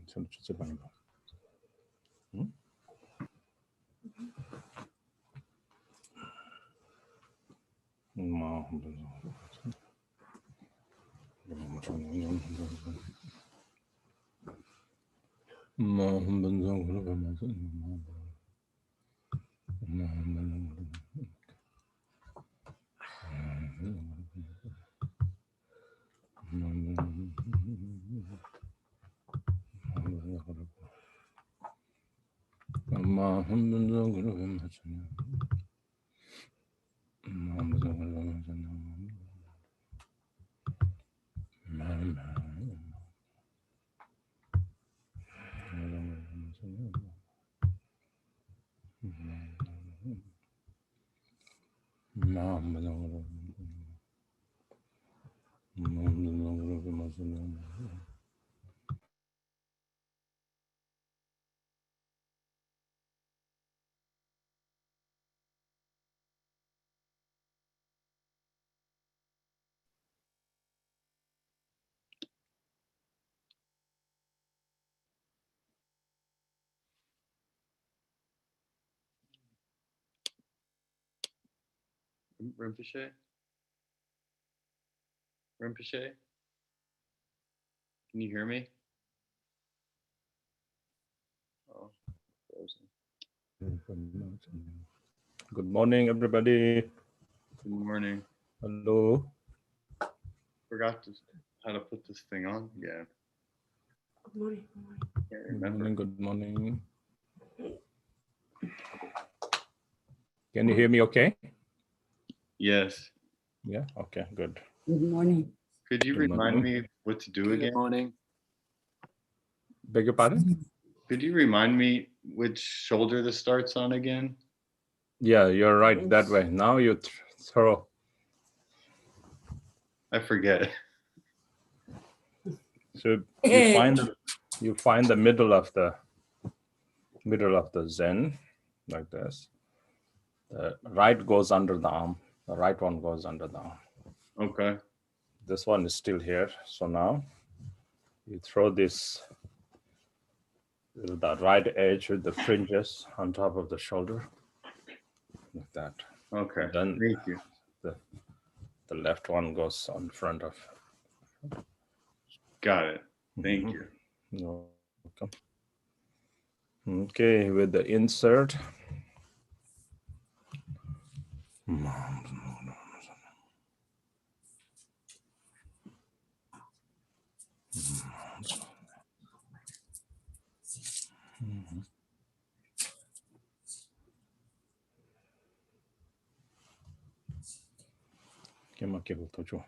첫째 방법. Rinpoche? Rinpoche? Can you hear me? Oh, frozen. Good morning, everybody. Good morning. Hello. Forgot how to put this thing on again. Good morning. Can't remember. Good morning. Can you hear me okay? Yes. Yeah, okay, good. Good morning. Could you remind me what to do again? Good morning. Beg your pardon? Could you remind me which shoulder this starts on again? Yeah, you're right, that way. Now you throw. I forget. So you find the middle of the Zen, like this. The right goes under the arm. The right one goes under the arm. Okay. This one is still here. So now you throw this, the right edge with the fringes on top of the shoulder, like that. Okay. Then Thank you. The left one goes on front of. Got it. Thank you. You're welcome. Okay, with the insert. 깨먹기를 더 줘.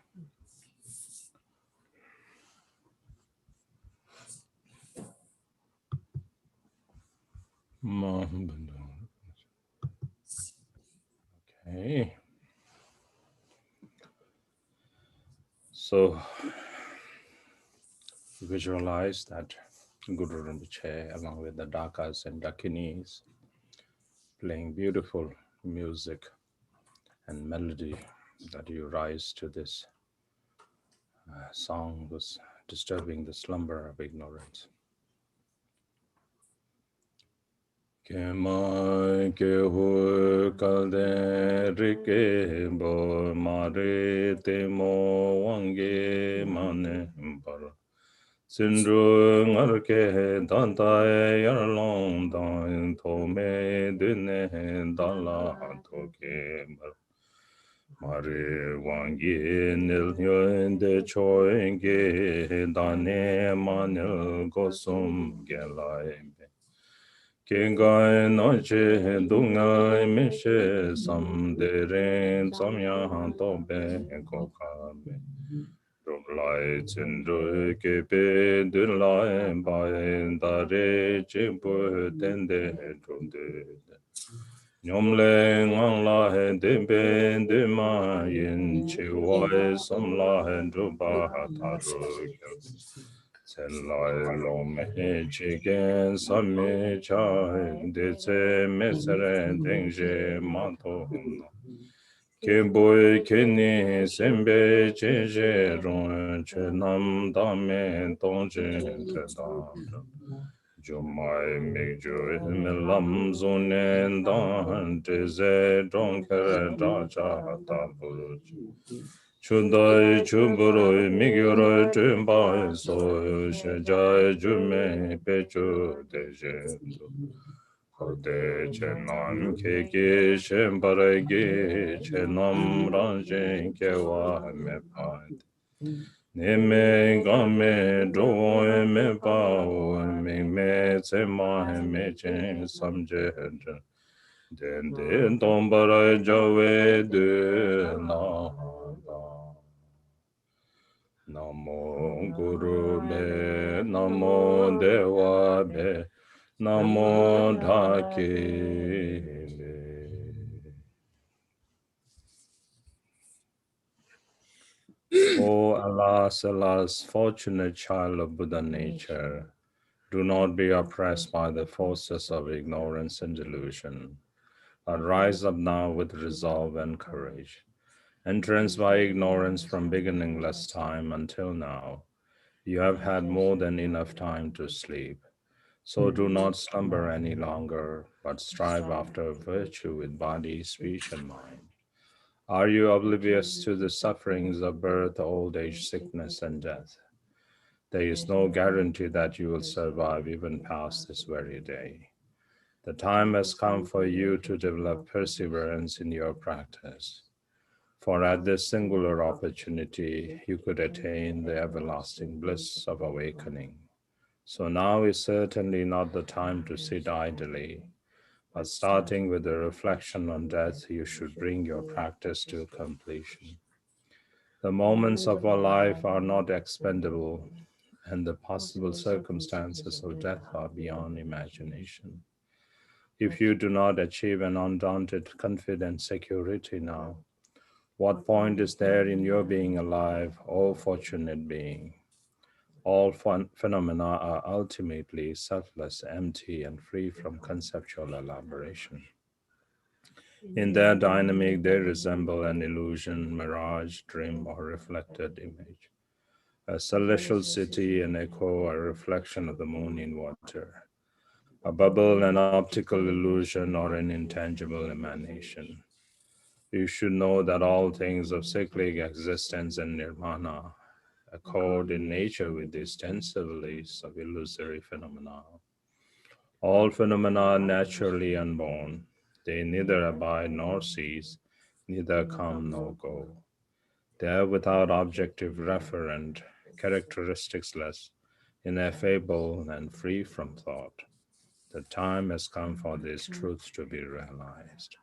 Okay. So visualize that Guru Rinpoche along with the Dakas and Dakinis playing beautiful music and melody that you rise to this song was disturbing the slumber of ignorance. Kema kehu kalde rike bo mare te mo wange mane bar sindru ngarke dantae yarlong dan tome dune dala toke bar mare wange nil yonde choenge dane manel gosum gelai Kengai noche dunga mishe samdere samya tobe kokame Rumlai chendru kepe dunlai bae dare chimpu tende trunde Nyomle ngangla dembe dema yin chiwa samla druba taru Selai lo me chigen sami chai de se mesere dengje mato no Keboy keni sembe jeje ron che nam dame donje te dan. Jomai mejo me lam zonen dan te ze don kere da cha ta bulu. Chudai chuburoi migyoroi chumbai so shejai jume pecho deje. Kode chenam keke shembaragi chenam ranjin kewa me pad. Neme game droe me pao me tsema me chen samje. Den den tombarai jawe de na. Namo Guru Be, Namo Deva Be, Namo Dhake Be. O alas, alas, fortunate child of Buddha nature, do not be oppressed by the forces of ignorance and delusion, but rise up now with resolve and courage. Entranced by ignorance from beginningless time until now, you have had more than enough time to sleep. So do not slumber any longer, but strive after virtue with body, speech, and mind. Are you oblivious to the sufferings of birth, old age, sickness, and death? There is no guarantee that you will survive even past this very day. The time has come for you to develop perseverance in your practice. For at this singular opportunity, you could attain the everlasting bliss of awakening. So now is certainly not the time to sit idly, but starting with a reflection on death, you should bring your practice to completion. The moments of our life are not expendable, and the possible circumstances of death are beyond imagination. If you do not achieve an undaunted, confident security now, what point is there in your being alive, O fortunate being? All phenomena are ultimately selfless, empty, and free from conceptual elaboration. In their dynamic, they resemble an illusion, mirage, dream, or reflected image. A celestial city, an echo, a reflection of the moon in water, a bubble, an optical illusion, or an intangible emanation. You should know that all things of cyclic existence and nirvana accord in nature with the extensibilities of illusory phenomena. All phenomena are naturally unborn. They neither abide nor cease, neither come nor go. They are without objective referent, characteristicsless, ineffable, and free from thought. The time has come for these truths to be realized.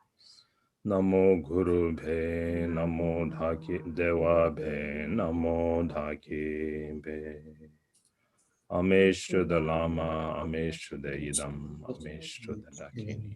Namo Guru Bhe, Namo Dhaki Deva Bhe, Namo Dhaki Bhe. Amesh to the Lama, Amesh to the Idam, Amesh to the Dakini.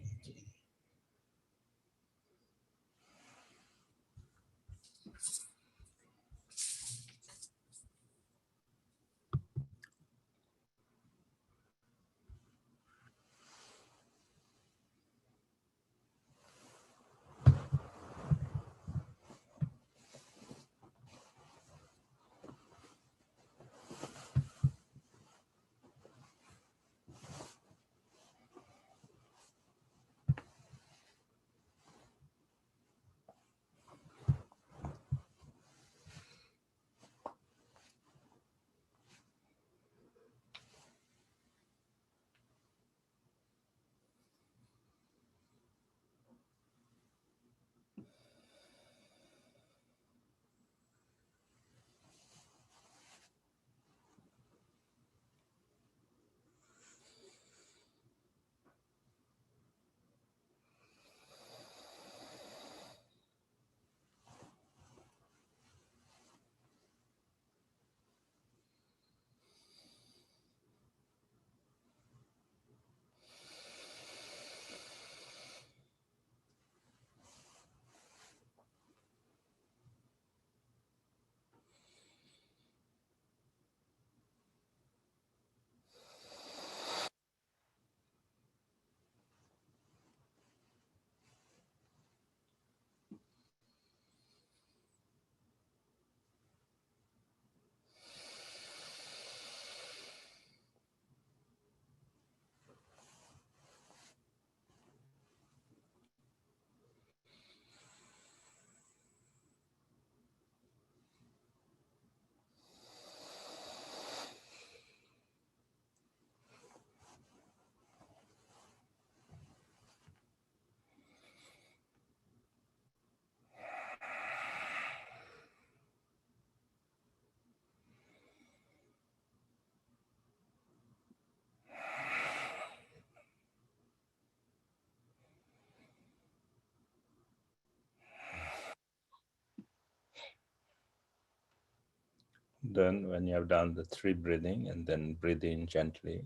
Then when you have done the 3 breathing, and then breathe in gently,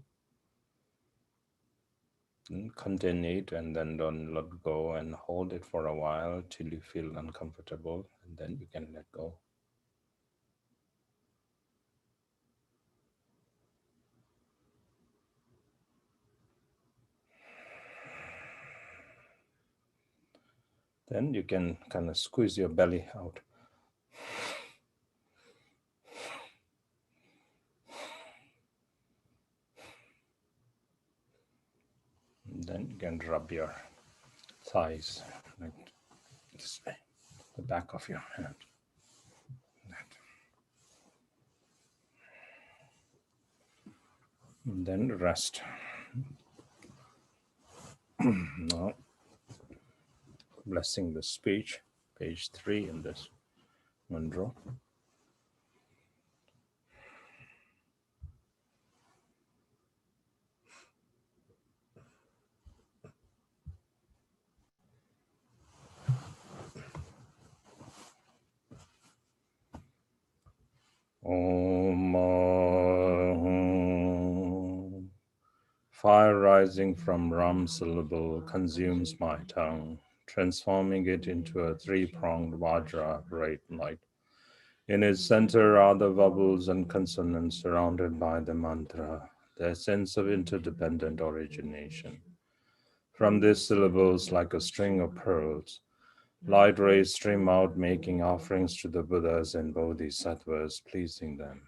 and contain it, and then don't let go, and hold it for a while till you feel uncomfortable, and then you can let go. Then you can kind of squeeze your belly out. And then you can rub your thighs like this way, the back of your hand. And then rest. Now, blessing the speech, page 3 in this mantra. Om. Fire rising from Ram syllable consumes my tongue, transforming it into a 3-pronged Vajra ray light. In its center are the vowels and consonants surrounded by the mantra, their sense of interdependent origination. From these syllables, like a string of pearls, light rays stream out, making offerings to the Buddhas and Bodhisattvas, pleasing them.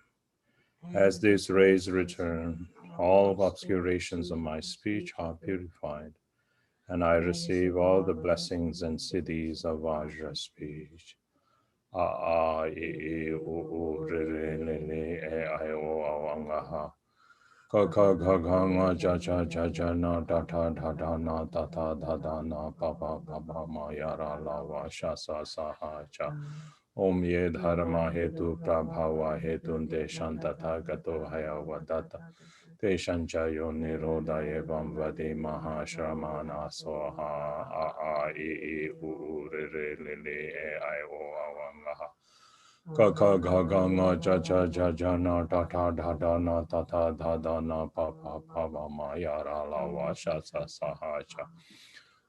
As these rays return, all obscurations of my speech are purified, and I receive all the blessings and siddhis of Vajra speech. A a e u re re le le e I o awangaha. Ka ka ga ga nga cha cha cha cha na ta ta ta ta na ta ta ta ta na pa pa pa pa ma ya ra la wa sha sa sa ha cha. Om ye dharma hetu prabhava hetun te shantata gato haya vadata. Te shancha yo nirodha evam vadi mahashramana soha a a I u re re le le e I o awangaha. Ka ka ga ga nga cha cha cha cha na ta ta da da na ta ta da da na pa pa pa va ma ya ra la wa sha sa sa ha cha.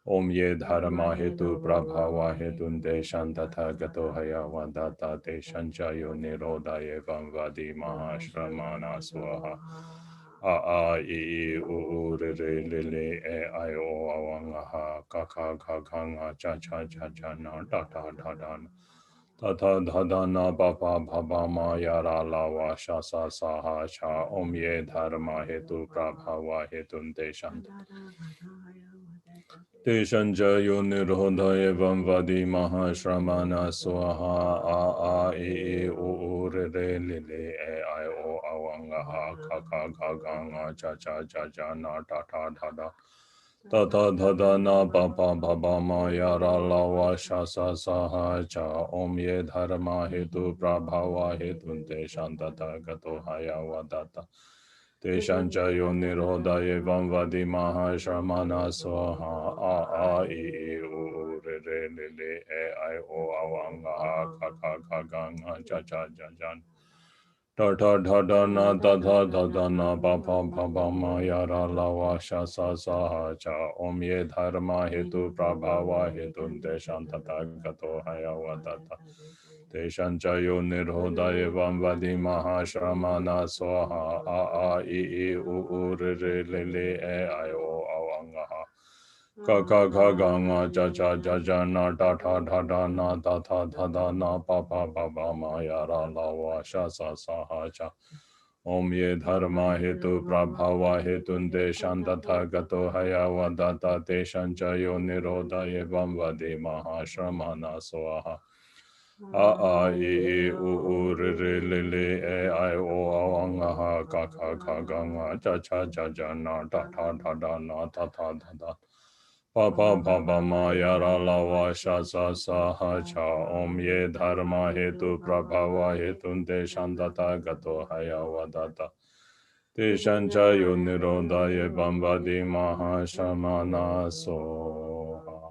Om ye dharma hetu prabhava hetun deshan tatha gato haya vadata deshan chayo nirodha evam vadi mahashramana swaha. A a I u re re le le e I o awangaha ka ka ka ka nga cha cha cha cha na ta ta da da na. Tata dhadana papa bhava maya la va shasa saha cha om ye dharma hetu prabhava hetun deshan. Deshan jayo nirodha evam vadi mahashramana swaha a I u re re li li e I o awangaha ka ka ka ga nga cha cha cha cha na ta ta da da. Tata dhadana papa bhava maya la va shasa saha cha om ye dharma hetu prabhava hetun deshan tata gato haya vadata. Deshan chayo nirodha evam vadi mahashramana swaha a I u re re li li e I o awangaha ka ka ka ga nga cha cha cha cha. Ta ta ta da na ta ta ta da na pa pa pa pa ma ya ra la wa sha sa sa ha cha om ye dharma hetu prabhava hetun deshan tata gato haya vadata. Deshan chayo nirodha evam vadi mahashramana swaha a I u re re le le e I o awangaha. Ka ka ka ga nga cha cha cha cha na ta ta ta da na ta ta ta da na pa pa pa pa ma ya ra la wa sha sa sa ha cha. Om ye dharma hetu prabhava hetun deshan tatha gato haya vadata deshan chayo nirodha evam vadi mahashramana swaha. A I u re re le le e I o awangaha ka ka ka ga nga cha cha cha cha na ta ta ta da na ta ta ta da. Pa pa pa pa ma ya ra la va sha sa sa ha cha om ye dharma hetu prabhava hetun deshan tata gato haya vadata. Deshan chayo nirodha evam vadi mahashamana soha.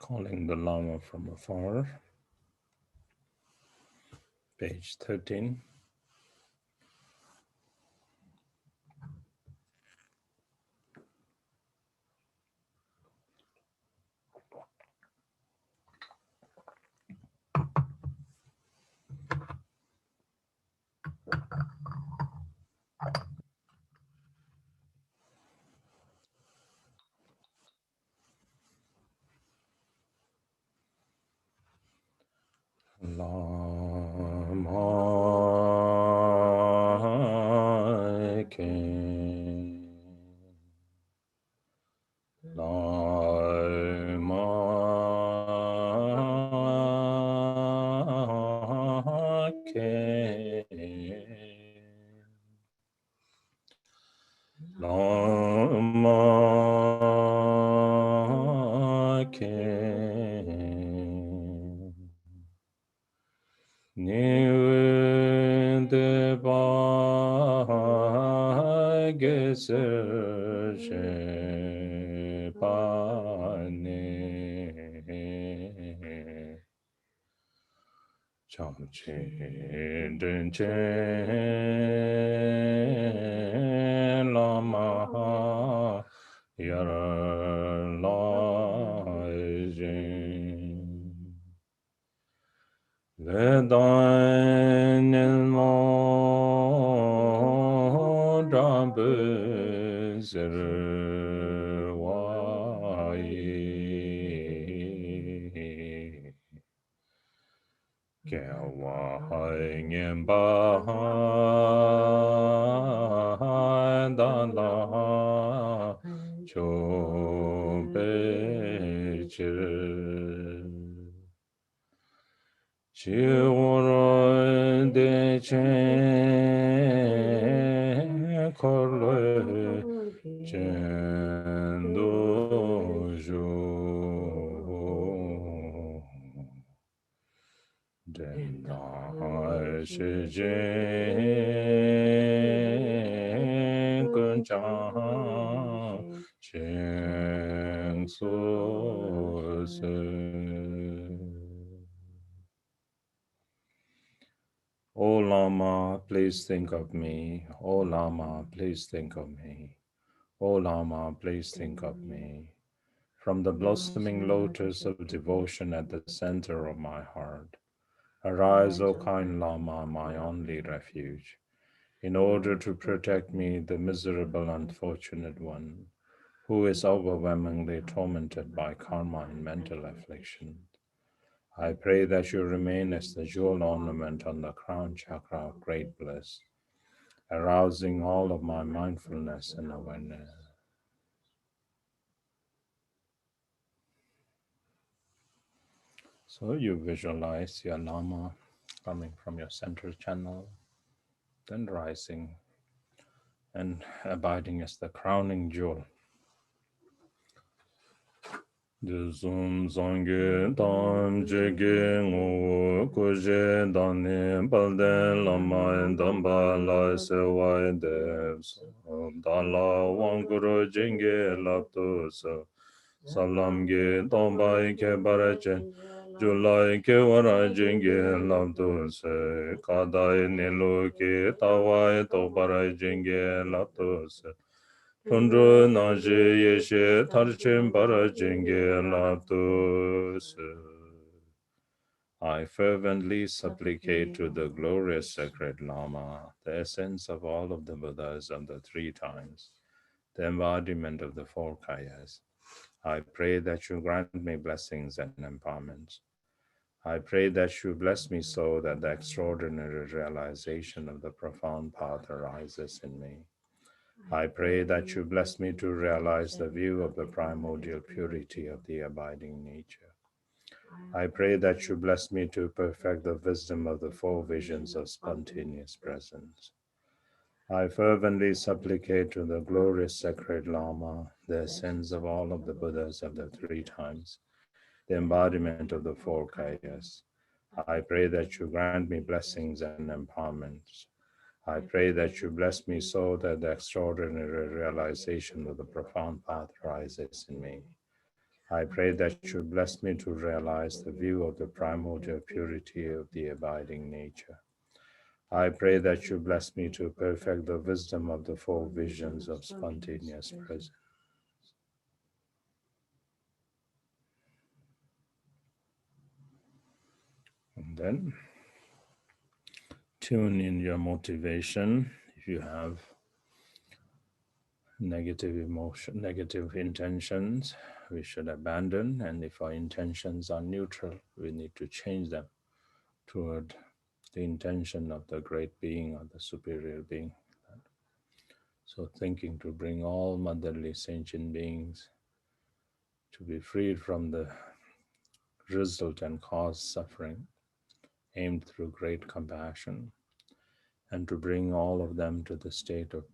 Calling the Lama from afar. Page 13. Lama Vedan il moda bezerwai Kewahai ngembahai dala chobechir Chiwara de chen korle chen dojo den da shi jen kun chang chen so se. O Lama, please think of me. O Lama, please think of me. O Lama, please think of me. From the blossoming lotus of devotion at the center of my heart, arise, O kind Lama, my only refuge, in order to protect me, the miserable unfortunate one, who is overwhelmingly tormented by karma and mental affliction. I pray that you remain as the jewel ornament on the crown chakra of great bliss, arousing all of my mindfulness and awareness. So you visualize your Lama coming from your central channel, then rising and abiding as the crowning jewel. Zum zonge tam jege ngo koje dane balde lama damba la se wa de dala wanguro jenge lapto so salam ge domba ke barache julai ke wara jenge lapto se kada ne lo ke tawa to bara jenge lapto se Tundru naji yeshe tarchim para jenge laptus. I fervently supplicate to the glorious sacred Lama, the essence of all of the Buddhas of the three times, the embodiment of the four kayas. I pray that you grant me blessings and empowerments. I pray that you bless me so that the extraordinary realization of the profound path arises in me. I pray that you bless me to realize the view of the primordial purity of the abiding nature. I pray that you bless me to perfect the wisdom of the four visions of spontaneous presence. I fervently supplicate to the glorious sacred Lama, the essence of all of the Buddhas of the three times, the embodiment of the four kayas. I pray that you grant me blessings and empowerments. I pray that you bless me so that the extraordinary realization of the profound path rises in me. I pray that you bless me to realize the view of the primordial purity of the abiding nature. I pray that you bless me to perfect the wisdom of the four visions of spontaneous presence. And then tune in your motivation. If you have negative emotion, negative intentions, we should abandon. And if our intentions are neutral, we need to change them toward the intention of the great being or the superior being. So thinking to bring all motherly sentient beings to be freed from the result and cause suffering, aimed through great compassion, and to bring all of them to the state of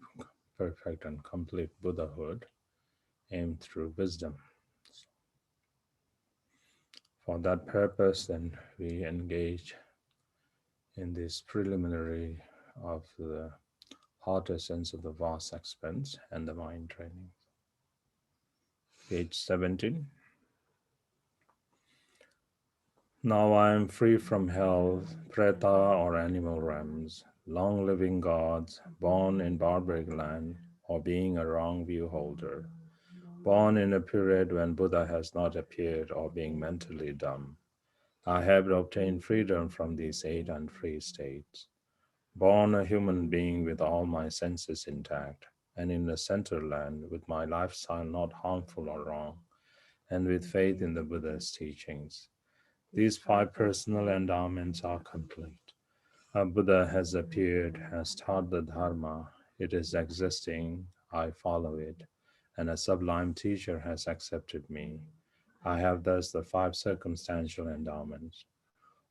perfect and complete Buddhahood, aimed through wisdom. For that purpose, then we engage in this preliminary of the heart essence of the vast expanse and the mind training. Page 17. Now I am free from hell, preta or animal realms, long-living gods, born in barbaric land, or being a wrong view holder, born in a period when Buddha has not appeared, or being mentally dumb. I have obtained freedom from these eight unfree states, born a human being with all my senses intact, and in the center land with my lifestyle not harmful or wrong, and with faith in the Buddha's teachings. These five personal endowments are complete. A Buddha has appeared, has taught the Dharma, it is existing, I follow it, and a sublime teacher has accepted me. I have thus the five circumstantial endowments.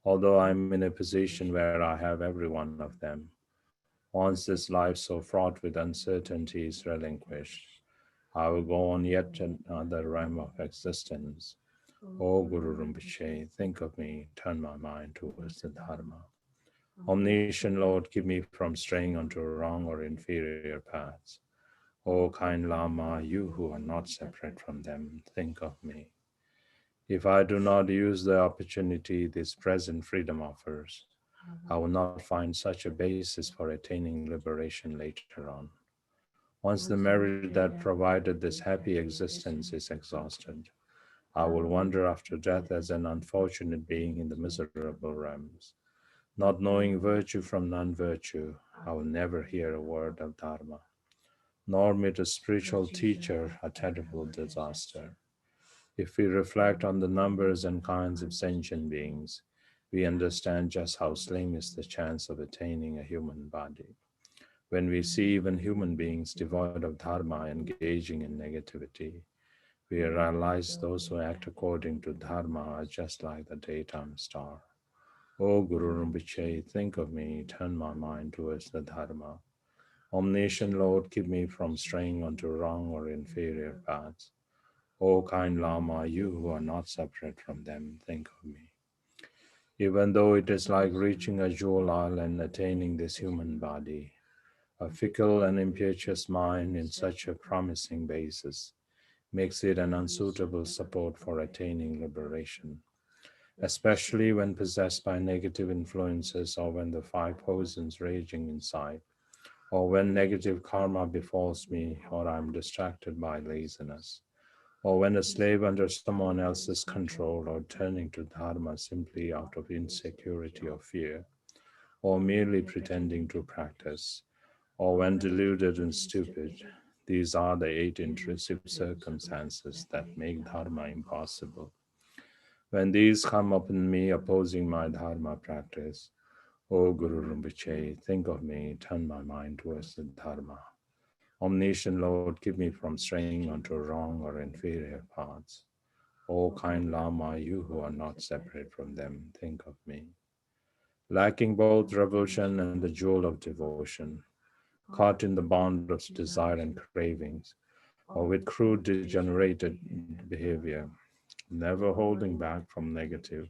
Although I am in a position where I have every one of them, once this life so fraught with uncertainty is relinquished, I will go on yet another realm of existence. O Guru Rinpoche, think of me, turn my mind towards the Dharma. Omniscient Lord, keep me from straying onto wrong or inferior paths. O kind Lama, you who are not separate from them, think of me. If I do not use the opportunity this present freedom offers, I will not find such a basis for attaining liberation later on. Once the merit that provided this happy existence is exhausted, I will wander after death as an unfortunate being in the miserable realms. Not knowing virtue from non-virtue, I will never hear a word of Dharma, nor meet a spiritual teacher, a terrible disaster. If we reflect on the numbers and kinds of sentient beings, we understand just how slim is the chance of attaining a human body. When we see even human beings devoid of Dharma engaging in negativity, we realize those who act according to Dharma are just like the daytime star. O Guru Rinpoche, think of me, turn my mind towards the Dharma. Omniscient Lord, keep me from straying onto wrong or inferior paths. O kind Lama, you who are not separate from them, think of me. Even though it is like reaching a jewel isle and attaining this human body, a fickle and impetuous mind in such a promising basis makes it an unsuitable support for attaining liberation, especially when possessed by negative influences or when the five poisons raging inside, or when negative karma befalls me or I am distracted by laziness, or when a slave under someone else's control or turning to Dharma simply out of insecurity or fear, or merely pretending to practice, or when deluded and stupid. These are the eight intrusive circumstances that make Dharma impossible. When these come upon me opposing my Dharma practice, O Guru Rinpoche, think of me, turn my mind towards the Dharma. Omniscient Lord, keep me from straying onto wrong or inferior paths. O kind Lama, you who are not separate from them, think of me. Lacking both revulsion and the jewel of devotion, caught in the bond of desire and cravings, or with crude degenerated behavior, never holding back from negative,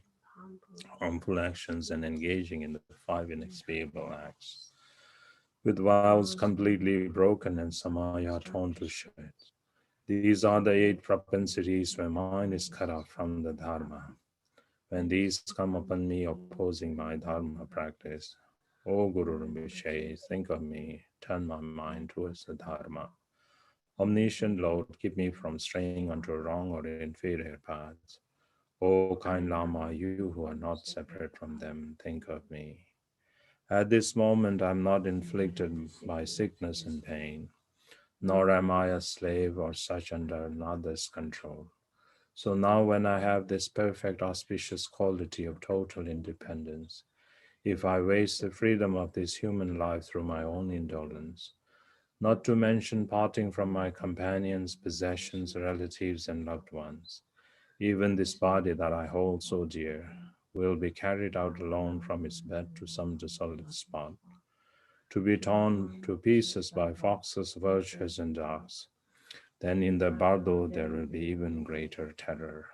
harmful actions and engaging in the five inexpiable acts, with vows completely broken and samaya torn to shreds. These are the 8 propensities where mind is cut off from the Dharma. When these come upon me opposing my Dharma practice, O Guru Rinpoche, think of me, turn my mind towards the Dharma. Omniscient Lord, keep me from straying onto wrong or inferior paths. O kind Lama, you who are not separate from them, think of me. At this moment, I am not inflicted by sickness and pain, nor am I a slave or such under another's control. So now, when I have this perfect auspicious quality of total independence, if I waste the freedom of this human life through my own indolence, not to mention parting from my companions, possessions, relatives, and loved ones, even this body that I hold so dear will be carried out alone from its bed to some desolate spot, to be torn to pieces by foxes, vultures, and dogs. Then in the bardo there will be even greater terror.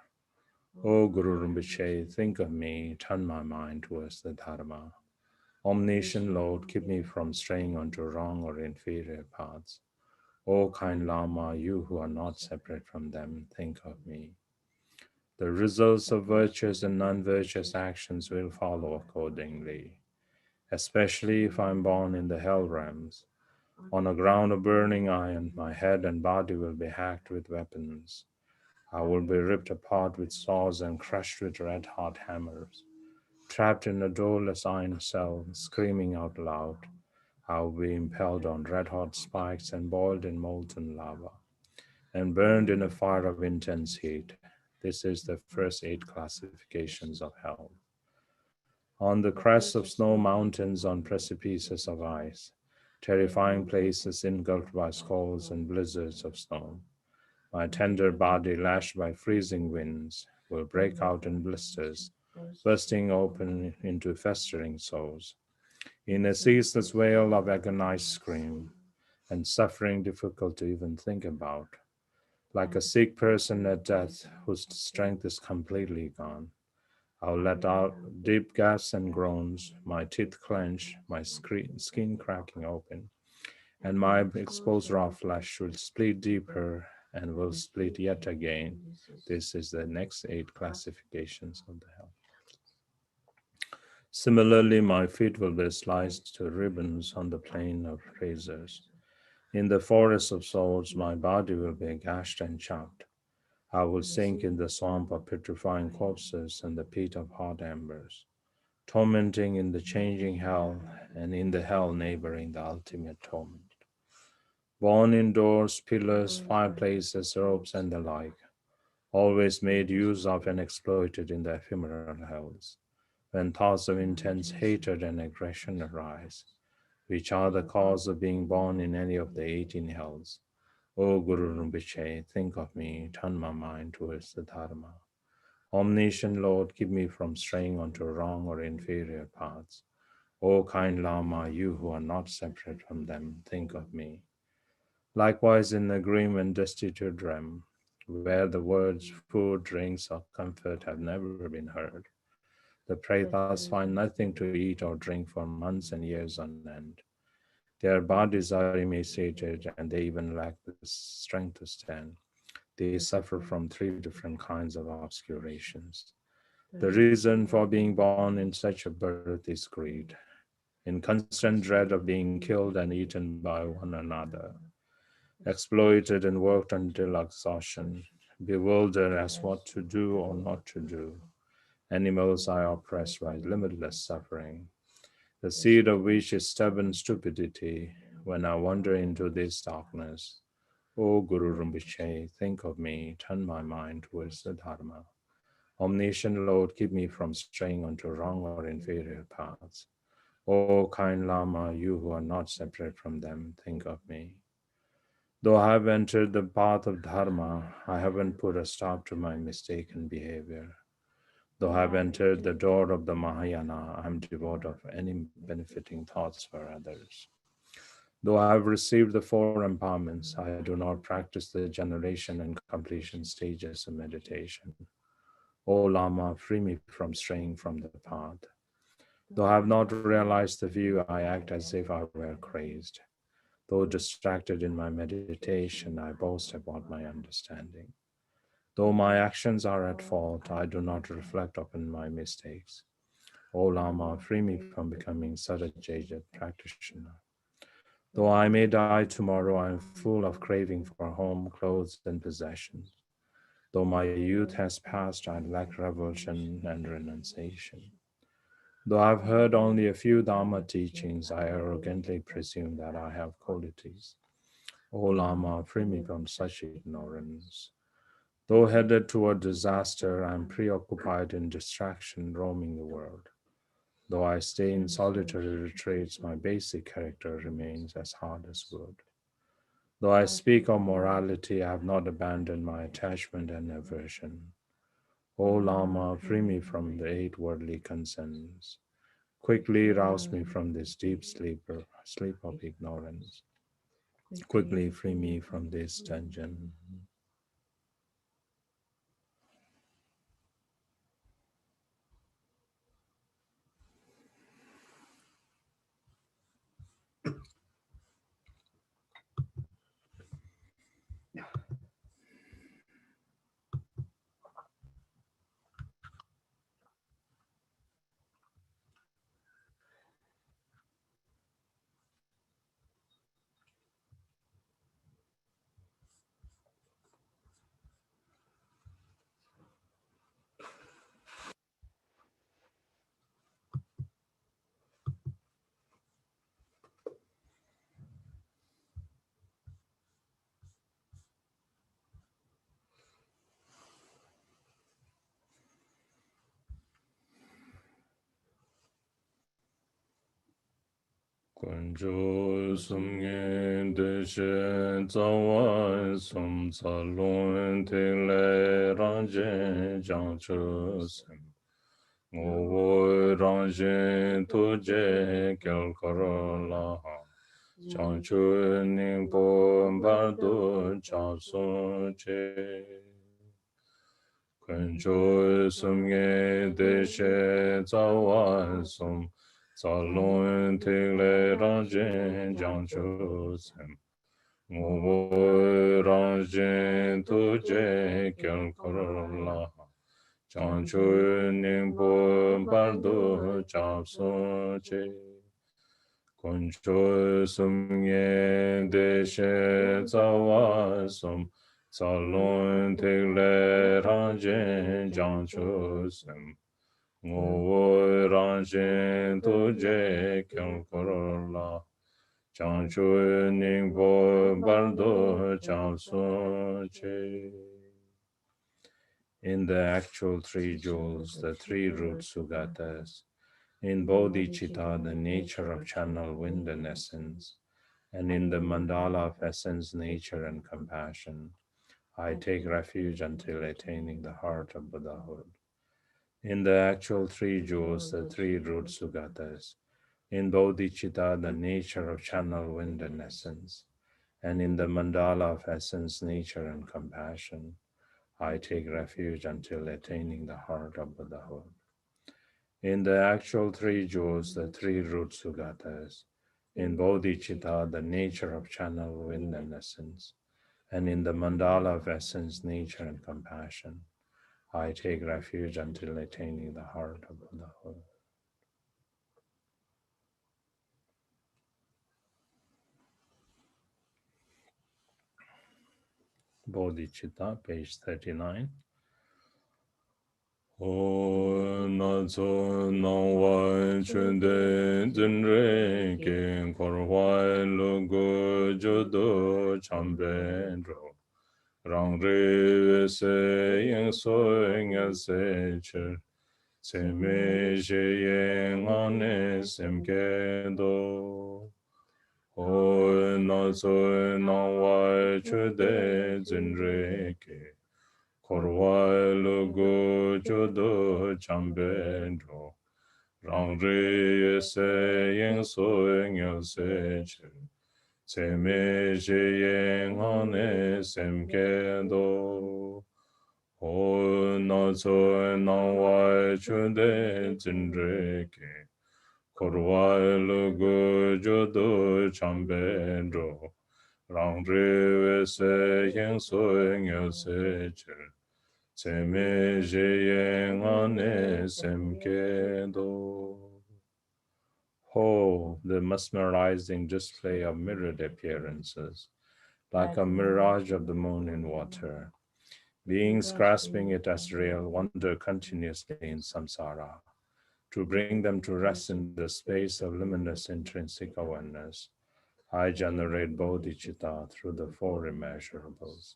O Guru Rinpoche, think of me, turn my mind towards the Dharma. Omniscient Lord, keep me from straying onto wrong or inferior paths. O kind Lama, you who are not separate from them, think of me. The results of virtuous and non-virtuous actions will follow accordingly, especially if I am born in the hell realms. On a ground of burning iron, my head and body will be hacked with weapons. I will be ripped apart with saws and crushed with red-hot hammers. Trapped in a doorless iron cell, screaming out loud, I will be impaled on red-hot spikes and boiled in molten lava, and burned in a fire of intense heat. This is the first 8 classifications of hell. On the crests of snow mountains, on precipices of ice, terrifying places engulfed by squalls and blizzards of snow, my tender body, lashed by freezing winds, will break out in blisters, bursting open into festering sores. In a ceaseless wail of agonized scream, and suffering difficult to even think about, like a sick person at death whose strength is completely gone, I'll let out deep gasps and groans, my teeth clench, my skin cracking open, and my exposed raw flesh will split deeper and will split yet again. This is the next 8 classifications of the hell. Similarly, my feet will be sliced to ribbons on the plane of razors. In the forest of souls, my body will be gashed and chopped. I will sink in the swamp of petrifying corpses and the pit of hot embers, tormenting in the changing hell and in the hell neighboring the ultimate torment. Born indoors, pillars, fireplaces, ropes, and the like, always made use of and exploited in the ephemeral hells, when thoughts of intense hatred and aggression arise, which are the cause of being born in any of the 18 hells. O Guru Rinpoche, think of me, turn my mind towards the Dharma. Omniscient Lord, keep me from straying onto wrong or inferior paths. O kind Lama, you who are not separate from them, think of me. Likewise, in the grim and destitute realm, where the words food, drinks, or comfort have never been heard, the pretas find nothing to eat or drink for months and years on end. Their bodies are emaciated and they even lack the strength to stand. They suffer from 3 different kinds of obscurations. The reason for being born in such a birth is greed, in constant dread of being killed and eaten by one another, exploited and worked until exhaustion, bewildered as what to do or not to do. Animals are oppressed by limitless suffering, the seed of which is stubborn stupidity. When I wander into this darkness, O Guru Rinpoche, think of me, turn my mind towards the Dharma. Omniscient Lord, keep me from straying onto wrong or inferior paths. O kind Lama, you who are not separate from them, think of me. Though I have entered the path of Dharma, I haven't put a stop to my mistaken behavior. Though I have entered the door of the Mahayana, I am devoid of any benefiting thoughts for others. Though I have received the 4 empowerments, I do not practice the generation and completion stages of meditation. O Lama, free me from straying from the path. Though I have not realized the view, I act as if I were crazed. Though distracted in my meditation, I boast about my understanding. Though my actions are at fault, I do not reflect upon my mistakes. O Lama, free me from becoming such a jaded practitioner. Though I may die tomorrow, I am full of craving for home, clothes, and possessions. Though my youth has passed, I lack revulsion and renunciation. Though I've heard only a few Dharma teachings, I arrogantly presume that I have qualities. O Lama, free me from such ignorance. Though headed toward disaster, I am preoccupied in distraction, roaming the world. Though I stay in solitary retreats, my basic character remains as hard as wood. Though I speak of morality, I have not abandoned my attachment and aversion. O Lama, free me from the 8 worldly concerns. Quickly rouse me from this deep sleep of ignorance. Quickly free me from this dungeon. Kunju sumngen deshe zawan sum salun tile ranjen jangchu sem. Ngowo ranjen tuje kyal korola ha. Jangchu ningpo bardo chasun che. Kunju sumngen deshe zawan sum Salon tile ranjen jangchu sem. Ngobo ranjen tuje kyal korola. Jangchu ningpo bardo chapso che. Kuncho sumye deshe zawa sum. Salon tile ranjen jangchu sem. Ngowo ranjen tuje kyang korola. Changchu ningbo bardo changso che. In the actual 3 jewels, the 3 root sugatas, in bodhicitta, the nature of channel, wind, and essence, and in the mandala of essence, nature, and compassion, I take refuge until attaining the heart of Buddhahood. In the actual 3 jewels, the 3 root sugatas, in bodhicitta, the nature of channel, wind, and essence, and in the mandala of essence, nature, and compassion, I take refuge until attaining the heart of Buddhahood. In the actual 3 jewels, the 3 root sugatas, in bodhicitta, the nature of channel, wind, and essence, and in the mandala of essence, nature, and compassion, I take refuge until attaining the heart of Buddhahood. Bodhicitta, page 39. O Natso Nangwa Chunde Zinre King Korwai Lugu Judo Chambendro Rang Re Se Ying So Ying Se Chir Se Me She Ying Ane Semke Do O Natso Nangwa Chunde Zinre King Korwai lugu judo chambendro Rang re se ying so ying se che Se me she ying ane sem kendo O na so na wai chunde zin re ke Korwai gu jodo chambedro, rang rewe se yen so nyo se chir, tseme je yen ane semke do. Oh, the mesmerizing display of mirrored appearances, like a mirage of the moon in water. Beings grasping it as real wander continuously in samsara. To bring them to rest in the space of luminous intrinsic awareness, I generate bodhicitta through the four immeasurables.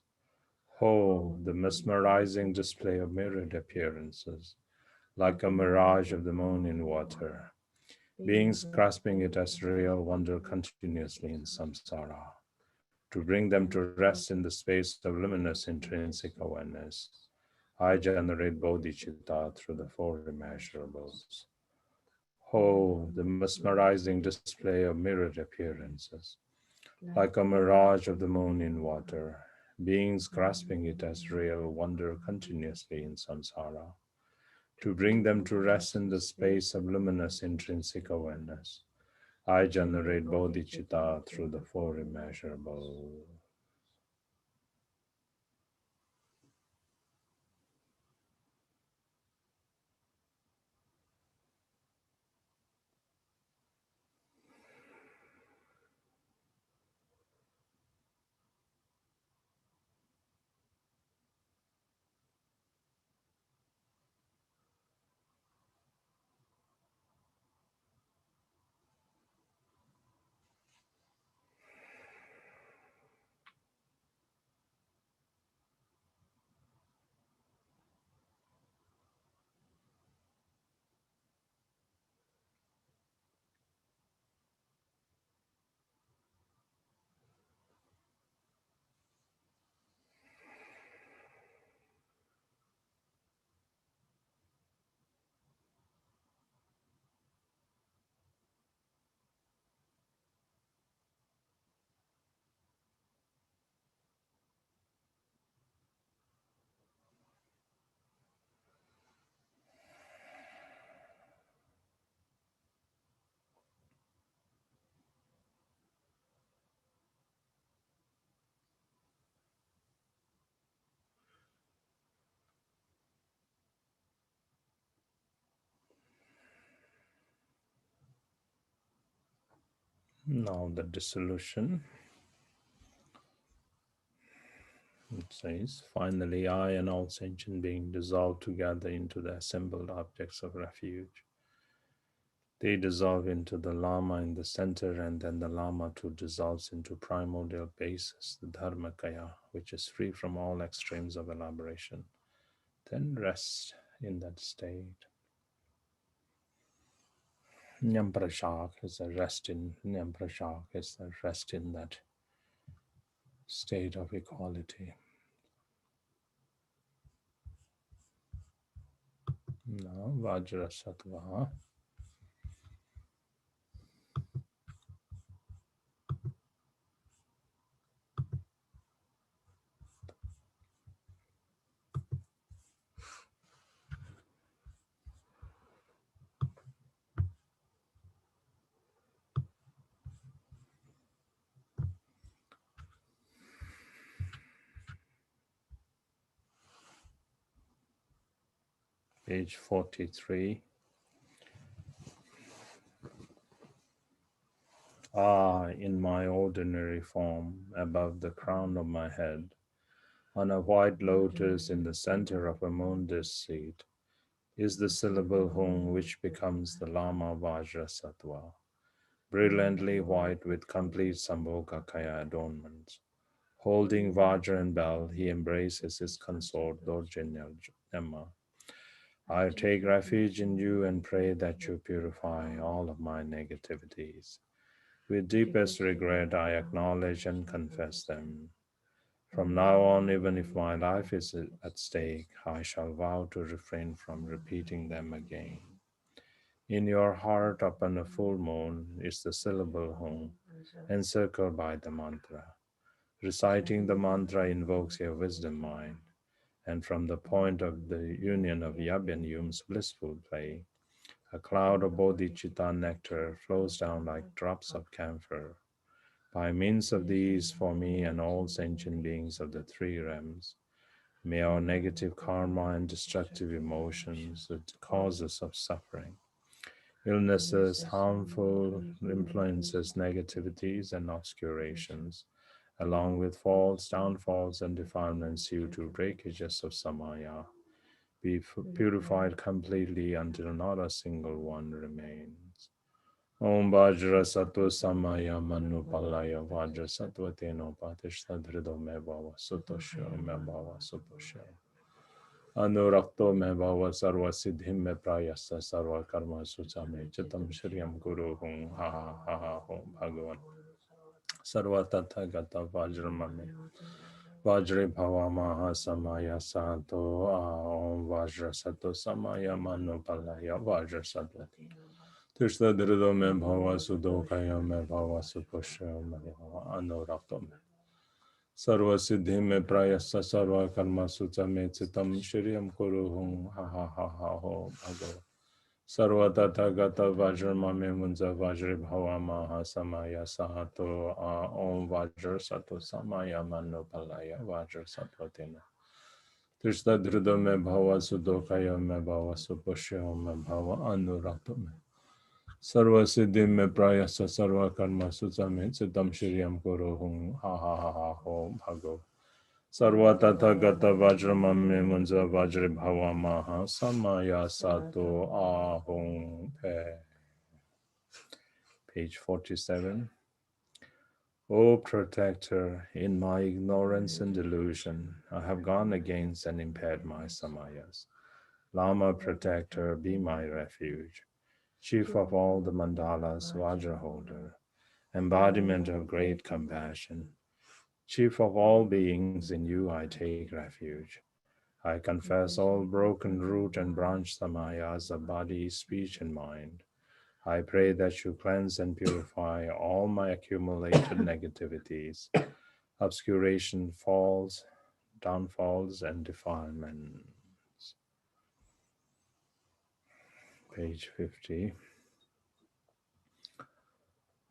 Oh, the mesmerizing display of mirrored appearances, like a mirage of the moon in water. Beings grasping it as real wander continuously in samsara. To bring them to rest in the space of luminous intrinsic awareness, I generate bodhicitta through the four immeasurables. Oh, the mesmerizing display of mirrored appearances, like a mirage of the moon in water. Beings grasping it as real wander continuously in samsara. To bring them to rest in the space of luminous intrinsic awareness, I generate bodhicitta through the four immeasurables. Now the dissolution. It says, finally, I and all sentient beings dissolve together into the assembled objects of refuge. They dissolve into the Lama in the center, and then the Lama too dissolves into primordial basis, the Dharmakaya, which is free from all extremes of elaboration. Then rest in that state. Nyamprashak is a rest in Nyamprashak is a rest in that state of equality. Now Vajrasattva. Page 43. In my ordinary form, above the crown of my head, on a white lotus in the center of a moon disk seat, is the syllable Hum, which becomes the Lama Vajrasattva, brilliantly white with complete Sambhogakaya adornments. Holding Vajra and bell, he embraces his consort, Lord Emma. I take refuge in you and pray that you purify all of my negativities. With deepest regret, I acknowledge and confess them. From now on, even if my life is at stake, I shall vow to refrain from repeating them again. In your heart, upon a full moon, is the syllable Hum, encircled by the mantra. Reciting the mantra invokes your wisdom mind, and from the point of the union of Yab and Yum's blissful play, A cloud of bodhicitta nectar flows down like drops of camphor. By means of these, for me and all sentient beings of the three realms, may our negative karma and destructive emotions, the causes of suffering, illnesses, harmful influences, negativities, and obscurations, along with faults, downfalls, and defilements due to breakages of samaya, be purified completely until not a single one remains. Om Vajra Sattva Samaya Manu Palaya Vajra Sattva Teno Patishta Dhrido Me Bhava Sutosho Me Bhava Suposho Anurakto Me Bhava Sarva Siddhim Me Prayasa Sarva Karma Sucha Me Chitam Shriyam Guru Hum Ha Ha Ha Ha Hum Bhagavan Sarva Tathagata Vajra Mame Vajre Bhava Maha Samaya Sato Om Vajra Sattva Samaya Manu Palaya Vajra Sattva Tishta Dhrido Me Bhava Sudokaya Me Bhava Supashya Me Bhava Anurakto Me Sarva Siddhi Me Prayasa Sarva Karma Sucha Me Chitam Shriyam Kuru Hum Ha Ha Ha Ha Ho Bhagava Sarva Tathagata Vajra Mame Munja Vajre Bhava Maha Samaya Sahato Om Vajra Sato Samaya Manu Palaya Vajra Satvatena Tishta Dhrido Me Bhava Sudokaya Me Bhava Supashya Me Bhava Anurakto Me Sarva Siddhi Me Prayasa Sarva Karma Sucha Me Chitam Shriyam Kuru Hum Ha Ha Ha Ha Ho Bhagava Sarva Tathagata Vajrama Me Munja Vajri Bhava Maha Samaya Sato Ahong Pe. Page 47. O Protector, in my ignorance and delusion, I have gone against and impaired my samayas. Lama Protector, be my refuge. Chief of all the mandalas, Vajra holder, embodiment of great compassion. Chief of all beings, in you I take refuge. I confess all broken root and branch samayas of body, speech, and mind. I pray that you cleanse and purify all my accumulated negativities, obscuration, falls, downfalls, and defilements. Page 50.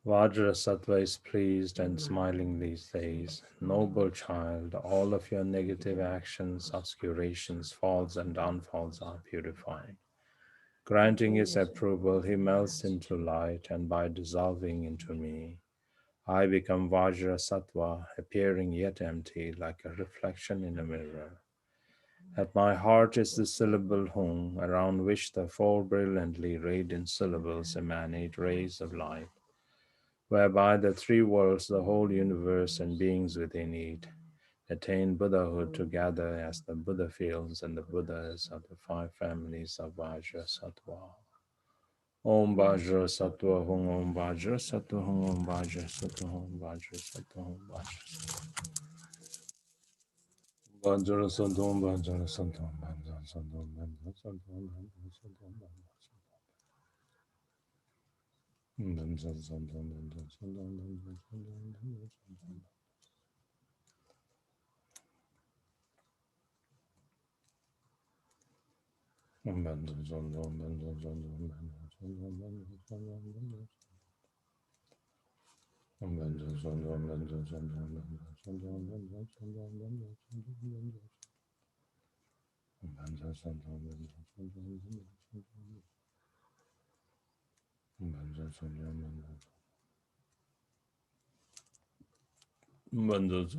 Vajra Sattva is pleased and smilingly says, Noble child, all of your negative actions, obscurations, falls, and downfalls are purified. Granting his approval, he melts into light, and by dissolving into me, I become Vajra Sattva, appearing yet empty, like a reflection in a mirror. At my heart is the syllable Hum, around which the four brilliantly radiant syllables emanate rays of light, whereby the three worlds, the whole universe, and beings within it attain Buddhahood together as the Buddha fields and the Buddhas of the five families of Vajra Sattva. Om Vajra Sattva Hum, Om Vajra Sattva Hum, Om Vajra Sattva Hum, Vajra Sattva Hum, Vajra Vajra Sattva Hum, Vajra Sattva Hum, Vajra Sattva Hum, Vajra Sattva Hum, Vajra Sattva Hum,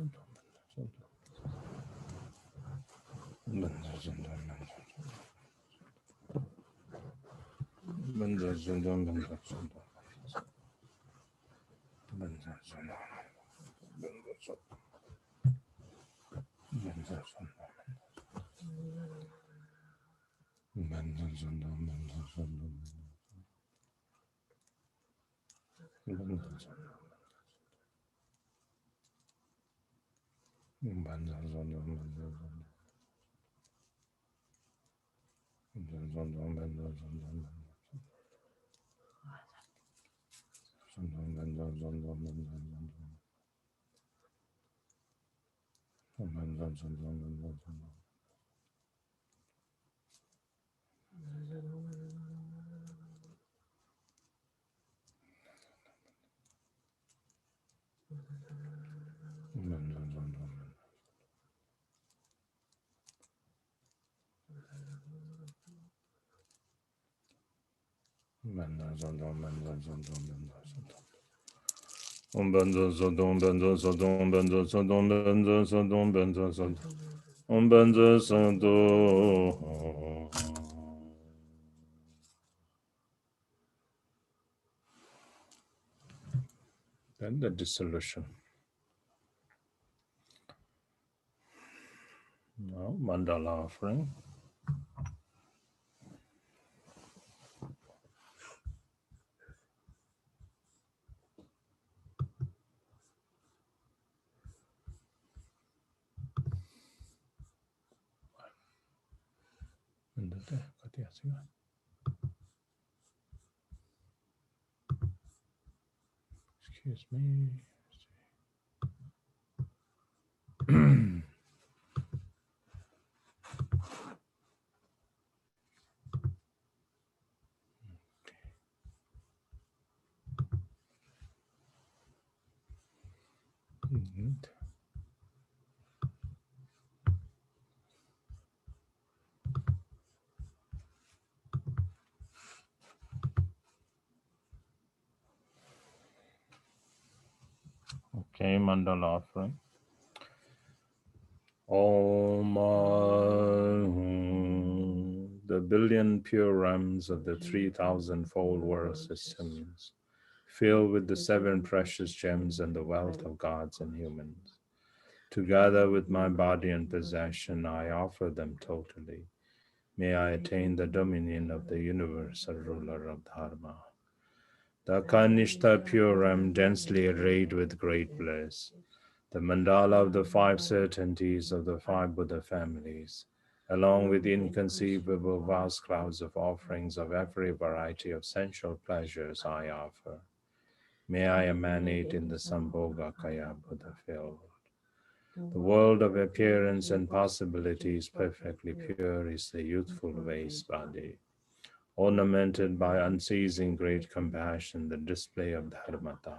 Then the dissolution. Now, mandala offering. Excuse me. Okay, mandala offering. Om the billion pure realms of the 3,000-fold world systems, filled with the 7 precious gems and the wealth of gods and humans. Together with my body and possession, I offer them totally. May I attain the dominion of the universal ruler of Dharma. The Kanishta pure realm densely arrayed with great bliss. The mandala of the 5 certainties of the 5 Buddha families, along with inconceivable vast clouds of offerings of every variety of sensual pleasures I offer. May I emanate in the Sambhogakaya Buddha field. The world of appearance and possibilities perfectly pure is the youthful vase body, ornamented by unceasing great compassion, the display of Dharmata.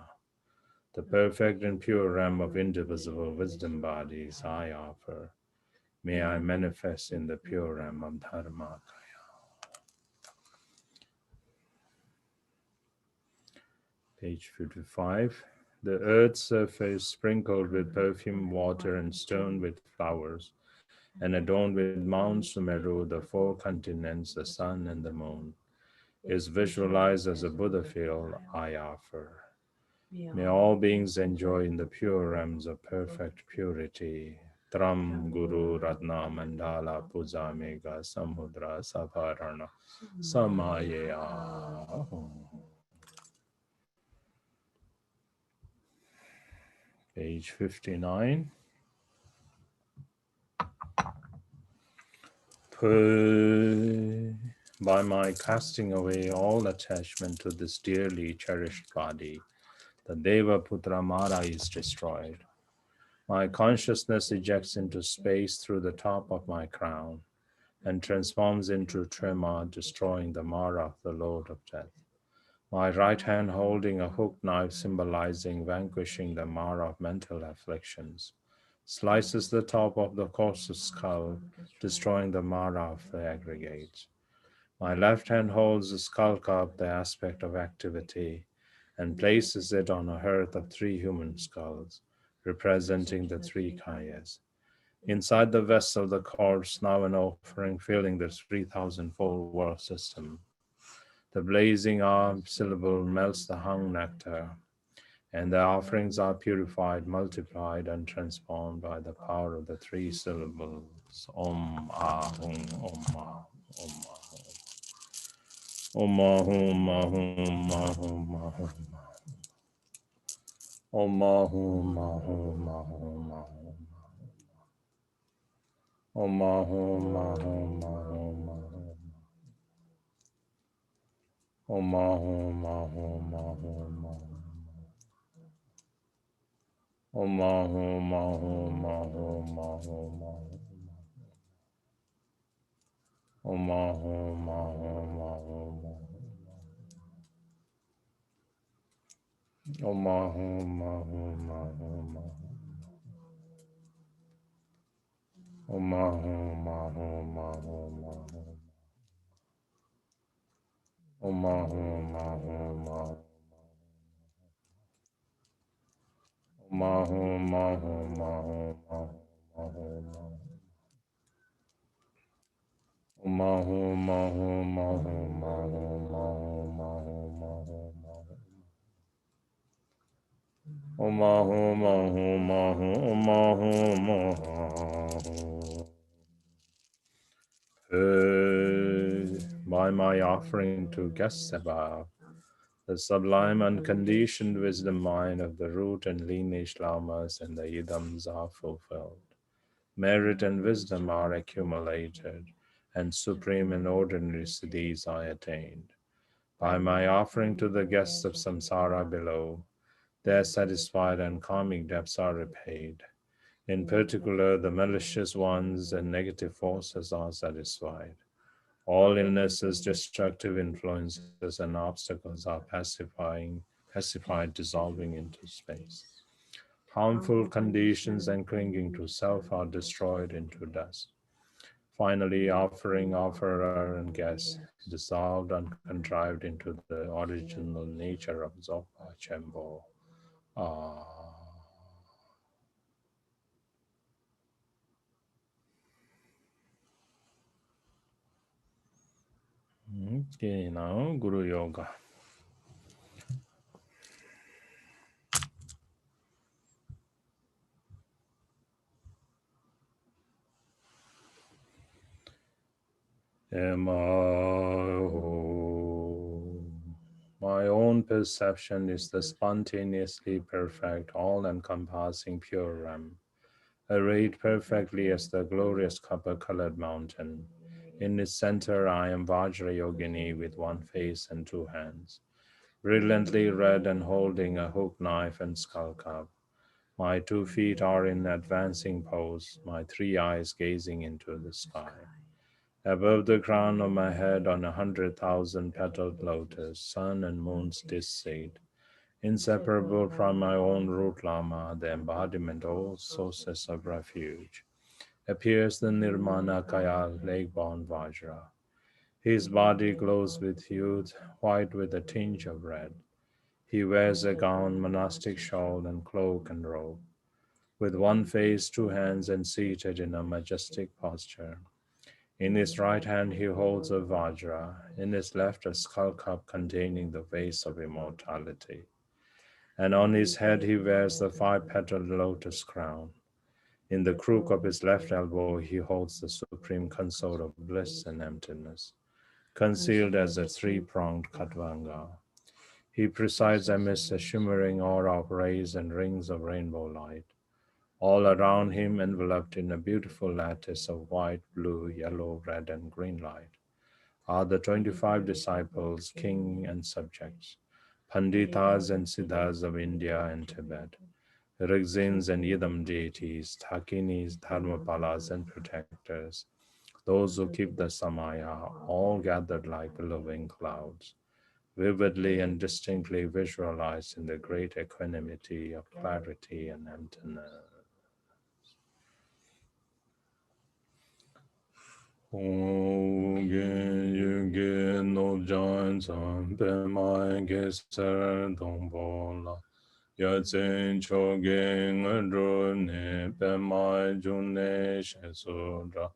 The perfect and pure realm of indivisible wisdom bodies I offer. May I manifest in the pure realm of Dharmakaya. Page 55. The earth's surface sprinkled with perfumed water and stoned with flowers, and adorned with Mount Sumeru, the 4 continents, the sun and the moon, is visualized as a Buddha field I offer. May all beings enjoy in the pure realms of perfect purity. Tram Guru Ratna Mandala Puja Mega Samudra Saparana Samaya. Page 59. By my casting away all attachment to this dearly cherished body, the Deva Putra Mara is destroyed. My consciousness ejects into space through the top of my crown and transforms into trema, destroying the Mara, the Lord of Death. My right hand holding a hooked knife symbolizing vanquishing the Mara of mental afflictions, slices the top of the coarsest skull, destroying the Mara of the aggregates. My left hand holds the skull cup, the aspect of activity, and places it on a hearth of 3 human skulls, representing the 3 kayas. Inside the vessel, the corpse, now an offering filling the 3,000-fold world system. The blazing arm syllable melts the hung nectar, and the offerings are purified, multiplied, and transformed by the power of the 3 syllables. Om Ahum, Om Ahum, Om Ahum. Om Ahum, Ahum, Ahum, Ahum. Om Ahum, Ahum, Ahum, Ahum. Om Ahum, Ahum, Ahum, Ahum. Om Ahum, Ahum, Ahum, Ahum. Om Ahum, Ahum, Ahum, Ahum, Ahum. Om Ahum, Ahum, Ahum, Ahum. Om Ahum, Ahum, Ahum, Ahum. Om Ahum, Ahum, Ahum, Ahum. By my offering to guests above, the sublime unconditioned wisdom mind of the root and lineage lamas and the idams are fulfilled. Merit and wisdom are accumulated, and supreme and ordinary siddhis are attained. By my offering to the guests of samsara below, their satisfied and karmic debts are repaid. In particular, the malicious ones and negative forces are satisfied. All illnesses, destructive influences, and obstacles are pacified, dissolving into space. Harmful conditions and clinging to self are destroyed into dust. Finally, offering, offerer, and guest dissolved and contrived into the original nature of Dzogpa Chembo. Ah. Okay, now Guru Yoga. My own perception is the spontaneously perfect, all-encompassing pure Ram, arrayed perfectly as the glorious copper-colored mountain. In its center, I am Vajra Yogini with one face and two hands, brilliantly red and holding a hook knife and skull cup. My 2 feet are in advancing pose, my 3 eyes gazing into the sky. Above the crown of my head on 100,000 petaled lotus, sun and moon's disk inseparable from my own root lama, the embodiment, all sources of refuge, appears the Nirmana Kaya lake-born Vajra. His body glows with youth, white with a tinge of red. He wears a gown, monastic shawl, and cloak and robe, with one face, 2 hands, and seated in a majestic posture. In his right hand he holds a vajra, in his left a skull cup containing the vase of immortality. And on his head he wears the 5-petaled lotus crown. In the crook of his left elbow he holds the supreme consort of bliss and emptiness, concealed as a 3-pronged khatvanga. He presides amidst a shimmering aura of rays and rings of rainbow light. All around him, enveloped in a beautiful lattice of white, blue, yellow, red, and green light, are the 25 disciples, king and subjects, Panditas and Siddhas of India and Tibet, Rigzins and Yidam deities, Thakinis, Dharmapalas, and protectors, those who keep the Samaya, all gathered like billowing clouds, vividly and distinctly visualized in the great equanimity of clarity and emptiness. Ogen yuge no jan san pe mai ge ser dong bo la. Ya zhen cho ge ngro ne pe mai jun ne she so ra.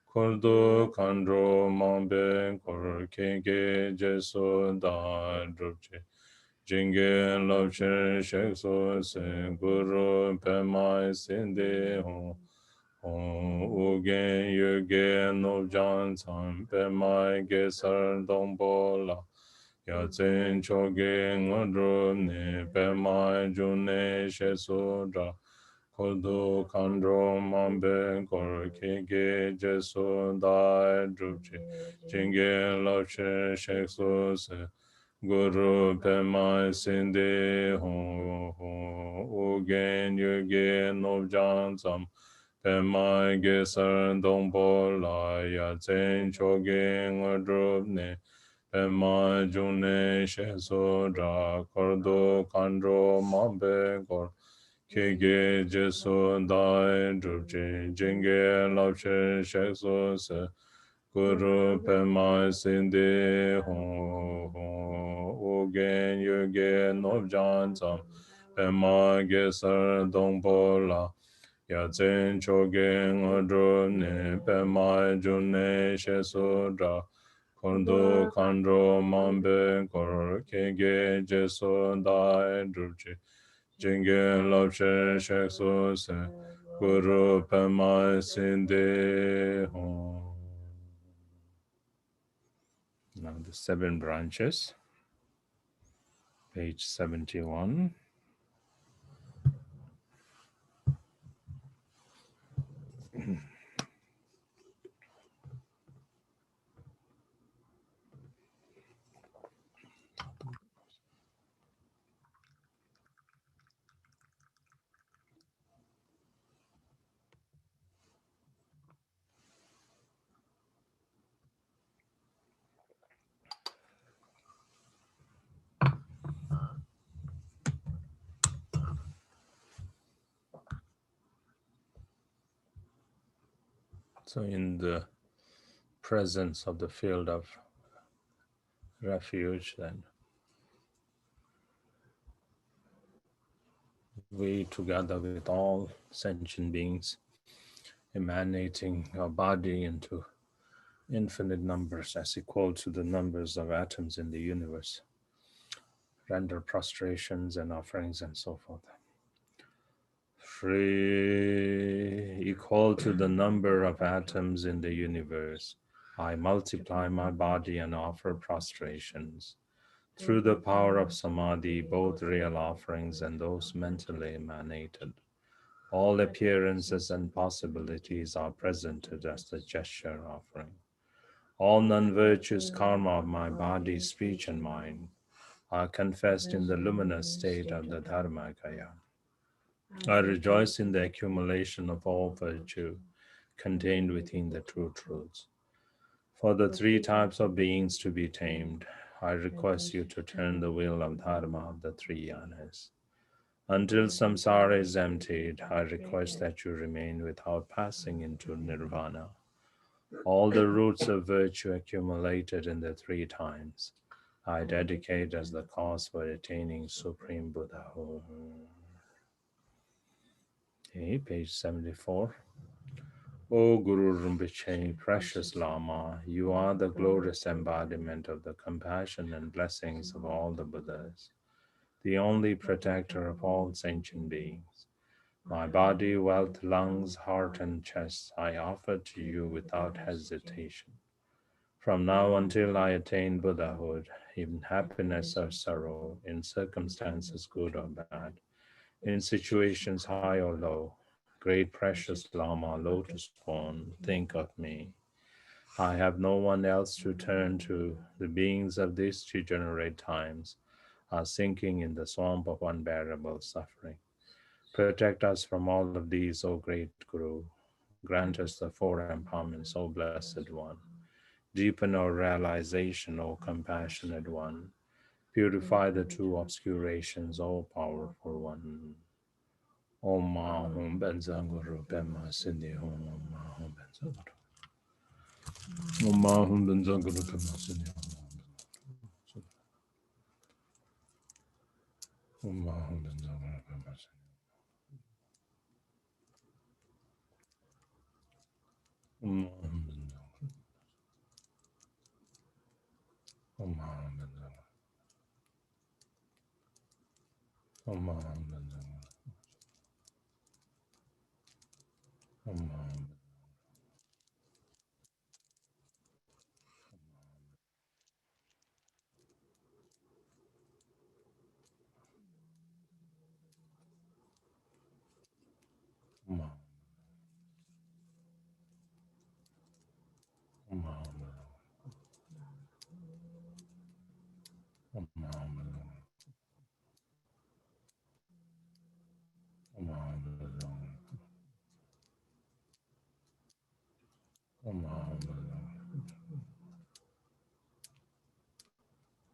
Kor do kan ro man be kor ke ge je so da dro che. Jingge lo che she so se guru pe mai sin de hong. Ugen yugen no jan san pe mai ge sar dong bo la. Ya zhen cho ge ngodro ne pe mai jun ne she so ra. Kodo kandro mambe kor ke ge je so dai drup che. Jingge lo che shek so se. Guru pe mai sin de hong. Ugen yugen no jan san pe mai ge sar dong bo la. Ya zhen cho ge ngodro ne pe mai jun ne she so ra. Kodo kandro mambe kor ke ge je so dai drup che. Jingge lao che shek so se. Guru Pema Sinde Hong Ogen Yoge Nobjan Tsam Pema Gesar Dongpo La Yazen Chogen Odrone Pema June Shesudra Kondo Kandro Mambe Kor Kege Jeso Dai Druchi Jingen Lobshe Shekso Se Guru Pema Sinde Hong. Now the 7 branches, page 71. So in the presence of the field of refuge, then we, together with all sentient beings, emanating our body into infinite numbers as equal to the numbers of atoms in the universe, render prostrations and offerings and so forth. Free, equal to the number of atoms in the universe, I multiply my body and offer prostrations. Through the power of Samadhi, both real offerings and those mentally emanated, all appearances and possibilities are presented as the gesture offering. All non-virtuous karma of my body, speech, and mind are confessed in the luminous state of the Dharmakaya. I rejoice in the accumulation of all virtue contained within the true truths. For the 3 types of beings to be tamed, I request you to turn the wheel of Dharma of the 3 yanas. Until samsara is emptied, I request that you remain without passing into nirvana. All the roots of virtue accumulated in the 3 times, I dedicate as the cause for attaining Supreme Buddhahood. Okay, page 74. O Guru Rinpoche, precious Lama, you are the glorious embodiment of the compassion and blessings of all the Buddhas, the only protector of all sentient beings. My body, wealth, lungs, heart, and chest I offer to you without hesitation. From now until I attain Buddhahood, in happiness or sorrow, in circumstances good or bad, in situations high or low, great precious Lama, lotus born, think of me. I have no one else to turn to. The beings of these degenerate times are sinking in the swamp of unbearable suffering. Protect us from all of these, O great Guru. Grant us the 4 empowerments, O blessed one. Deepen our realization, O compassionate one. Purify the 2 obscurations, O powerful one. Om Mahum Benzanguru Pema Sindhi Om Mahum Benzanguru. Om Mahum Benzanguru Pema Sindhi Om Mahum Benzanguru Pema Sindhi Om Mahum Benzanguru Om Mahum Benzanguru Om Mahum Benzanguru Om Mahum Om Mahum Om Mahum Om Mahum Om Mahum Om Mahum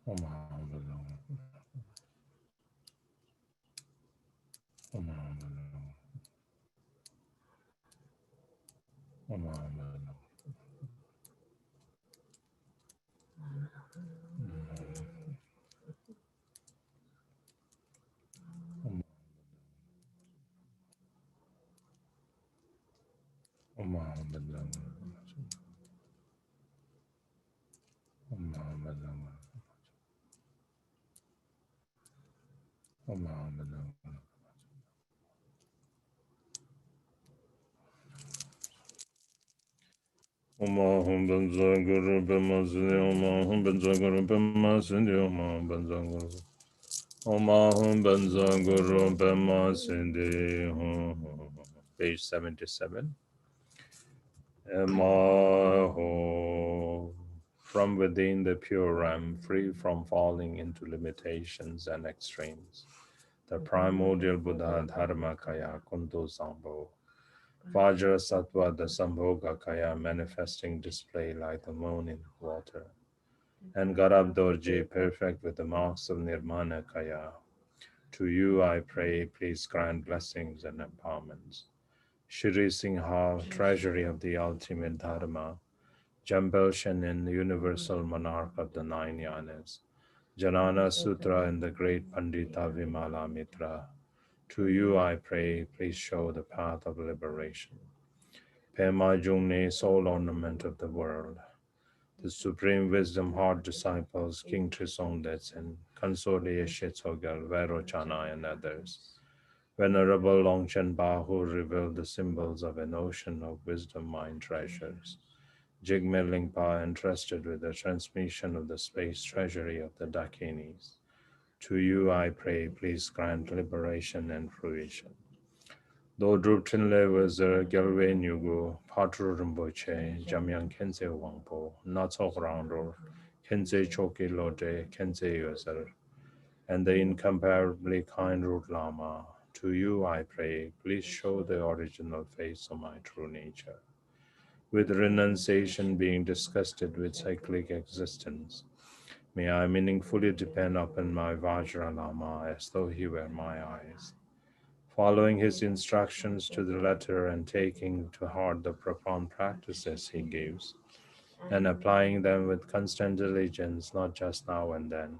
Om Mahum Om Mahum Om Mahum Oma hum benza guru bema sindi oma hum benza guru bema sindi oma benza guru Oma hum benza guru bema sindi Page 77. Emaho. From within the pure realm, free from falling into limitations and extremes, the primordial Buddha Dharmakaya Kunto Sambho, Vajra Sattva the Sambhoga Kaya manifesting display like the moon in water, and Garab Dorji perfect with the marks of Nirmana Kaya. To you I pray, please grant blessings and empowerments. Shri Singha, treasury of the ultimate Dharma, Jambal Shenin, universal monarch of the nine yanas, Janana Sutra and the great Pandita Vimala Mitra. To you I pray, please show the path of liberation. Pema Jungni, sole ornament of the world, the supreme wisdom heart disciples, King Trisong Detsen, Console Yeshitsogal, Vairochana, and others. Venerable Longchen Bahu revealed the symbols of an ocean of wisdom mind treasures. Jigme Lingpa entrusted with the transmission of the space treasury of the Dakinis. To you I pray, please grant liberation and fruition. Do Druptin Levazer, Gelwe Nugu, Patru Rinpoche, Jamyang Kenze Wangpo, Natso Rangro, Kenze Choki Lode, Kenze Yozer, and the incomparably kind Root Lama. To you I pray, please show the original face of my true nature. With renunciation being disgusted with cyclic existence, may I meaningfully depend upon my Vajra Lama as though he were my eyes. Following his instructions to the letter and taking to heart the profound practices he gives, and applying them with constant diligence, not just now and then,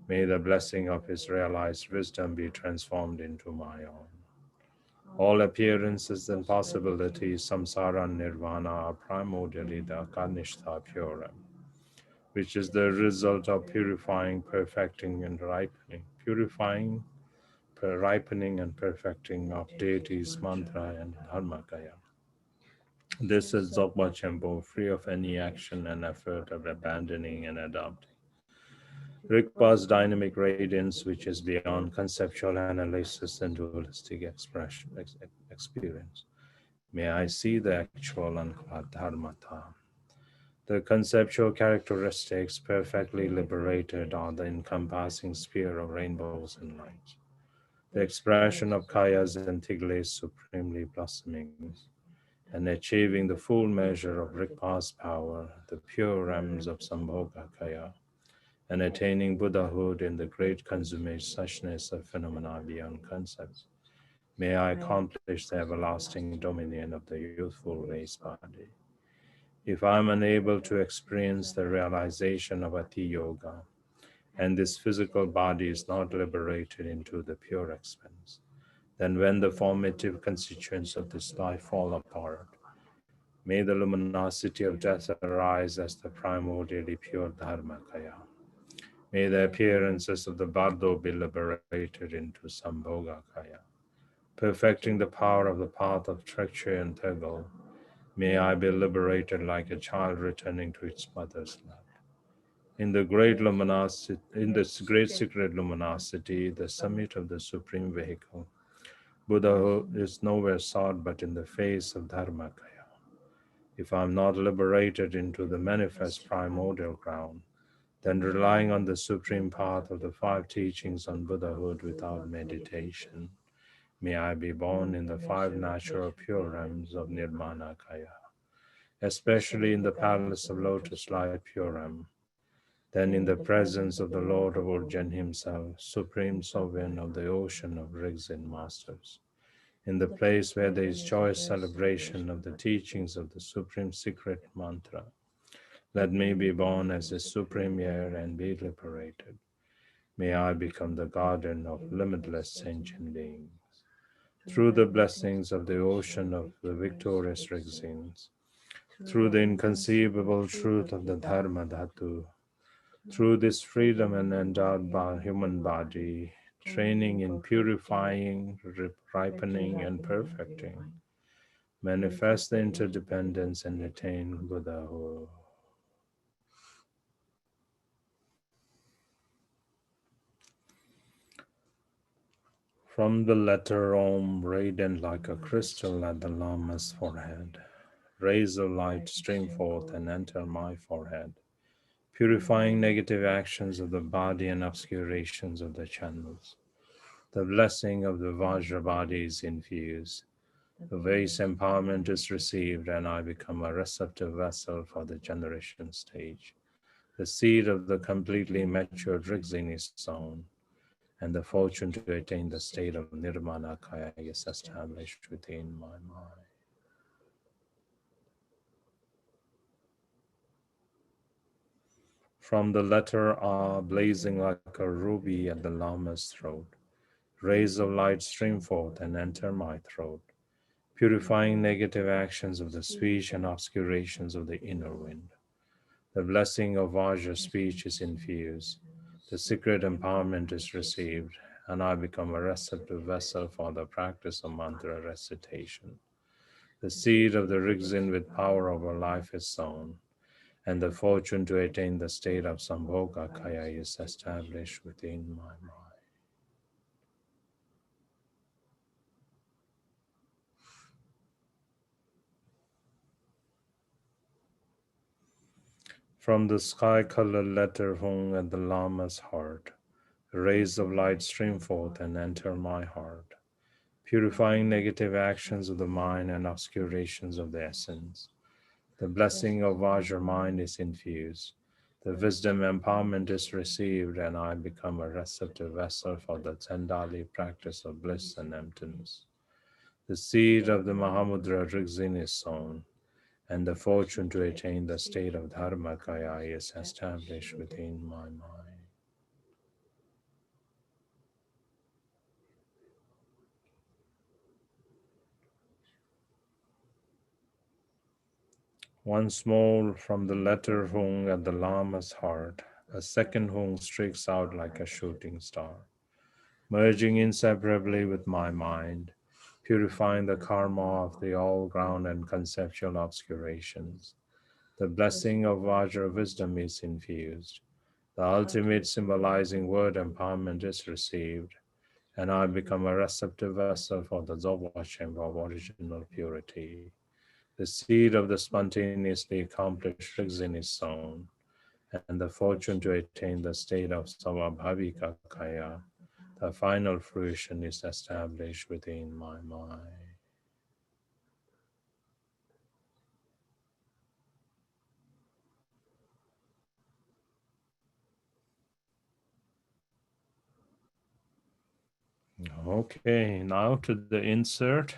may the blessing of his realized wisdom be transformed into my own. All appearances and possibilities, samsara and nirvana, are primordially the Kanishta Puram, which is the result of purifying, perfecting, and ripening, ripening and perfecting of deities, mantra, and dharmakaya. This is Dzogpa Chenpo, free of any action and effort of abandoning and adopting. Rigpa's dynamic radiance, which is beyond conceptual analysis and dualistic experience. May I see the actual dharmata. The conceptual characteristics perfectly liberated are the encompassing sphere of rainbows and light. The expression of Kaya's and Tigle's supremely blossoming and achieving the full measure of Rigpa's power, the pure realms of Sambhoga Kaya, and attaining Buddhahood in the great consummate suchness of phenomena beyond concepts. May I accomplish the everlasting dominion of the youthful race body. If I am unable to experience the realization of Ati Yoga, and this physical body is not liberated into the pure expanse, then when the formative constituents of this life fall apart, may the luminosity of death arise as the primordially pure Dharmakaya. May the appearances of the Bardo be liberated into Sambhogakaya. Perfecting the power of the path of treachery and tegel, may I be liberated like a child returning to its mother's lap. In this great secret luminosity, the summit of the supreme vehicle, Buddhahood is nowhere sought but in the face of Dharmakaya. If I am not liberated into the manifest primordial ground, then relying on the supreme path of the five teachings on Buddhahood without meditation, may I be born in the five natural pure realms of Nirmana Kaya, especially in the palace of Lotus Light Pure Realm, then in the presence of the Lord of Urjan himself, supreme sovereign of the ocean of rigs and masters, in the place where there is joyous celebration of the teachings of the supreme secret mantra, Let me be born as a supreme air and be liberated. May I become the garden of limitless sentient beings. Through the blessings of the ocean of the victorious Rixins, through the inconceivable truth of the Dharma Dhatu, through this freedom and endowed human body, training in purifying, ripening, and perfecting, manifest the interdependence and attain Buddhahood. From the letter Om, radiant like a crystal at the Lama's forehead, rays of light stream forth and enter my forehead, purifying negative actions of the body and obscurations of the channels. The blessing of the Vajra body is infused. The vase empowerment is received, and I become a receptive vessel for the generation stage. The seed of the completely matured Rigzin is sown, and the fortune to attain the state of Nirvana Kaya is established within my mind. From the letter R, blazing like a ruby at the Lama's throat, rays of light stream forth and enter my throat, purifying negative actions of the speech and obscurations of the inner wind. The blessing of Vajra speech is infused, the secret empowerment is received, and I become a receptive vessel for the practice of mantra recitation. The seed of the Rigzin with power over life is sown, and the fortune to attain the state of Sambhoga Kaya is established within my mind. From the sky-colored letter hung at the Lama's heart, rays of light stream forth and enter my heart, purifying negative actions of the mind and obscurations of the essence. The blessing of Vajra mind is infused. The wisdom empowerment is received, and I become a receptive vessel for the Tendali practice of bliss and emptiness. The seed of the Mahamudra Rigzin is sown, and the fortune to attain the state of Dharmakaya is established within my mind. Once more, from the letter hung at the Lama's heart, a second hung streaks out like a shooting star, merging inseparably with my mind, purifying the karma of the all ground and conceptual obscurations. The blessing of Vajra wisdom is infused. The ultimate symbolizing word empowerment is received, and I become a receptive vessel for the Dzogwa chamber of original purity. The seed of the spontaneously accomplished Rigzin is sown, and the fortune to attain the state of Savabhavika Kaya, the final fruition, is established within my mind. Okay, now to the insert.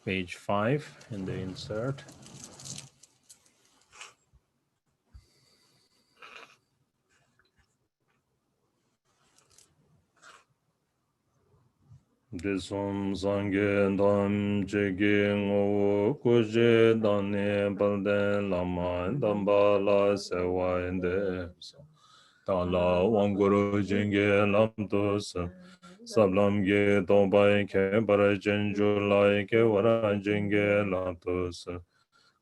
Page 5 in the insert. Disum Sangye Dam Chege Ngo Kuje Dane Balde Lama Damba La Sewa Ende Tala Wanguru Jenge Lamdos Sablam Ge Dombai Ke Bara Jenju Lai Ke Wara Jenge Lamdos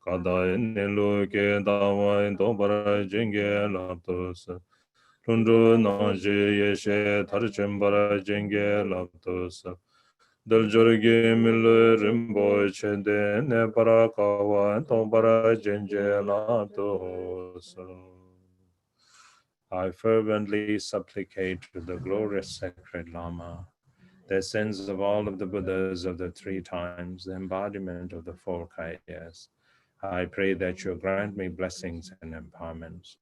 Kada Nelu Ke Dawai Dobara Jenge Lamdos Tundu Naji Yeshe Tarchembara Jenge Lamdos Daljorge Miller Rimbo Chede Neparakawa Tombara Jenje Latos. I fervently supplicate to the glorious sacred Lama, the essence of all of the Buddhas of the three times, the embodiment of the four Kayas. I pray that you grant me blessings and empowerments.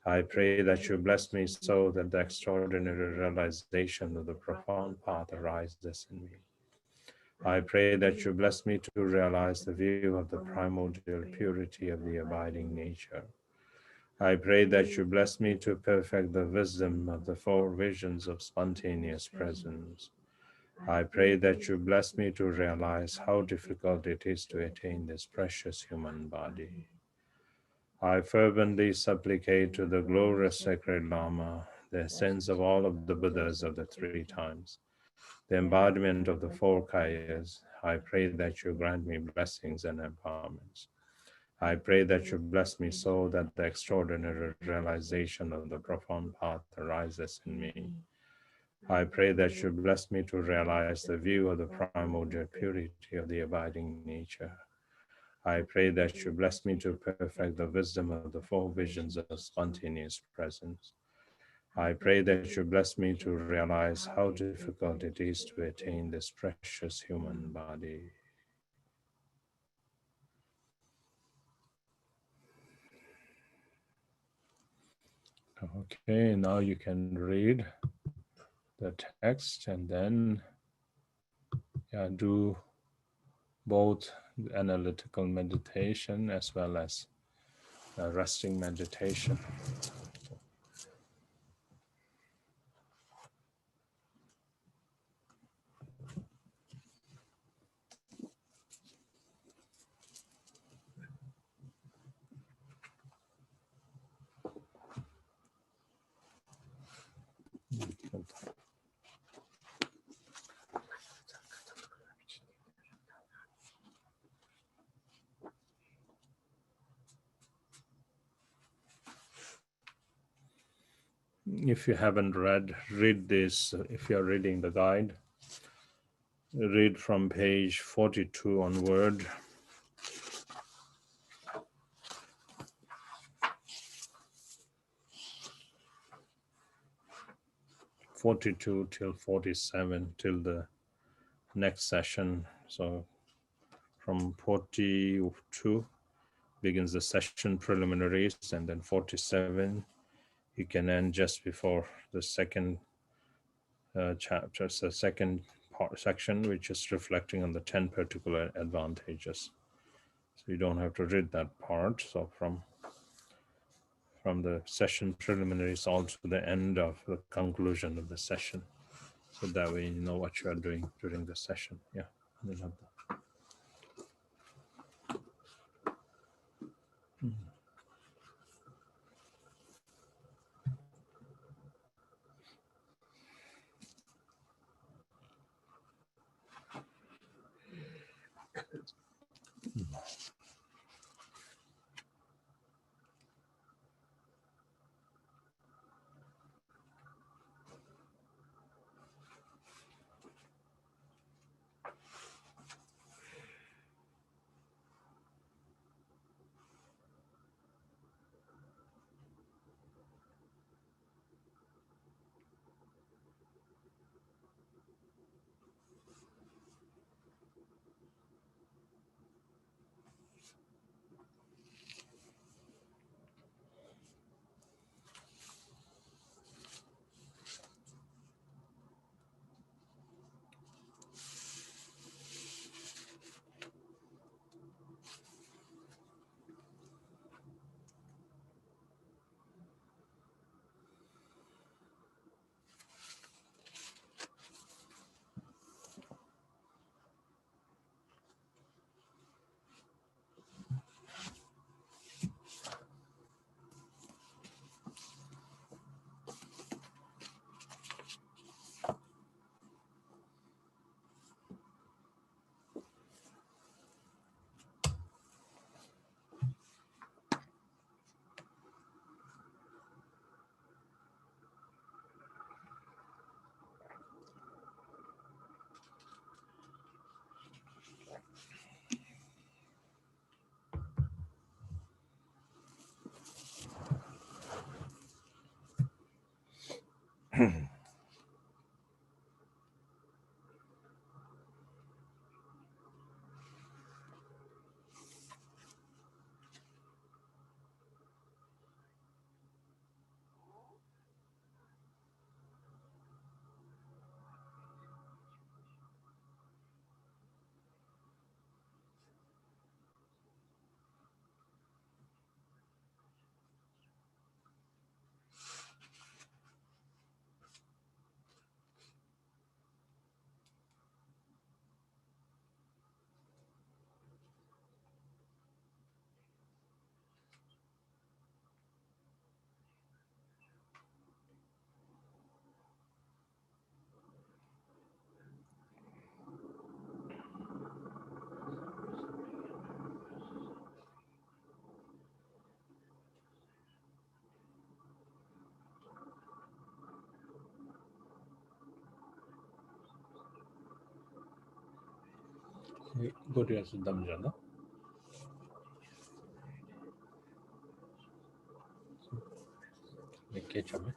I pray that you bless me so that the extraordinary realization of the profound path arises in me. I pray that you bless me to realize the view of the primordial purity of the abiding nature. I pray that you bless me to perfect the wisdom of the four visions of spontaneous presence. I pray that you bless me to realize how difficult it is to attain this precious human body. I fervently supplicate to the glorious sacred Lama, the essence of all of the Buddhas of the three times, the embodiment of the four kayas. I pray that you grant me blessings and empowerments. I pray that you bless me so that the extraordinary realization of the profound path arises in me. I pray that you bless me to realize the view of the primordial purity of the abiding nature. I pray that you bless me to perfect the wisdom of the four visions of spontaneous presence. I pray that you bless me to realize how difficult it is to attain this precious human body. Okay, now you can read the text and then do both analytical meditation as well as resting meditation. If you haven't read this, if you're reading the guide, read from page 42 onward. '42 till 47 till the next session. So from 42 begins the session preliminaries, and then 47 you can end just before the second chapter, so second section, which is reflecting on the 10 particular advantages. So you don't have to read that part. So from the session preliminaries all to the end of the conclusion of the session. So that way you know what you are doing during the session. Yeah. Gloria Siddhamjana. Mekke chame.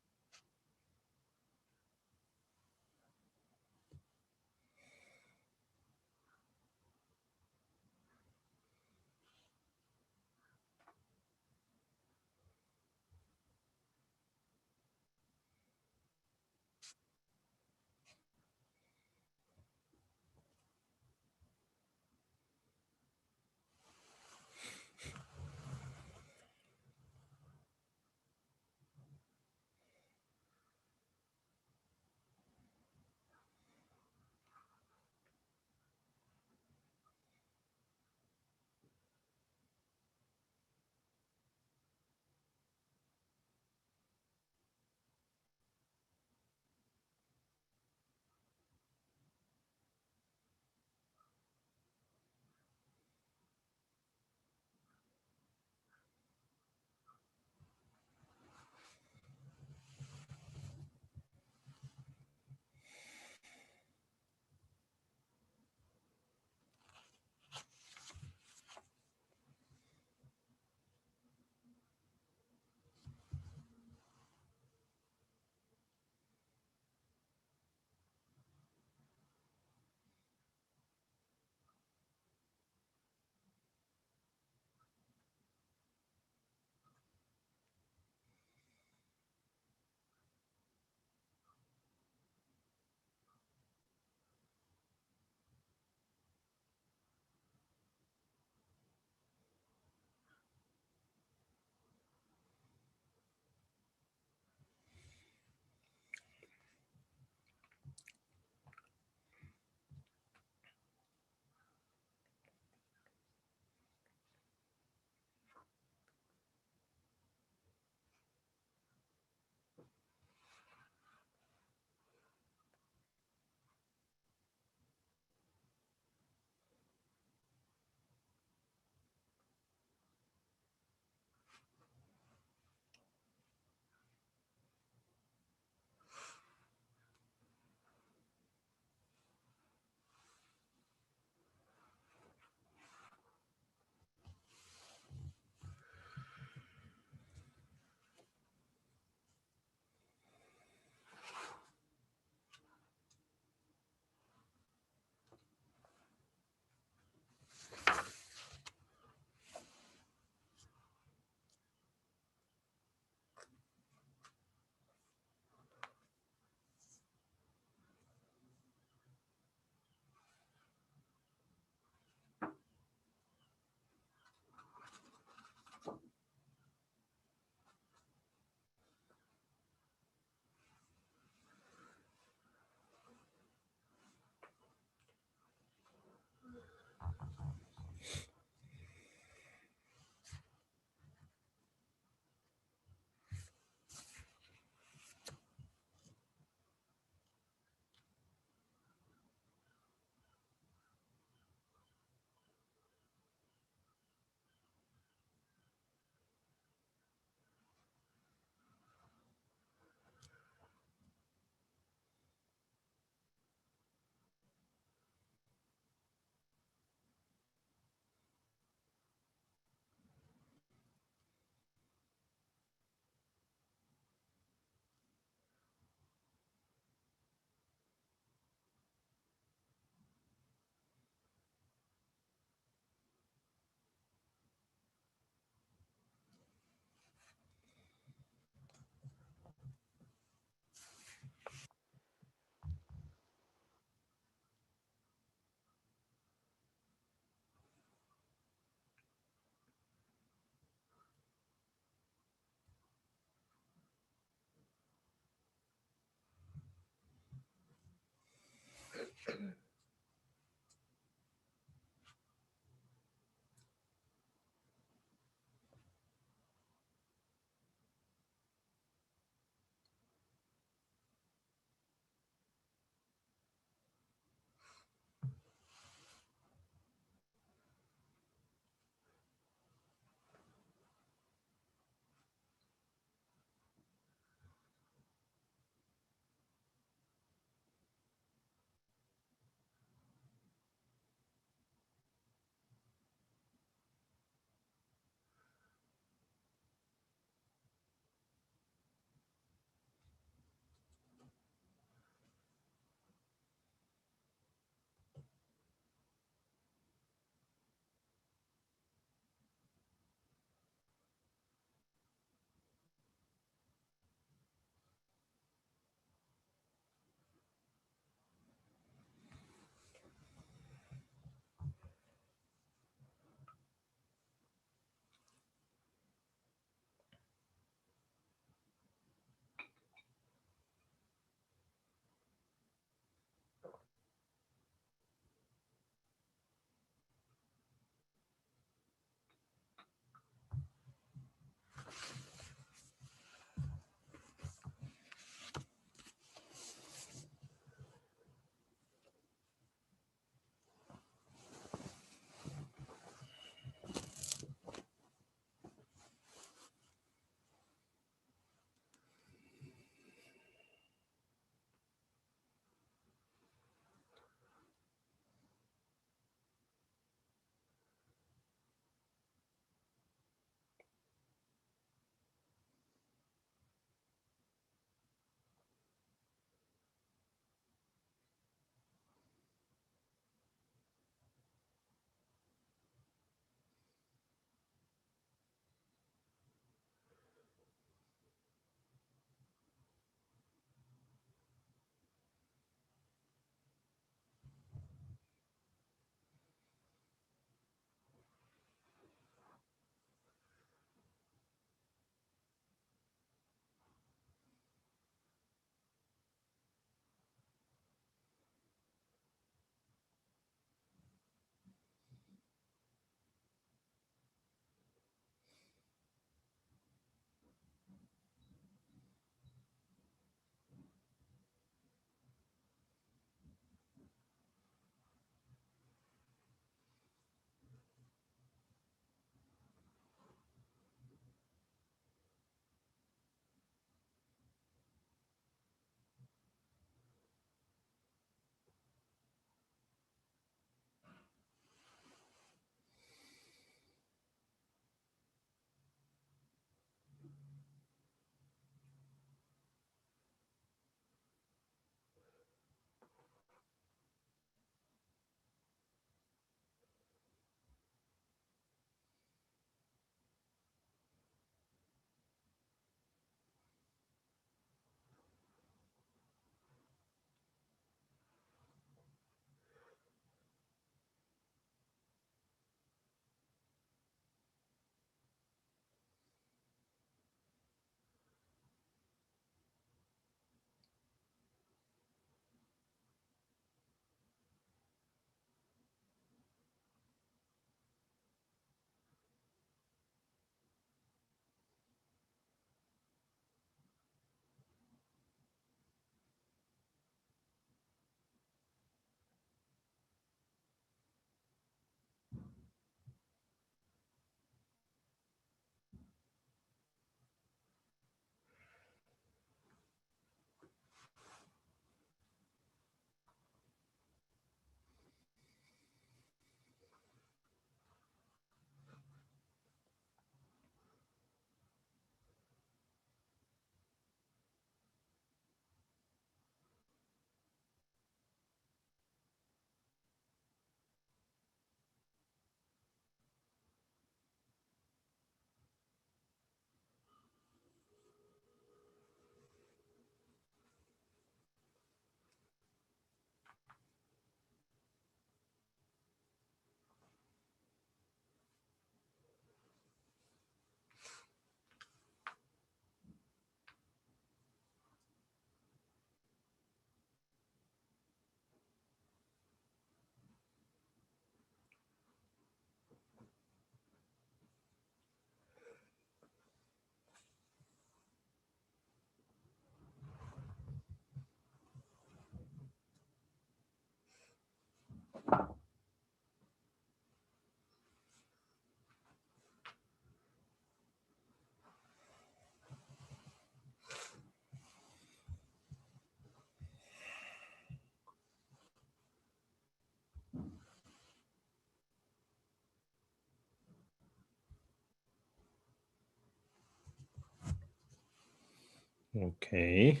Okay.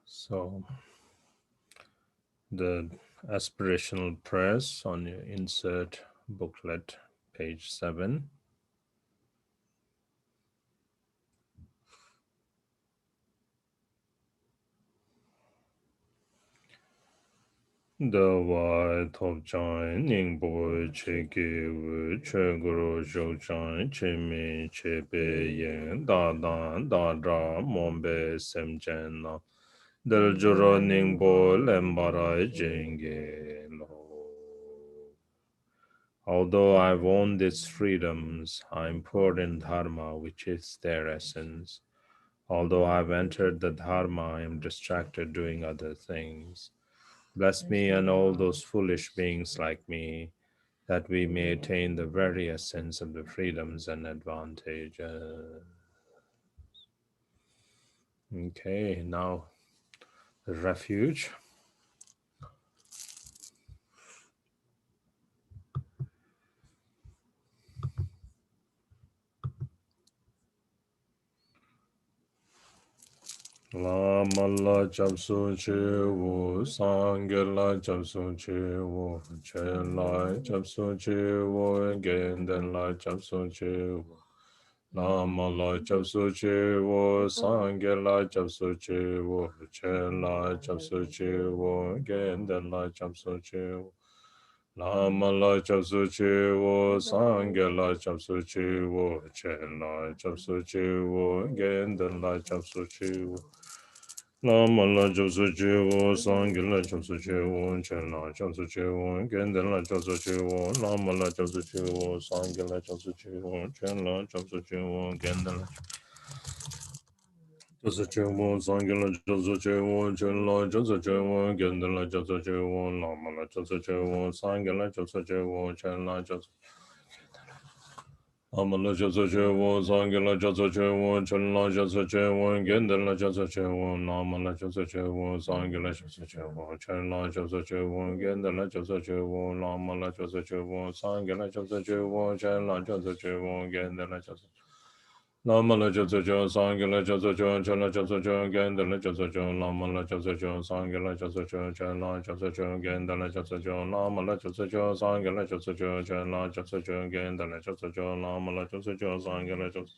So the aspirational prayers on your insert booklet, page 7. The white top chine, ning boy, che give, che guru, shou chine, che mi, che pe yen, da dan, da dra, mombe, sem chen na, del juro ning bo, lembara, jenge, lo. Although I've owned its freedoms, I'm poor in dharma, which is their essence. Although I've entered the dharma, I am distracted doing other things. Bless me and all those foolish beings like me, that we may attain the very essence of the freedoms and advantages. Okay, now the refuge. La mala japsu che wo, sangye la japsu che wo, che la japsu che wo, genden la japsu che wo. La mala japsu che wo, sangye la japsu che wo, che la japsu che wo, genden la japsu che wo. La mala japsu che wo, sangye la japsu che wo, che la japsu che wo, genden la japsu che wo. Lama la japsu che wo, sangye la japsu che wo, chen la japsu che wo, genden la japsu che wo, lama la japsu che wo, sangye la japsu che wo, chen la japsu che wo, genden la japsu che wo, sangye la japsu che wo, chen la japsu che wo, genden la japsu che wo, lama la japsu che wo, sangye la japsu che wo, chen la japsu Amala jasa che wo, sangela jasa che wo, chenla jasa che wo, gendela jasa che wo, namala jasa che wo, sangela jasa che wo, chenla jasa che wo, gendela jasa che wo, namala jasa che wo, sangela jasa che wo, chenla jasa che wo, gendela jasa Lama la jasa jo, sangha la jasa jo, chala jasa jo, genda la jasa jo, lama la jasa jo, sangha la jasa jo, chala jasa jo, genda la jasa jo, lama la jasa jo, sangha la jasa jo, chala jasa jo, genda la jasa jo, lama la jasa jo, sangha la jasa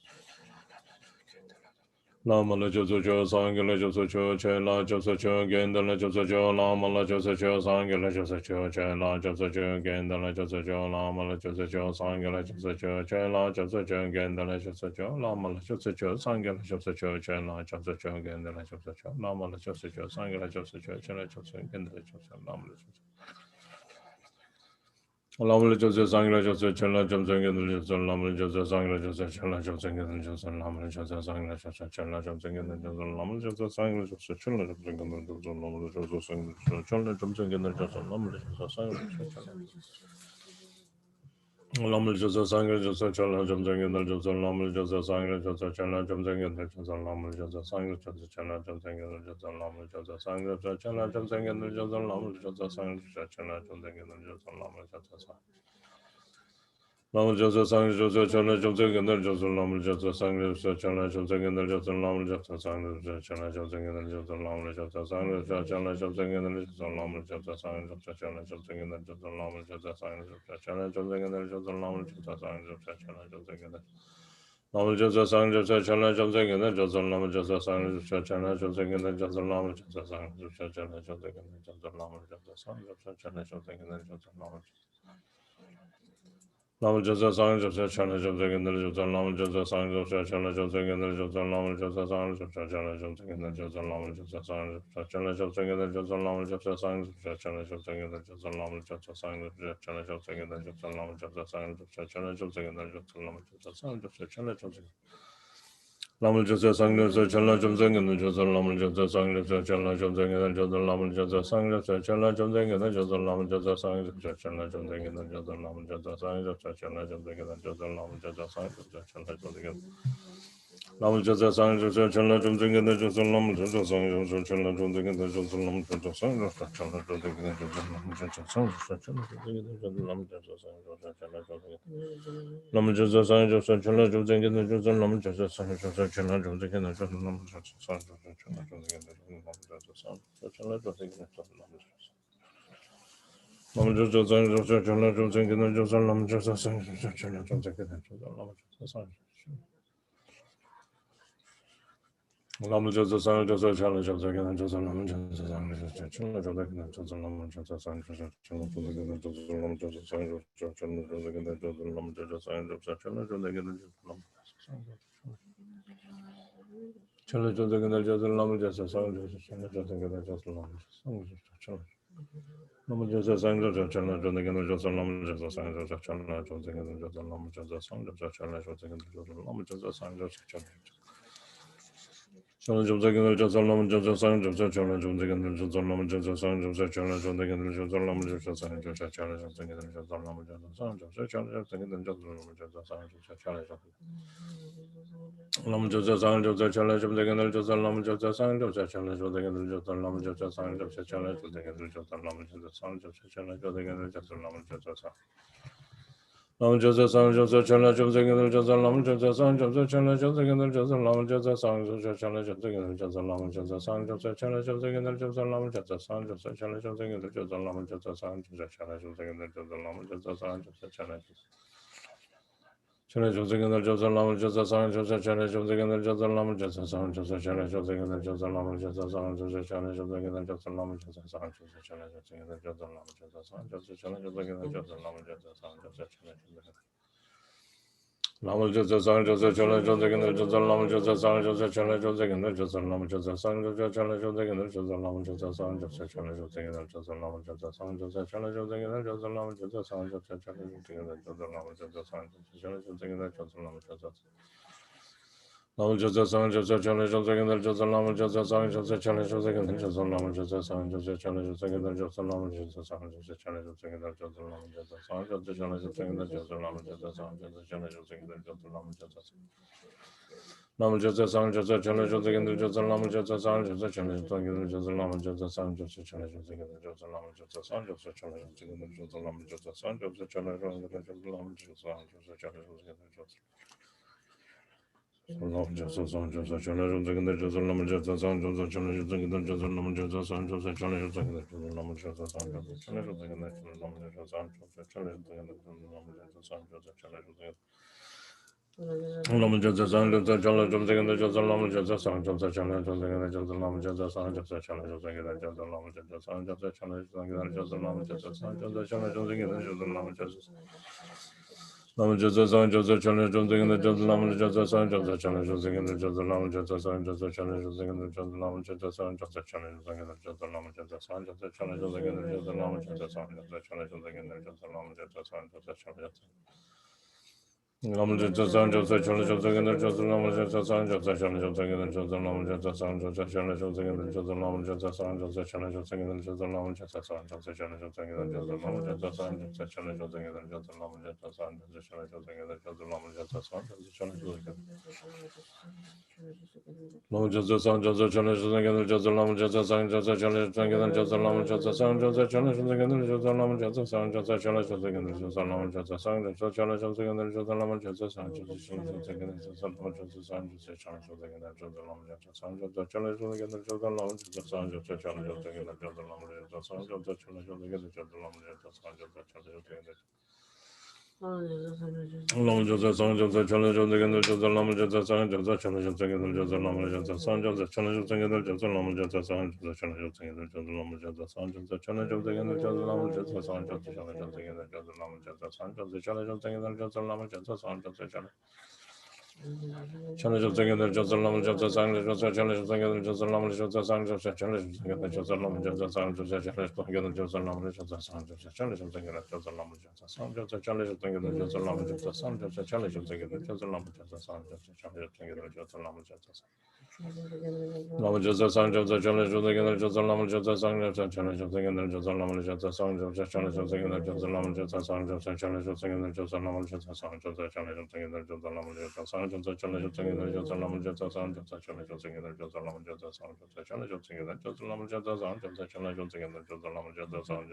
Lama la jasa jo, sangha la jasa jo, chala jasa jo, genda la jasa jo, lama la jasa jo, sangha la jasa jo, chala jasa jo, genda la jasa jo, lama la jasa jo, sangha la jasa jo, chala jasa jo, genda la jasa jo, lama la jasa jo, sangha la jasa jo, chala jasa jo, genda la jasa jo, lama la jasa jo, sangha la jasa jo, chala jasa, genda la jasa, lama la jasa Lamla Joseph Sangla Joseph Chella Joseph Joseph Lamla Joseph Sangla Joseph Chella Joseph Joseph Lamla Joseph Sangla Joseph Chella Joseph Joseph Lamla Joseph Sangla Joseph Chella Joseph Lamla Joseph Sangla Chella Joseph Joseph Lamla Joseph Sangla Lamla Joseph Sangla Joseph Chella Joseph Joseph Lamla Joseph Sangla Joseph Chella Joseph Joseph Lamla Joseph Sangla Joseph Chella Joseph Lamla Joseph Sangla Chella Joseph Lamla Joseph Sangla Chella Joseph Lamla Joseph Lama Jasa Sang Jasa Chala Jasa Gandar Jasa Lama Jasa Sang Jasa Chala Jasa Gandar Jasa Lama Jasa Sang Jasa Chala Jasa Gandar Jasa Lama Jasa Sang Jasa Chala Jasa Gandar Jasa Lama Jasa Sang Jasa Chala Jasa Gandar Jasa Lama Jasa Sang Jasa Chala Jasa Gandar Jasa Lama Jasa Sang Jasa Chala Jasa Gandar Lama Jasa Sang Jasa Chala Jasa Gandar Jasa Lama Jasa Sang Jasa Chala Jasa Gandar Jasa Lama Jasa Sang Jasa Chala Jasa Gandar Jasa Lama Jasa Sang Jasa Chala Jasa Gandar Jasa Lama Lama Jasa Sang Jasa Chala Jasa Gandar Jasa Lama Jasa Sang Jasa Chala Jasa Gandar Jasa Lama Jasa Sang Jasa Chala Jasa Gandar Jasa Lama Jasa Sang Jasa Chala Jasa Gandar Jasa Lama Jasa Sang Jasa Chala Jasa Gandar Jasa Lama Jasa Sang Jasa Chala Jasa Gandar Jasa Lama Jasa Sang Jasa Chala Jasa Gandar Jasa Lama Jasa Sang Jasa Chala Jasa Lamal Jasa Sang Jasa Chala Jumzang and the Jasa Lamal Jasa Sang Jasa Chala Jumzang and the Jasa Lamal Jasa Sang Jasa Chala Jumzang and the Jasa Lamal Jasa Sang Jasa Chala Jumzang and the Jasa Lamal Jasa Sang Jasa Chala Jumzang and the Jasa Lamal Jasa Sang Jasa Chala Jumzang Lamal Jasa Sang Jasa Chala Jumzang and the Jasa Lamal Jasa Sang Jasa Chala Jumzang and the Jasa Lamal Jasa Sang Jasa Chala Jumzang and the Jasa Lamal Jasa Sang Jasa Chala Jumzang and the Jasa Lamal Jasa Sang Jasa Chala Jumzang Lamal Jasa Sang Jasa Chala Jumzang and the Jasa Lamal Jasa Sang Jasa Chala Jumzang and the Jasa Lamal Jasa Sang Jasa Chala Jumzang and the Jasa Lamal Jasa Sang Jasa Chala Jumzang and the Jasa Lamal Jasa Lamal Jasa Sang Jasa Chala Jumzang and the Jasa Lamal Jasa Sang Jasa Chala Jumzang and the Jasa Lamal Jasa Sang Lamal Jasa Sang Jasa Chala Jumzang and the Jasa Lamal Jasa Sang Jasa Chala Jumzang and the Jasa Lamal Jasa Sang Jasa Chala Jumzang and the Jasa Lamal Jasa Sang Jasa Chala Jumzang and the Jasa Lamal Jasa Sang Jasa Chala Jumzang and the Jasa Lamal Jasa Sang Chala Jumzang and the Jasa Lamal Jasa Sang Jasa Chala Jumzang and the Jasa Lamal Jasa Sang Jasa Chala Lamal Jasa Sang Jasa Chala Jumzang and the Jasa Lamal Jasa Sang Jasa Chala Jumzang and the Jasa Lamal Jasa Sang Jasa Chala Jumzang and the Jasa Lamal Jasa Sang Jasa Chala Chala Jumzang and the Jasa Lamal Jasa Sang Jasa Chala Jumzang and the Jasa Lamal Jasa Sang Jasa Chala Jumzang and the Jasa Lamal Jasa Sang Jasa Chala Jumzang and the Jasa Lamal Jasa Sang Jasa Chala Jumzang and the Jasa Lamal Jasa Sang Jasa Chala Lamal Jasa Sang Jasa Chala Jumzang and the Jasa Lamal Jasa Sang Jasa Chala Jumzang and the Jasa Lamal Jasa Sang Jasa Chala Jumzang and the Jasa Lamal Jasa Sang Jasa Chala Jumzang and the Jasa Lamal Jasa Sang Lamal Jasa Sang Jasa Chala Jumzang and the Jasa Lamal Jasa Sang Jasa Chala Jumzang and the Jasa Lamal Jasa Sang Jasa Chala Jumzang and the Jasa Lamal Jasa Sang Jasa Chala Jumzang and the Jasa Lamal Jasa Sang Jasa Chala Jumzang and the Jasa Lamal Jasa Sang Jasa Chala Jumzang and the Jasa Lamal Jasa Sang Jasa Chala Chala Jumzang and the Jasa Lamal Jasa Sang Jasa Chala Jumzang and the Jasa Lamal Jasa Sang Jasa Chala Jumzang and the Jasa Lamal Jasa Sang Jasa Chala Jumzang and the Jasa Lamal Jasa Sang Jasa Chala Jumzang and the Jasa Lamal Jasa Sang Jasa Chala Jumzang and the Jasa Lamal Jasa Sang Jasa Chala Jumzang Lamal Jasa Sang Jasa Chala Jumzang and the Jasa Lamal Jasa Sang Jasa Chala Jumzang and the Jasa Lamal Jasa Sang Jasa Chala Jumzang and the Jasa Lamal Jasa Sang Jasa Chala Jumzang and the Jasa Lamal Jasa Sang Jasa Chala Jumzang and the Jasa Lamal Jasa Sang Jasa Chala Jumzang and the Jasa Lamal Jasa Sang Jasa Chala Jumzang and the Jasa Lamal Jasa Lamal Jasa Sang Jasa Chala Jumzang and the Jasa Lamal Jasa Sang Jasa Chala Jumzang and the Jasa Lamal Jasa Sang Jasa Chala Jumzang and the Jasa Lamal Jasa Sang Jasa Chala Jumzang and the Jasa Lamal Jasa Sang Jasa Chala Jumzang and the Jasa Lamal Jasa Sang Jasa Chala Jumzang and the Jasa Lamal Jasa Lamal Jasa Sang Jasa Chala Jumzang and the Jasa Lamal Jasa Sang Jasa Chala Jumzang and the Jasa Lamal Jasa Sang Jasa Chala Jumzang and the Jasa Lamal Jasa Sang Jasa Chala Jumzang and the Jasa Lamal Jasa Sang Jasa Chala Jumzang and the Jasa Lamal Jasa Sang Jasa Chala Jumzang and the Jasa Lamal Jasa Sang Jasa Chala Jumzang and the Jasa Lamal Jasa Sang Jasa Chala Jumzang and the Jasa Lamal Jasa Sang Jasa Chala Jumzang and the Jasa Lamal Jasa Sang Jasa Chala Jumzang and the Jasa Lamal Jasa Sang Jasa Chala Jumzang and the Jasa Lamal Jasa Sang Jasa Chala Jumzang Lamal Jasa Sang Jasa Chala Jumzang and the Jasa Lamal Jasa Sang Jasa Chala Jumzang and the Jasa Lamal Jasa Sang Jasa Chala Jumzang and the Jasa Lamal Jasa Sang Jasa Chala Jumzang and the Jasa Lamal Jasa Sang Jasa Chala Jumzang and the Jasa Lamal Jasa Lamal Jasa Sang Jasa Chala Jumzang and the Jasa Lamal Jasa Sang Jasa Chala Jumzang and the Jasa Lamal Jasa Sang Jasa Chala Jumzang and the Jasa Lamal Jasa Sang Jasa Chala Jumzang and the Jasa Lamal Jasa Sang Jasa Chala Jumzang and the Jasa Lamal Jasa Sang Jasa Chala Jumzang and the Jasa Lamal Jasa Sang Jasa Chala Lamal Jasa Sang Jasa Chala Jumzang and the Jasa Lamal Jasa Sang Jasa Chala Jumzang and the Jasa Lamal Jasa Sang Jasa Chala Jumzang and the Jasa Lamal Jasa Sang Jasa Chala Jumzang and the Jasa Lamal Jasa Sang Jasa Chala Jumzang and the Jasa Lamal Jasa Sang Jasa Chala Jumzang and the Jasa Lamal Jasa Sang Jasa Chala Jumzang and the Jasa Lamal Jasa Sang Jasa Chala Jumzang Lamal Jasa Sang Jasa Chala Jumzang and the Jasa Lamal Jasa Sang Jasa Chala Jumzang and the Jasa Lamal Jasa Sang Jasa Chala Jumzang and the Jasa Lamal Jasa Sang Jasa Chala Jumzang and the Jasa Lamal Jasa Sang Jasa Chala Jumzang and the Jasa Lamal Jasa Sang Jasa Chala Jumzang and the Jasa Lamal Jasa Sang Jasa Chala Jumzang and the Jasa Lamal Jasa Sang Jasa Chala Jumzang and the Jasa Lamal Jasa Sang Jasa Chala Jumzang and the Jasa Lamal Jasa Sang Jasa Chala Jumzang and the Jasa Lamal Jasa Sang Jasa Chala Jumzang and the Lamal Jasa Sang Jasa Chala Jumzang and the Jasa Lamal Jasa Sang Jasa Chala Jumzang and the Jasa Lamal Jasa Sang Jasa Chala Jumzang and the Jasa Lamal Jasa Sang Jasa Chala Jumzang and the Jasa Lamal Jasa Sang Jasa Chala Jumzang and the Jasa Lamal Jasa Sang Jasa Chala Jumzang and the Jasa Lamal Jasa Sang Jasa Chala Jumzang and the Jasa Lamal Jasa Sang Jasa Chala Challenge of thinking that just a number just a sound, just a challenge of thinking that just a number just a sound, just a challenge of thinking that just a number just a sound, just a challenge of thinking that just a number just a sound, just a challenge of thinking that just a number just a sound, just a challenge of thinking that just a number just a sound, just a challenge of thinking that just a number just a sound, just a challenge of thinking that just a number just a sound. Number just a sound, just a challenge of thinking that just a number just a sound, just a challenge of thinking that just a number just a sound, just a challenge of thinking that just a number just a sound, just a challenge of thinking that just a number just a sound, just a challenge of thinking that just a number just a sound, just a challenge of thinking that just a number just a sound, just a challenge of thinking that just a number just a sound, just a challenge of thinking that just a number just a sound, just a challenge of thinking that just a number just a sound, just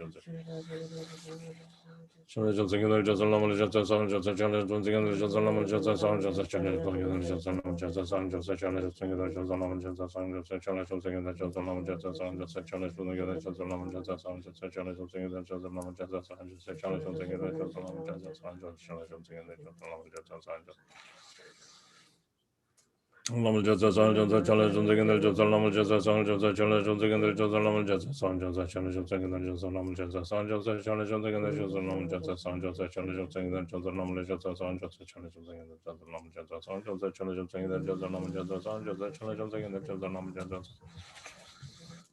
a challenge of thinking that just a number just a sound, just a challenge of thinking that just a number just a sound, just a challenge of thinking that just a number just a sound, just a challenge of thinking that just a number just a sound, just a challenge of thinking that just a number just a sound, just a challenge of thinking that just a number just a sound, just a challenge of thinking that just a number just a sound, just a challenge of thinking that just a number just a sound, just a challenge of thinking that just a number just a sound, number just a sound, just a challenge of thinking that just a number just a sound, just a challenge of thinking that just a number just a sound, just a challenge of thinking that just a number just a sound, just a challenge of thinking that just a number just a sound, just a challenge of thinking that just a number just a sound, just a challenge of thinking that just a number just a sound, just a challenge of thinking that just a number just a sound, just a challenge of thinking that just a number just a sound.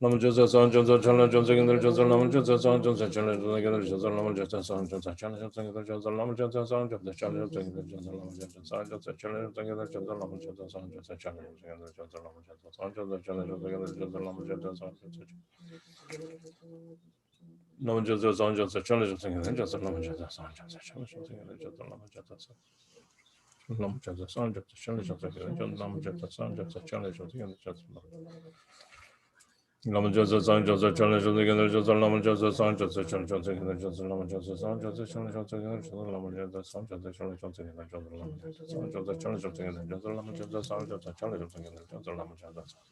Number just a sound, just a challenge of thinking that just a number just a sound, just a challenge of thinking that just a number just a sound, just a challenge of thinking that just a number just a sound, just a challenge of thinking that just a number just a sound, just a challenge of thinking that just a number just a sound, just a challenge of thinking that just a number just a sound, just a challenge of thinking that just a number just a sound, just a number just a sound, just a challenge of thinking that just a number just a sound, just a challenge of thinking that just a number just a sound. Number just a sound, just a challenge of thinking that just a number just a sound, just a challenge of thinking that just a number. Number just a sound, just a challenge of thinking that just a number just a sound, just a challenge of thinking that just a number just a sound, just a challenge of thinking that just a number just a sound, just a challenge of thinking that just a number just a sound, just a challenge of thinking that just a number just a sound, just a challenge of thinking that just a number just a sound.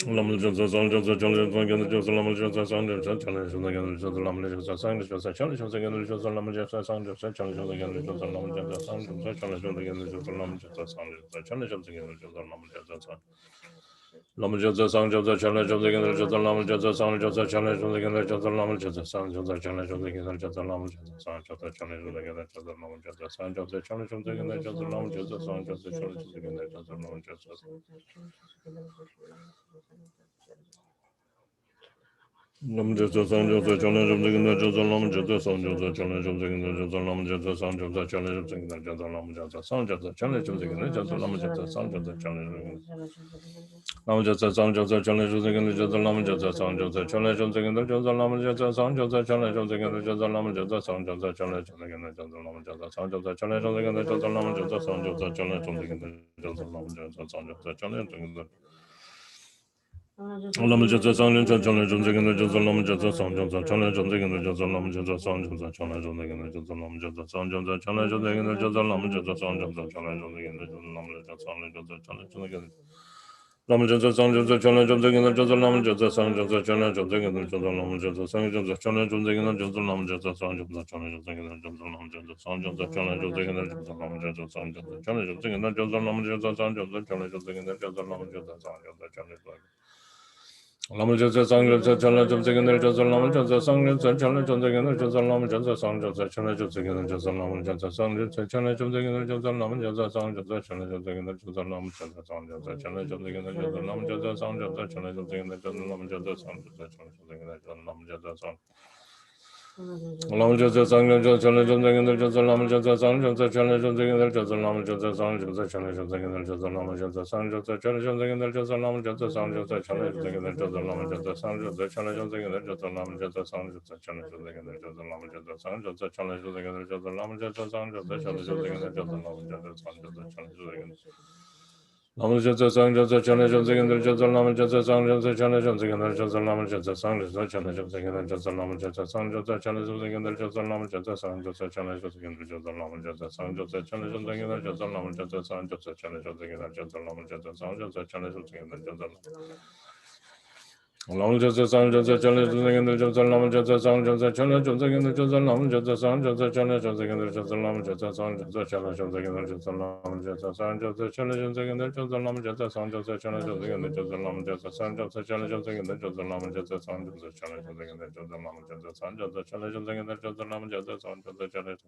Number just a sound, just a challenge of thinking that just a number just a sound, just a challenge of thinking that just a number just a sound, just a challenge of thinking that just a number just a sound, just a challenge of thinking that just a number just a sound, just a challenge of thinking that just a number just a sound, just a challenge of thinking that just a number just a sound. Number just a sound, just a challenge of thinking that just a number just a sound, just a challenge of thinking that just a number just a sound, just a challenge of thinking that just a number just a sound, just a challenge of thinking that just a number just a sound, just a challenge of thinking that just a number just a sound, just a challenge of thinking that just a number just a sound. Number just a sound, just a challenge of thinking that just a number just a sound, just a challenge of thinking that just a number just a sound, just a challenge of thinking that just a number just a sound, just a challenge of thinking that just a number just a sound, just a challenge of thinking. Number just a sound, just a challenge of thinking that just a number just a sound, just a challenge of thinking that just a number just a sound, just a challenge of thinking that just a number just a sound, just a challenge of thinking that just a number just a sound, just a challenge of thinking that just a number just a sound, just a challenge of thinking that just a number just a sound, just a challenge of thinking that. Number just a sound, just a challenge of thinking that just a number just a sound, just a challenge of thinking that just a number just a sound, just a challenge of thinking that just a number just a sound, just a challenge of thinking that just a number just a sound, just a challenge of thinking that just a number just a sound, just a challenge of thinking. Number just a sound, just a challenge of thinking that just a number just a sound, just a challenge of thinking that just a number just a sound, just a challenge of thinking that just a number just a sound, just a challenge of thinking that just a number just a sound, just a challenge of thinking that just a number just a sound, just a challenge of thinking that just a number just a sound, just a challenge of thinking that just a number just a sound, just a challenge of number just a sound, just a challenge of thinking that just a number just a sound, just a challenge of thinking that just a number just a sound, just a challenge of thinking that just a number just a sound, just a challenge of thinking that just a number just a sound, just a challenge of thinking that just a number just a sound, just a challenge of thinking that just a number just a sound, just a challenge of thinking that just a number just a sound, just a challenge of thinking that just a number just a sound. Number just a sound, just a challenge of thinking that just a number just a sound, just a challenge of thinking that just a number just a sound, just a challenge of thinking that just a number just a sound, just a challenge of thinking that just a number just a sound, just a challenge of thinking that just a number just a sound, just a challenge of thinking that just a number just a sound, just a challenge of thinking that just a number just a sound, just a challenge of thinking that just a number just a sound, just a challenge of thinking that just a number just a sound, just a challenge of thinking. Number just a sound, just a challenge of thinking that just a number just a sound, just a challenge of thinking that just a number just a sound, just a challenge of thinking that just a number just a sound, just a challenge of thinking that just a number just a sound, just a challenge of thinking that just a number just a sound, just a challenge of thinking that just a number just a sound, just a challenge of thinking that just a number just a sound, just a challenge of thinking that just a number. Long just a sound, just a challenge of thinking that just a number just a sound, just a challenge of thinking that just a number just a sound, just a challenge of thinking that just a number just a sound, just a challenge of thinking that just a number just a sound, just a challenge of thinking that just a number just a sound, just a challenge of thinking that just a number just a sound, just a challenge of thinking that just a number just a sound, just a challenge of thinking that just a number just a sound, just a challenge of thinking that just a number just a sound, just a challenge.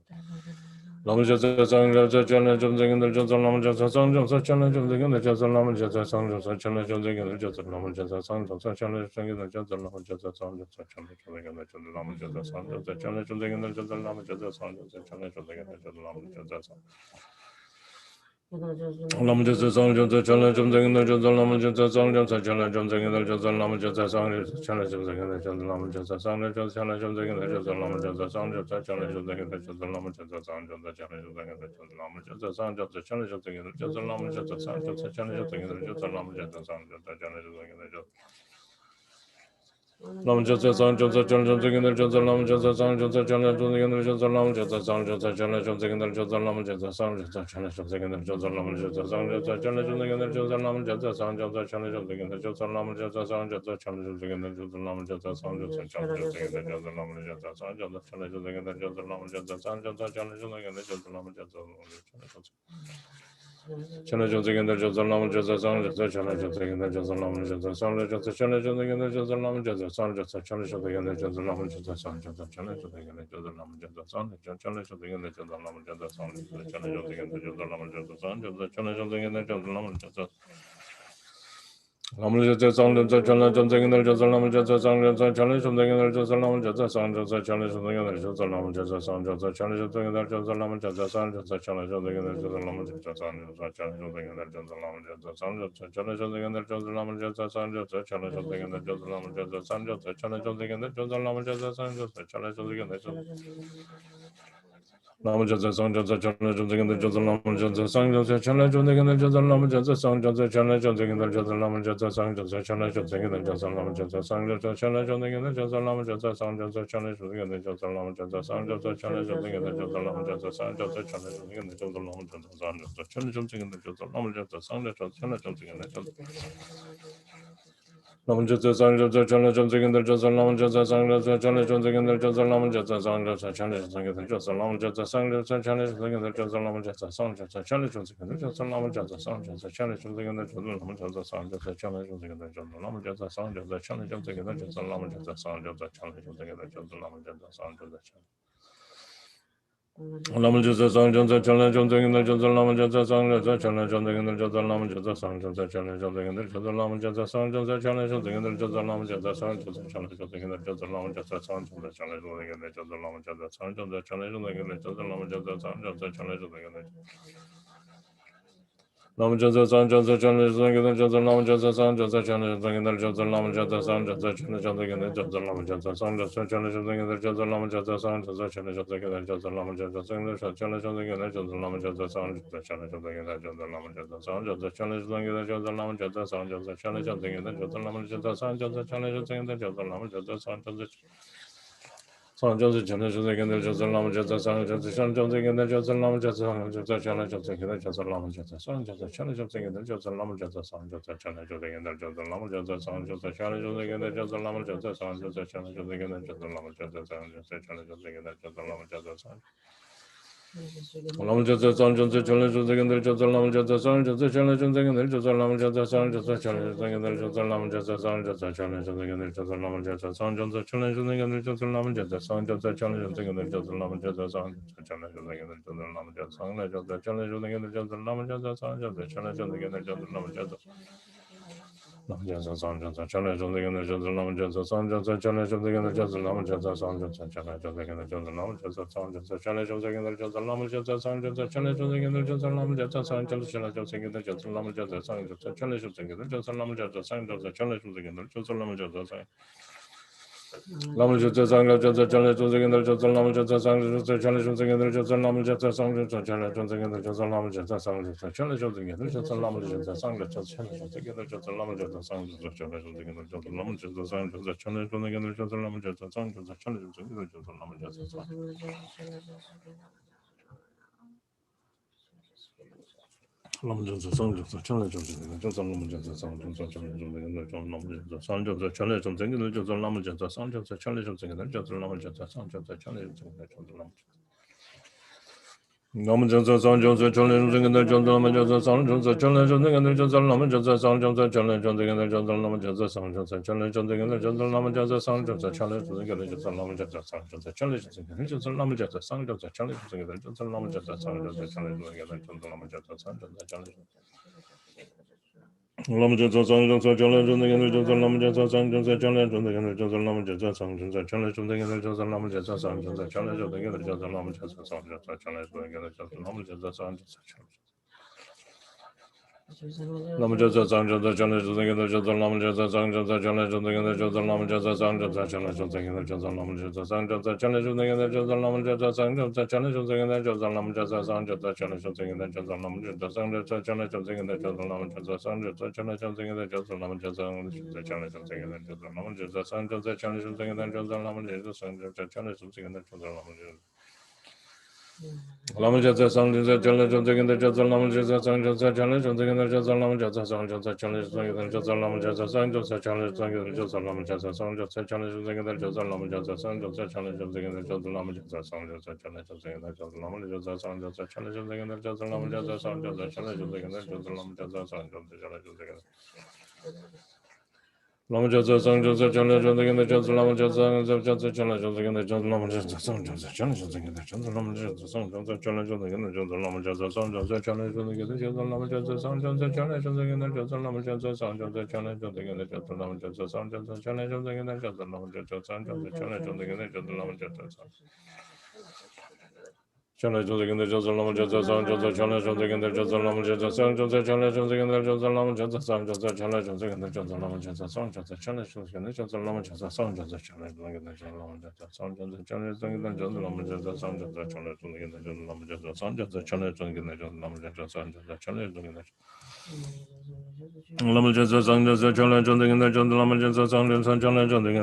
Nam Jasa San Jasa Chalen Janga Jasa Lama Jasa San Jasa Chalen Janga Jasa Lama Jasa San Jasa Chalen Janga Jasa Lama Jasa San Jasa Chalen Janga Jasa Lama Jasa San Jasa Chalen Janga Jasa Lama Jasa San Jasa Chalen Janga Lama Jasa San Jasa Chalen Janga Jasa Lama Jasa San Jasa Chalen Janga Lama Jasa San Jasa Chalen Lama Jasa San Jasa Chalen Janga Jasa Lama Jasa San Jasa Chalen Janga Jasa Lama Jasa San Jasa Chalen Janga Jasa Lama Jasa San Jasa Chalen Janga Jasa Lama Jasa San Jasa Chalen Janga Jasa Lama Jasa San Jasa Lama Jasa San Jasa Chalen Janga Jasa Lama Jasa San Jasa Chalen Janga Jasa Lama Jasa San Jasa Chalen Janga Jasa Lama Jasa San Jasa Chalen Janga Jasa Lama Jasa San Jasa Chalen Janga Jasa Lama Jasa San Jasa Chalen Janga Jasa Lama Jasa San Jasa Chalen Janga Jasa Lama Jasa San Jasa Chalen Janga Jasa Lama Jasa Chalen Janga Jasa Lama Jasa San Jasa Chalen Janga Jasa Lama Jasa San Jasa Chalen Janga Jasa Lama Jasa Lama Jasa San Jasa Chalen Janga Jasa Lama Jasa San Jasa Chalen Janga Jasa Lama Jasa San Jasa Chalen Janga Jasa Lama Jasa San Jasa Chalen Janga Jasa Lama Jasa San Jasa Chalen Janga Jasa Lama Jasa San Jasa Chalen Janga Jasa Lama Jasa San Jasa Chalen Janga Jasa Lama Jasa San Jasa Chalen Janga Jasa Lama Jasa San Jasa Chalen Janga Jasa Lama Jasa San Jasa Chalen Janga Lama Jasa San Jasa Chalen Janga Jasa Lama Jasa Jasa Chalen Janga Jasa Lama Jasa San Jasa Chalen Janga Jasa Lama Jasa San Jasa Chalen Janga Jasa Lama Jasa San Jasa Chalen Janga Jasa Lama Jasa San Jasa Chalen Janga Jasa Lama Jasa San Jasa Chalen Janga Jasa Lama Jasa San Jasa Chalen Janga Jasa Lama Jasa San Jasa Chalen Janga Jasa Lama Jasa San Chale Josegin Joseph Lama Joseph San Joseph Chale Josegin Joseph Lama Joseph San Joseph Chale Josegin Joseph Lama Joseph San Joseph Chale Josegin Joseph Lama Joseph San Joseph Chale Josegin Joseph Lama Joseph San Joseph Chale Josegin Joseph Lama Joseph San Joseph Chale Josegin Joseph Lama Joseph San Joseph Chale Josegin Joseph Lama Joseph San Joseph Chale Josegin Joseph Lama Joseph San Joseph Chale Josegin Lama Joseph San Joseph Chale Josegin Joseph Lama Joseph San Joseph Chale Josegin Joseph Lama Joseph San Joseph Chale Josegin Joseph Lama Joseph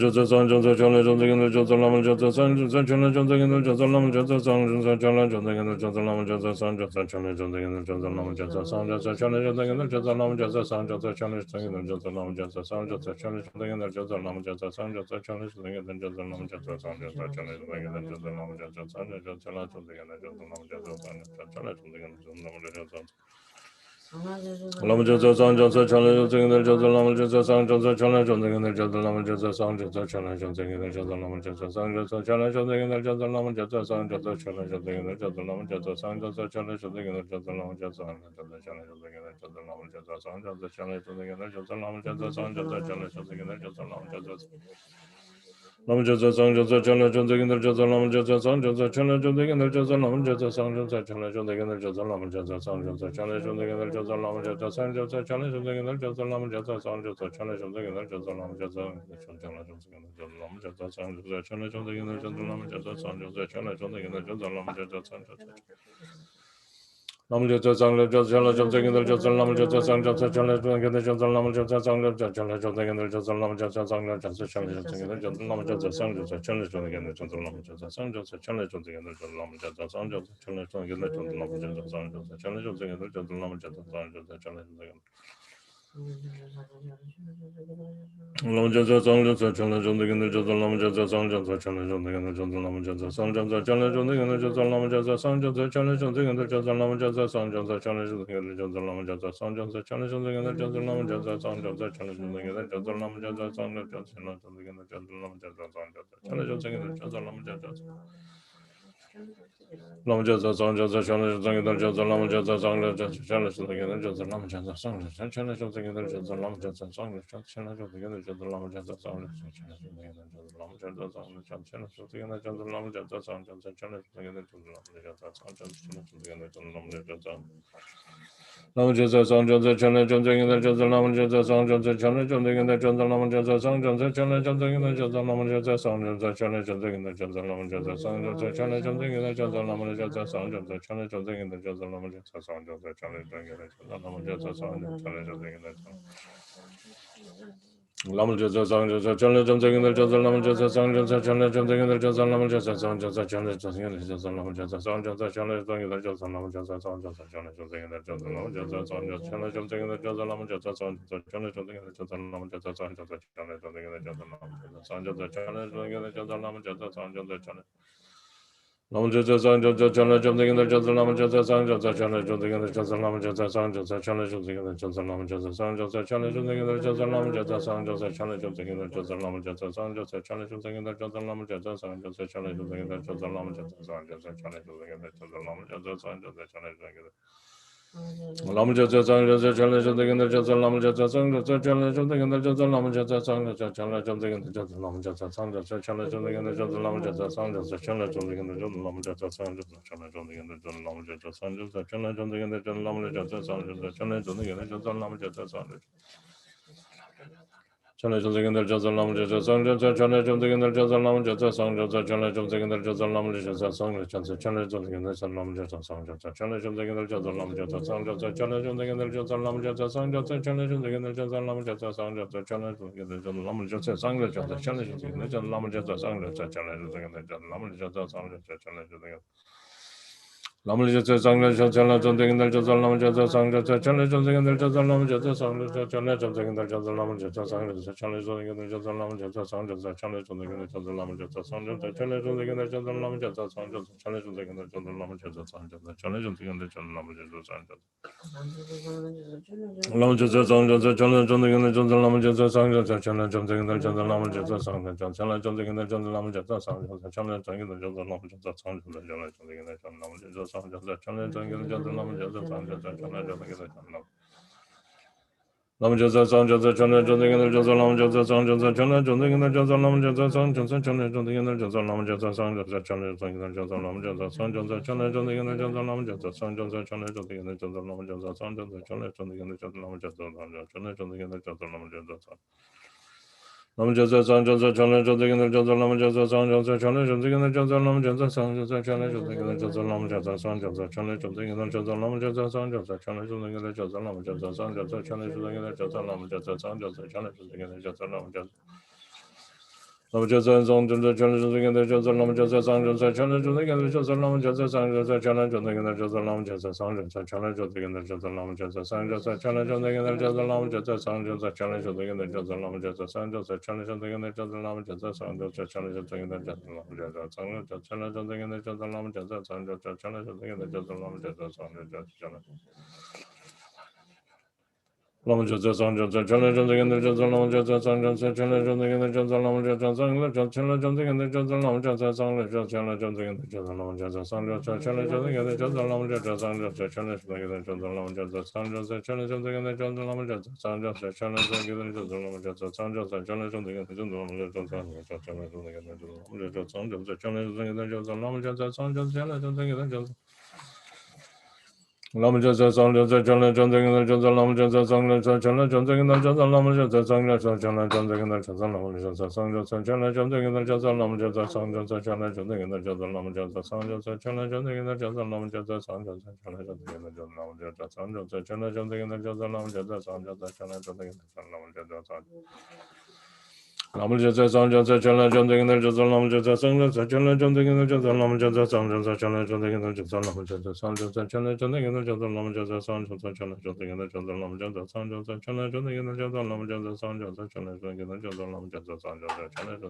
San Joseph Chale Josegin Joseph Lama Joseph San Joseph Chale Josegin Joseph Lama Joseph San Joseph Chale Josegin Joseph Lama Joseph San Joseph Chale Josegin Lama Joseph San Joseph Chale Josegin Joseph Lama Joseph San Joseph Chale Josegin Joseph Lama Joseph San Joseph Chale Josegin Joseph Lama Joseph San Joseph Chale Josegin Joseph Lama Joseph San Joseph Chale Josegin Joseph Lama Joseph San Joseph Chale Josegin Joseph Lama Joseph San Joseph Chale Josegin Joseph Lama Joseph San Joseph Chale Josegin Joseph Lama Joseph San Joseph Chale Josegin Joseph Lama Joseph San Joseph Chale Josegin Joseph Lama Joseph San Joseph Chale Josegin Joseph Lama Joseph Lama Joseph San Joseph Chale Josegin Joseph Lama Joseph San Joseph Chale Josegin Joseph Lama Joseph San Joseph Chale Josegin Joseph Lama Joseph San Joseph Chale Josegin Joseph Lama Joseph San Joseph Chale Josegin Joseph Lama Joseph San Joseph Chale Josegin Joseph Lama Joseph San Joseph Chale Josegin Joseph Lama Joseph San Joseph Chale Josegin Joseph Lama Joseph San Joseph Chale Josegin Joseph Lama Joseph Lama Joseph San Joseph Chale Josegin Joseph Lama Joseph San Joseph Chale Josegin Joseph Lama Joseph San Joseph Chale Josegin Joseph Lama Joseph San Joseph Chale Josegin Joseph Lama Joseph San Joseph Chale Josegin Joseph Lama Joseph San Joseph Chale Josegin Joseph Lama Joseph Lama Joseph San Joseph Chale Josegin Joseph Lama Joseph San Joseph Chale Josegin Joseph Lama Joseph San Joseph Lama Joseph San Joseph Chale Josegin Joseph Lama Joseph San Joseph Chale Josegin Joseph Lama Joseph San Joseph Chale Josegin Joseph Lama Joseph San Joseph Chale Josegin Joseph Lama Joseph San Joseph Chale Josegin Joseph Lama Joseph San Joseph Chale Josegin Joseph Lama Joseph San Joseph Chale Josegin Joseph Lama Joseph San Joseph Chale Josegin Joseph Lama Joseph San Joseph Chale Josegin Lama Joseph San Joseph Chale Josegin Joseph Lama Joseph San Joseph Chale Josegin Joseph Lama Joseph San Joseph Chale Josegin Joseph Lama Joseph San Joseph Chale Josegin Joseph Lama Joseph San Joseph Chale Josegin Joseph Lama Joseph San Joseph Chale Josegin Joseph Lama Joseph San Joseph Chale Josegin Joseph Lama Joseph San Joseph Chale Josegin Joseph Lama Joseph San Joseph Chale Josegin Joseph Lama Joseph Lama Joseph San Joseph Chale Josegin Joseph Lama Joseph San Joseph Chale Josegin Joseph Lama Joseph San Joseph Chale Josegin Joseph Lama Joseph San Joseph Chale Josegin Joseph Lama Joseph San Joseph Chale Josegin Joseph Lama Joseph San Joseph Chale Josegin Joseph Lama Joseph San Joseph Chale Josegin Joseph Lama Joseph San Joseph Chale Josegin Joseph Lama Joseph Lama Joseph San Joseph Chale Josegin Joseph Lama Joseph San Joseph Chale Josegin Joseph Lama Joseph San Joseph Chale Josegin Joseph Lama Joseph San Joseph Chale Josegin Joseph Lama Joseph San Joseph Chale Josegin Joseph Lama Joseph San Joseph Chale Josegin Joseph Lama Joseph San Joseph Chale Josegin Joseph Lama Joseph San Joseph Chale Josegin Lamal Jasa Sang Jasa Chandra Jumsing in the Jasa Lamal Jasa Sang Jasa Chandra Jumsing in the Jasa Lamal Jasa Sang Jasa Chandra Jumsing in the Jasa Lamal Jasa Sang Jasa Chandra Jumsing in the Jasa Lamal Jasa Sang Jasa Chandra Jumsing in the Jasa Lamal Jasa Sang Jasa Chandra Jumsing in the Jasa Lamal Jasa Sang Jasa Chandra Jumsing in the Jasa Lamal Jasa Sang Jasa Chandra Jumsing in the Jasa Lamal Jasa Sang Jasa Chandra Jumsing in the Jasa Lamal Jasa Sang Jasa Chandra Lamal Jasa Sang Jasa Chandra Jumsing in the Jasa Lamal Jasa Sang Jasa Chandra Jumsing in the Jasa Lamal Jasa Sang Jasa Chandra Jumsing in the Jasa Lamal Jasa Sang Jasa Chandra Jumsing in the Jasa Lamal Jasa Sang Jasa Chandra Jumsing in the Jasa Lamal Jasa Sang Jasa Chandra Jumsing in the Jasa Lamal Jasa Sang Jasa Chandra Jumsing in the Jasa Lamal Jasa Sang Jasa Chandra Jumsing in the Jasa Lamal Jasa Sang Jasa Chandra Jumsing in the Lamal Jasa Sang Jasa Chandra Jumsing in the Jasa Lamal Jasa Sang Jasa Chandra Jumsing in the Jasa Lamal Jasa Sang Jasa Chandra Jumsing in the Jasa Lamal Jasa Sang Jasa Chandra Jumsing in the Jasa Lamal Jasa Sang Jasa Chandra Jumsing in the Jasa Lamal Jasa Sang Jasa Chandra Jumsing in the Jasa Lamal Jasa Sang Jasa Chandra Jumsing in the Jasa Lamal Jasa Sang Jasa Chandra Jumsing in the Jasa Lamal Jasa Sang Chandra Jumsing in the Jasa Lamal Jasa Sang Jasa Chandra Jumsing in the Jasa Lamal Jasa Sang Jasa Chandra Jumsing in the Jasa Lamal Jasa Sang Jasa Chandra Jumsing in the Jasa Lamal Jasa Sang Jasa Chandra Jumsing in the Jasa Lamal Jasa Sang Jasa Chandra Jumsing in the Jasa Lamal Jasa Sang Jasa Chandra Jumsing in the Jasa Lamal Jasa Sang Jasa Chandra Jumsing in the Jasa Lamal Jasa Sang Jasa Chandra Jumsing in the Jasa Lamal Jasa Sang Jasa Chandra Jumsing in the Jasa Lamal Jasa Sang Jasa Chandra Jumsing Lamal Jasa Sang Jasa Chandra Jumsing in the Jasa Lamal Jasa Sang Jasa Chandra Jumsing in the Jasa Lamal Jasa Sang Jasa Chandra Jumsing in the Jasa Lamal Jasa Sang Jasa Chandra Jumsing in the Jasa Lamal Jasa Sang Jasa Chandra Jumsing in the Jasa Lamal Jasa Sang Jasa Chandra Jumsing in the Jasa Lamal Jasa Sang Jasa Chandra Jumsing in the Jasa Lamal Jasa Sang Jasa Chandra Jumsing in the Jasa Lamal Jasa Sang Jasa Lamal Jasa Sang Jasa Chandra Jumsing in the Jasa Lamal Jasa Sang Jasa Chandra Jumsing in the Jasa Lamal Jasa Sang Jasa Chandra Jumsing in the Jasa Lamal Jasa Sang Jasa Chandra Jumsing in the Jasa Lamal Jasa Sang Jasa Chandra Jumsing in the Jasa Lamal Jasa Sang Jasa Chandra Jumsing in the Jasa Lamal Jasa Sang Jasa Chandra Jumsing in the Jasa Lamal Lamal Jasa Sang Jasa Chandra Jumsing in the Jasa Lamal Jasa Sang Jasa Chandra Jumsing in the Jasa Lamal Jasa Sang Jasa Chandra Jumsing in the Jasa Lamal Jasa Sang Jasa Chandra Jumsing in the Jasa Lamal Jasa Sang Jasa Chandra Jumsing in the Jasa Lamal Jasa Sang Jasa Chandra Jumsing in the Jasa Lamal Jasa Sang Jasa Chandra Jumsing in the Jasa Lamal Jasa Sang Jasa Chandra Jumsing in the Jasa Lamal Jasa Lamal Jasa Sang Jasa Chandra Jumsing in the Jasa Lamal Jasa Sang Jasa Chandra Jumsing in the Jasa Lamal Jasa Sang Jasa Chandra Jumsing in the Jasa Lamal Jasa Sang Jasa Chandra Jumsing in the Jasa Lamal Jasa Sang Jasa Chandra Jumsing in the Jasa Lamal Jasa Sang Jasa Chandra Jumsing in the Jasa Lamal Jasa Sang Jasa Chandra Jumsing in the Jasa Lamal Jasa Lamal Jasa Sang Jasa Chandra Jumsing in the Jasa Lamal Jasa Sang Jasa Chandra Jumsing in the Jasa Lamal Jasa Sang Jasa Chandra Jumsing in the Jasa Lamal Jasa Sang Jasa Chandra Jumsing in the Jasa Lamal Jasa Sang Jasa Chandra Jumsing in the Jasa Lamal Jasa Sang Jasa Chandra Jumsing in the Jasa Lamal Jasa Sang Jasa Chandra Jumsing in the Jasa Lamal Jasa Sang Jasa Chandra Jumsing in the Jasa Lamal Jasa Sang Jasa Chandra Jumsing in the Jasa Lamal Jasa Sang Jasa Chandra Jumsing in the Jasa Lamal Jasa Sang Jasa Chandra Lamal Jasa Sang Jasa Chandra Jumsing in the Jasa Lamal Jasa Sang Jasa Chandra Jumsing in the Jasa Lamal Jasa Sang Jasa Chandra Jumsing in the Jasa Lamal Jasa Sang Jasa Chandra Jumsing in the Jasa Lamal Jasa Sang Jasa Chandra Jumsing in the Jasa Lamal Jasa Sang Jasa Chandra Jumsing in the Jasa Lamal Jasa Sang Jasa Chandra Jumsing in the Jasa Lamal Jasa Sang Jasa Chandra Jumsing in the Jasa Lamal Jasa Sang Jasa Chandra Jumsing in the Jasa Lamal Jasa Sang Jasa Chandra Jumsing in the Jasa Lamal Jasa Sang Jasa Chandra Jumsing in the Jasa Lamal Jasa Sang Jasa Chandra Jumsing in the Jasa Lamal Jasa Sang Jasa Chandra Jumsing in the Jasa Lamal Jasa Sang Jasa Chandra Jumsing in the Jasa Lamal Jasa Sang Jasa Chandra Jumsing in the Jasa Lamal Jasa Sang Jasa Chandra Jumsing in the Jasa Lamal Jasa Sang Jasa Chandra Jumsing in the Jasa Lamal Jasa Sang Jasa Chandra Jumsing in the Jasa Lamal Jasa Sang Jasa Chandra Jumsing in the Jasa Lamal Jasa Sang Jasa Chandra Jumsing in the Jasa Lamal Jasa Sang Jasa Chandra Jumsing in the Jasa Lamal Jasa Sang Lamal Jasa Sang Jasa Chandra Jumsing in the Jasa Lamal Jasa Sang Jasa Chandra Jumsing in the Jasa Lamal Jasa Sang Jasa Chandra Jumsing in the Jasa Lamal Jasa Sang Jasa Chandra Jumsing in the Jasa Lamal Jasa Sang Jasa Chandra Jumsing in the Jasa Lamal Jasa Sang Jasa Chandra Jumsing in the Jasa Lamal Jasa Sang Jasa Chandra Jumsing in the Jasa Lamal Jasa Sang Jasa Chandra Jumsing in the Jasa Lamal Jasa Sang Jasa Chandra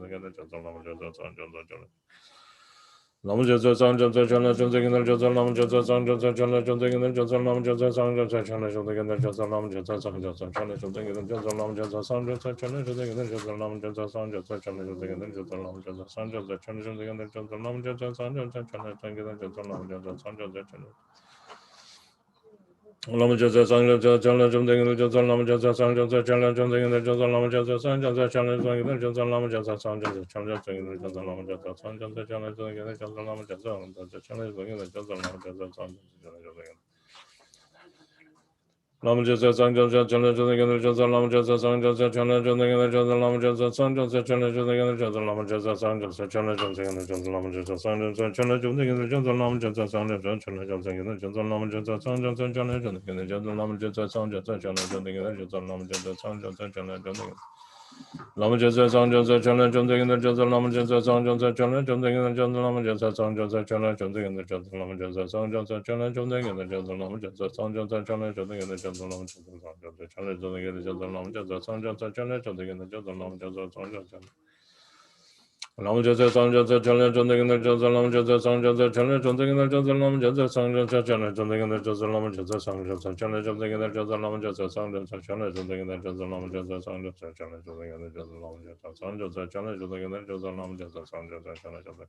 Lamal Jasa Sang Jasa Chandra Jumsing in the Jasa Lamal Jasa Sang Jasa Chandra Jumsing in the Jasa Lamal Jasa Sang Jasa Chandra Jumsing in the Jasa Lamal Jasa Sang Jasa Chandra Jumsing in the Jasa Lamal Jasa Sang Jasa Chandra Jumsing in the Jasa Lamal Jasa Sang Jasa Chandra Jumsing in the Jasa Lamal Jasa Sang Jasa Chandra Jumsing in the Jasa Lamal Jasa Sang Jasa Chandra Jumsing in the Jasa Lamal Jasa Sang Jasa Chandra Lamal Jasa Sang Jasa Chandra Jumsing in the Jasa Lamal Jasa Sang Jasa Chandra Jumsing in the Jasa Lamal Jasa Sang Jasa Chandra Jumsing in the Jasa Lamal Jasa Sang Jasa Chandra Jumsing in the Jasa Lamal Jasa Sang Jasa Chandra Jumsing in the Jasa Lamal Jasa Sang Jasa Chandra Jumsing in the Jasa Lamal Jasa Sang Jasa Chandra Lamal Jasa Sang Jasa Chandra Jumsing in the Jasa Lamal Jasa Sang Jasa Chandra Jumsing in the Jasa Lamal Jasa Sang Jasa Chandra Jumsing in the Jasa Lamal Jasa Sang Jasa Chandra Jumsing in the Jasa Lamal Jasa Sang Jasa Chandra Jumsing in the Jasa Lamal Jasa Sang Jasa Chandra Jumsing in the Jasa Lamal Jasa Sang Jasa Chandra Jumsing in the Jasa Lamal Jasa Sang Jasa Chandra Jumsing in the Jasa Lamal Jasa Sang Jasa Chandra Jumsing Lama Jasa Sang Jasa Chala Chundik in the Jasa Lama Jasa Sang Jasa Chala Chundik in the Jasa Lama Jasa Sang Jasa Chala Chundik in the Jasa Lama Jasa Sang Jasa Chala Chundik in the Jasa Lama Jasa Sang Jasa Chala Chundik in the Jasa Lama Jasa Sang Jasa Chala Chundik in the Jasa Lama Jasa Sang Jasa Chala Chundik in the Jasa Lama Jasa Sang Jasa Lama Jasa Sang Jasa Chala Chundik in the Jasa Lama Jasa Sang Jasa Chala Chundik in the Jasa Lama Jasa Sang Jasa Chala Chundik in the Jasa Lama Jasa Sang Jasa Chala Chundik in the Jasa Lama Jasa Sang Jasa Chala Chundik in the Jasa Lama Jasa Sang Jasa Chala Chundik in the Jasa Lama Jasa Sang Jasa Chala Chundik in the Jasa Lama Jasa Sang Jasa Chala Chundik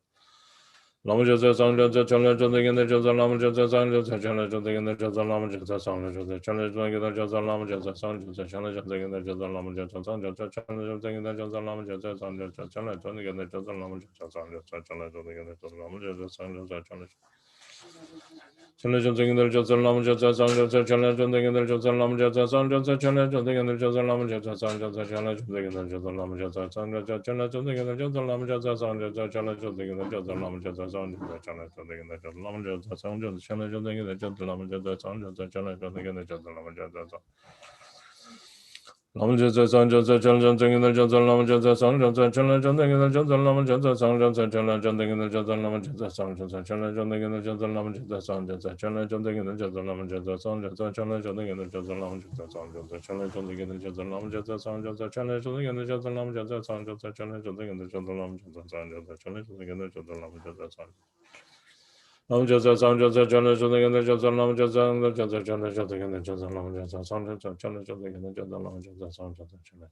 Lama Jasa Sang Jasa Chala Chundik in the Jasa Lama Jasa Sang Jasa Chala Chundik in the Jasa Lama Jasa Sang Jasa Chala Chundik in the Jasa Lama Jasa Sang Jasa Chala Chundik in the Jasa Lama Jasa Sang Jasa Chala Chundik in the Jasa Lama Jasa Sang Jasa Chala Chundik in the Jasa Lama Jasa Sang Jasa Chala Chundik in the Jasa Lama Jasa Sang Jasa Chala Chala Chundik in the Jasa Lama Jasa Sang Jasa Chala Chundik in the Jasa Lama Jasa Sang Jasa Chala Chundik in the Jasa Lama Jasa Sang Jasa Chala Chundik in the Jasa Lama Jasa Sang Jasa Chala Chundik in the Jasa Lama Jasa Sang Jasa Chala Chundik in the Jasa Lama Jasa Sang Jasa Chala Chundik in the Jasa Lama Jasa Sang Jasa Chala Chundik in the Jasa Lama Jasa Sang Jasa Chala Chundik in the Jasa Lama Jasa Sang Lama Jasa Sang Jasa Chala Chundik in the Jasa Lama Jasa Sang Jasa Chala Chundik in the Jasa Lama Jasa Sang Jasa Chala Chundik in the Jasa Lama Jasa Sang Jasa Chala Chundik in the Jasa Lama Jasa Sang Jasa Chala Chundik in the Jasa Lama Jasa Sang Jasa Chala Chundik in the Jasa Lama Jasa Sang Jasa Chala Chundik in the Jasa Lama Jasa Sang Jasa Chala Chundik in the Jasa Lama Jasa Sang Jasa Chala Chundik in the Jasa Lama Jasa Sang Jasa Chala Chundik in the Jasa Lama Jasa Sang Lama Jasa Sang Jasa Chala Chundik in the Jasa Lama Jasa Sang Jasa Chala Chundik in the Jasa Lama Jasa Sang Jasa Chala Chundik in the Jasa Lama Jasa Sang Jasa Chala Chundik in the Jasa Lama Jasa Sang Jasa Chala Chundik in the Jasa Lama Jasa Sang Jasa Chala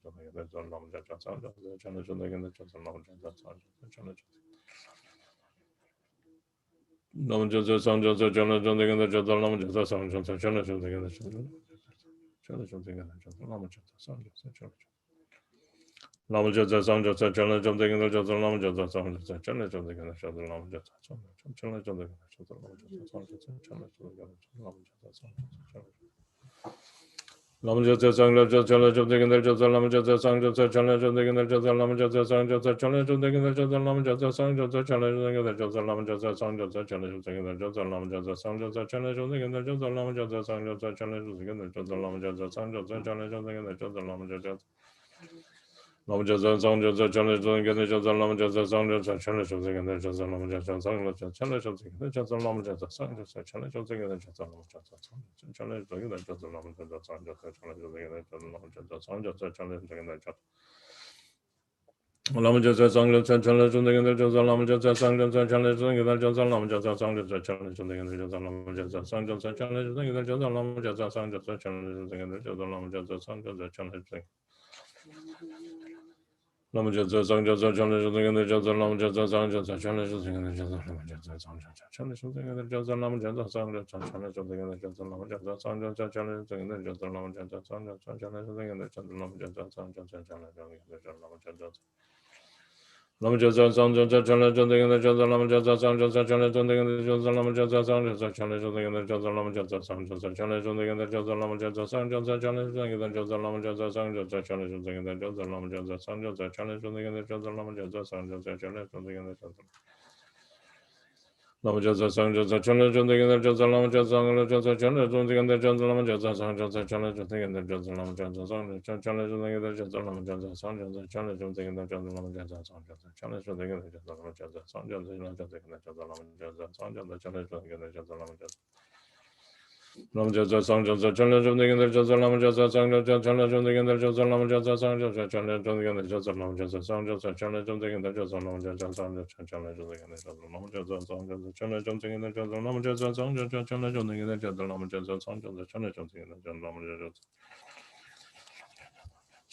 Lama Jasa Sang Jasa Chala Chundik in the Jasa Lama Jasa Sang Jasa Chala Chundik in the Chala Chundik in the Jasa Lama Jasa Sang Jasa Chala Lama Jasa Sang Jasa Chala Chundik in the Jasa Lama Jasa Sang Jasa Chala Chundik in the Jasa Lama Jasa Sang Jasa Chala Chundik in the Jasa Lama Jasa Sang Jasa Chala Chundik in the Jasa Lama Jasa Sang Jasa Lama Jasa Sang Jasa Chala Chundik in the Jasa Lama Jasa Sang Jasa Chala Chundik in the Jasa Lama Jasa Sang Jasa Chala Chundik in the Jasa Lama Jasa Sang Jasa Chala Chundik in the Jasa Lama Jasa Sang Jasa Chala Chundik in the Jasa Lama Jasa Sang Jasa Chala Chundik in the Jasa Lama Jasa Sang Jasa Chala Chundik in the Jasa Lama Jasa Sang Jasa Chala Chundik in the Jasa Lama Jasa Lama Jasa Sang Jasa Chala Chundik in the Jasa Lama Jasa Sang Jasa Chala Chundik in the Jasa Lama Jasa Sang Jasa Chala Chundik in the Jasa Lama Jasa Sang Jasa Chala Chundik in the Jasa Lama Jasa Sang Jasa Chala Chundik in the Jasa Lama Jasa Sang Jasa Chala Chundik in the Jasa Lama Jasa Sang Jasa Chala Chundik in the Jasa Lama Jasa Sang Jasa Chala Chundik in the Jasa Lama Jasa Sang Jasa Chala Chundik in the Jasa Lama Jasa Sang Jasa Chala Chundik in the Jasa Lama Jasa Sang Jasa Chala Chundik in the Jasa Lama Jasa Sang Jasa Chala Chundik in the Jasa Lama Jasa Sang Jasa Chala Chundik Lama Jasa Sang Jasa Chala Chundik in the Jasa Lama Jasa Sang Jasa Chala Chundik in the Jasa Lama Jasa Sang Jasa Chala Chundik in the Jasa Lama Jasa Sang Jasa Chala Chundik in the Jasa Lama Jasa Sang Jasa Chala Chundik in the Jasa Lama Jasa Sang Jasa Chala Chundik in the Jasa Lama Jasa Sang Jasa Chala Chundik in the Jasa Lama Jasa Lama Jasa Sang Jasa Chala Chundik in the Jasa Lama Jasa Sang Jasa Chala Chundik in the Jasa Lama Jasa Sang Jasa Chala Chundik in the Jasa Lama Jasa Sang Jasa Chala Chundik in the Jasa Lama Jasa Sang Jasa Chala Chundik in the Jasa Lama Jasa Sang Jasa Chala Chundik in the Jasa Lama Jasa Sang Jasa Chala Chundik in the Jasa Lama Jasa Sang Jasa Chala Chundik in the Jasa Lama Jasa Sang Jasa Chala Chundik in the Jasa Lama Jasa Sang Jasa Chala Chundik in the Jasa Lama Jasa Sang Jasa Chala Chundik in the Jasa Lama Jasa Sang Jasa Chala Chundik in the Jasa Lama Jasa Sang Jasa Chala Chundik in the Jasa Lama Jasa Sang Jasa Chala Chundik in the Jasa Lama Jasa Sang Jasa Chala Chundik in the Jasa Lama Jasa Sang Jasa Chala Chundik in the Jasa Lama Jasa Lama Jasa Sang Jasa Chala Chundik in the Jasa Lama Jasa Sang Jasa Chala Chundik in the Jasa Lama Jasa Sang Jasa Chala Chundik in the Jasa Lama Jasa Sang Jasa Chala Chundik in the Jasa Lama Jasa Sang Jasa Chala Chundik in the Jasa Lama Jasa Sang Jasa Chala Chundik in the Jasa Lama Jasa Sang Jasa Chala Chundik in the Jasa Lama Jasa Sang Jasa Chala Chundik in the Jasa Lama Jasa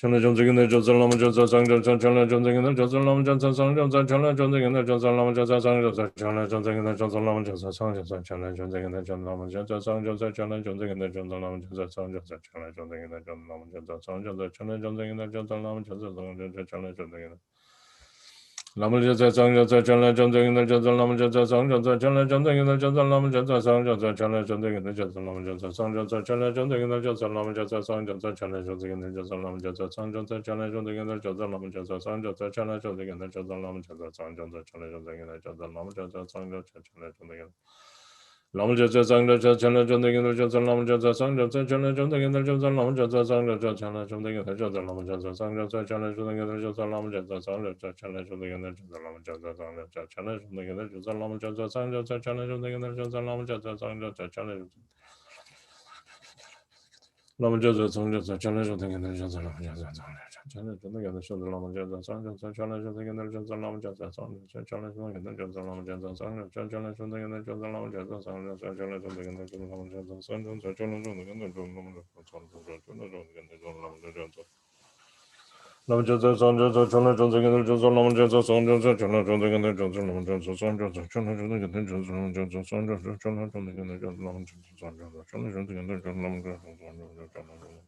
Chala Chundik in the Jasa Lama Jasa Sang Jasa Chala Chundik in the Jasa Lama Jasa Sang Jasa Chala Chundik in the Jasa Lama Jasa Sang Jasa Chala Chundik in the Jasa Lama Jasa Sang Jasa Chala Chundik in the Jasa Lama Jasa Sang Jasa Chala Chundik in the Jasa Lama Jasa Sang Jasa Chala Chundik in the Jasa Lama Jasa Sang Jasa Chala Chundik in the Jasa Lama Jasa Sang Jasa Chala Chundik in the Lama Jasa Sang Jasa Chala Chundik in the Jasa Lama Jasa Sang Jasa Chala Chundik in the Jasa Lama Jasa Sang Jasa Chala Chundik in the Jasa Lama Jasa Sang Jasa Chala Chundik in the Jasa Lama Jasa Sang Jasa Chala Chundik in the Jasa Lama Jasa Sang Jasa Chala Chundik in the Jasa Lama Jasa Sang Jasa Chala Chundik in the Jasa Lama Jasa Sang Jasa Chala Chundik in the Jasa Lama Jasa Sang Jasa Chala Chundik in Longchen Sangha Chana Chunding Johnson Longchen Sangha Chana Chunding Johnson Longchen Sangha Chana Chunding Johnson Longchen Sangha Chana Chunding Johnson Longchen Sangha Chana Chunding Johnson Longchen Sangha Chana Chunding Johnson Longchen Sangha Chana Chunding Johnson Longchen Sangha Chana Longchen Sangha Chana Chunding Johnson Longchen Sangha Chana Chunding Johnson Longchen Sangha Chana Chunding Johnson Longchen Sangha Chana Chunding Johnson Longchen Sangha Chana Chunding Johnson Longchen Sangha Chana Chunding Johnson Longchen Sangha Chana Chunding Johnson Longchen Sangha Chana Chunding Johnson Longchen Sangha Chana Chunding Johnson Longchen Sangha Chana Chunding Johnson Longchen Sangha Chana Chunding Johnson Longchen Sangha Chana Chunding Johnson Longchen Sangha Lama Jansa Sangha Chana Chunding and the Johnson Lama Jansa Sangha Chana Chunding and the Johnson Lama Jansa Sangha Chana Chunding and the Johnson Lama Jansa Chana Chunding and the Johnson Lama Jansa Chana Chunding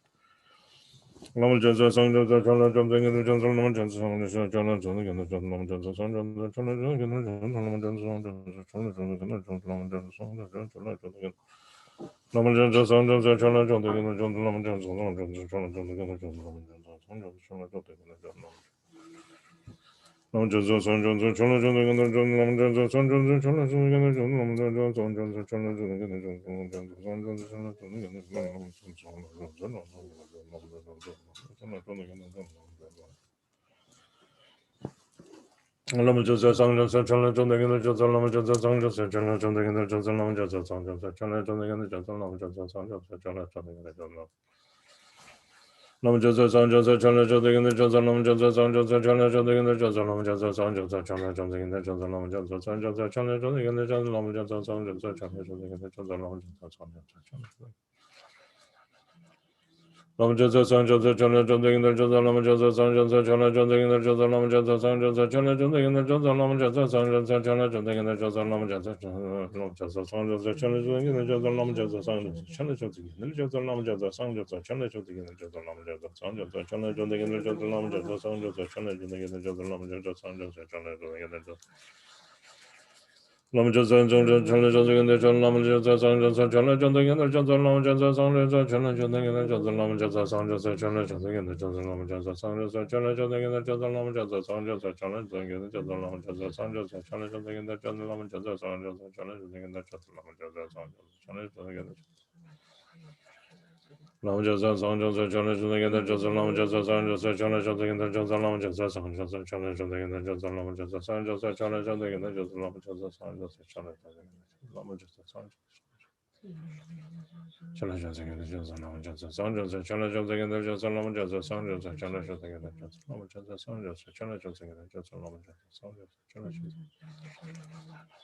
Lama Jansa Sangha Chana Chunding and the Johnson Lama Jansa Chana Chunding and the Johnson Lama Jansa Sangha Chana Chunding and the Johnson Lama Jansa Sangha Chana Chunding and the Johnson Lama Jansa Sangha Chana Chunding and the Johnson Lama Jansa Sangha Chana Chunding and the Johnson Lama Jansa Sangha Chana Chunding and the Johnson Lama Lama Jansa Sangha Chana Chunding and the Johnson Lama Jansa Sangha Chana Chunding and the Johnson Lama Jansa Sangha Chana Chunding and the Johnson Lama Jansa Sangha Chana Chunding and the Johnson Lama Jansa Sangha Chana Chunding and the Johnson Lama Jansa Sangha Chana Chunding and the Johnson Lama Jansa Sangha Chana Chunding and the Johnson Lama Jansa Sangha Chana Chunding and the Johnson Lama Jansa Sangha Chana Chunding and the Johnson Lama Jansa Sangha Chana Chunding and the Lama Jansa Chana Chunding and the Johnson Lama Jansa Sangha Chana Chunding and the Johnson Lama Jansa Sangha Chana Chunding and the Johnson Lama Jansa Sangha Chana Chunding and the Johnson Lama Jansa Sangha Chana Chunding and the Johnson Lama Jansa Sangha Chana Chunding and the Johnson Lama Jansa Sangha Chana Chunding and the Johnson Lama Jansa Sangha Chana Chunding and the Johnson Lama Jansa Sangha Chana Chunding and the Lama Jansa Sangha Chana Chunding and the Johnson Lama Jansa Sangha Chana Chunding and the Johnson Lama Jansa Sangha Chana Chunding and the Johnson Lama Jansa Sangha Chana Chunding and the Johnson Lama Jansa Sangha Chana Chunding Lama Jansa Sangha Chana Chunding and the Johnson Lama Jansa Sangha Chana Chunding and the Johnson Lama Jansa Sangha Chana Chunding and the Johnson Lama Jansa Sangha Chana Chunding and the Johnson Lama Jansa Sangha Chana Chunding Lama Jansa Sangha Chana Chunding and the Johnson Lama Jansa Sangha Chana Chunding and the Johnson Lama Jansa Sangha Chana Chunding and the Johnson Lama Jansa Sangha Chana Chunding and the Johnson Lama Jansa Sangha Chana Chunding and the Johnson Lama Jansa Sangha Chana Chunding and the Johnson Lama Jansa Sangha Lama Jansa Sangha Chana Chunding and the Johnson Lama Jansa Sangha Chana Chunding and the Johnson Lama Jansa Sangha Chana Chunding and the Johnson Lama Jansa Sangha Chana Chunding and the Johnson Lama Jansa Sangha Chana Chunding and the Johnson Lama Jansa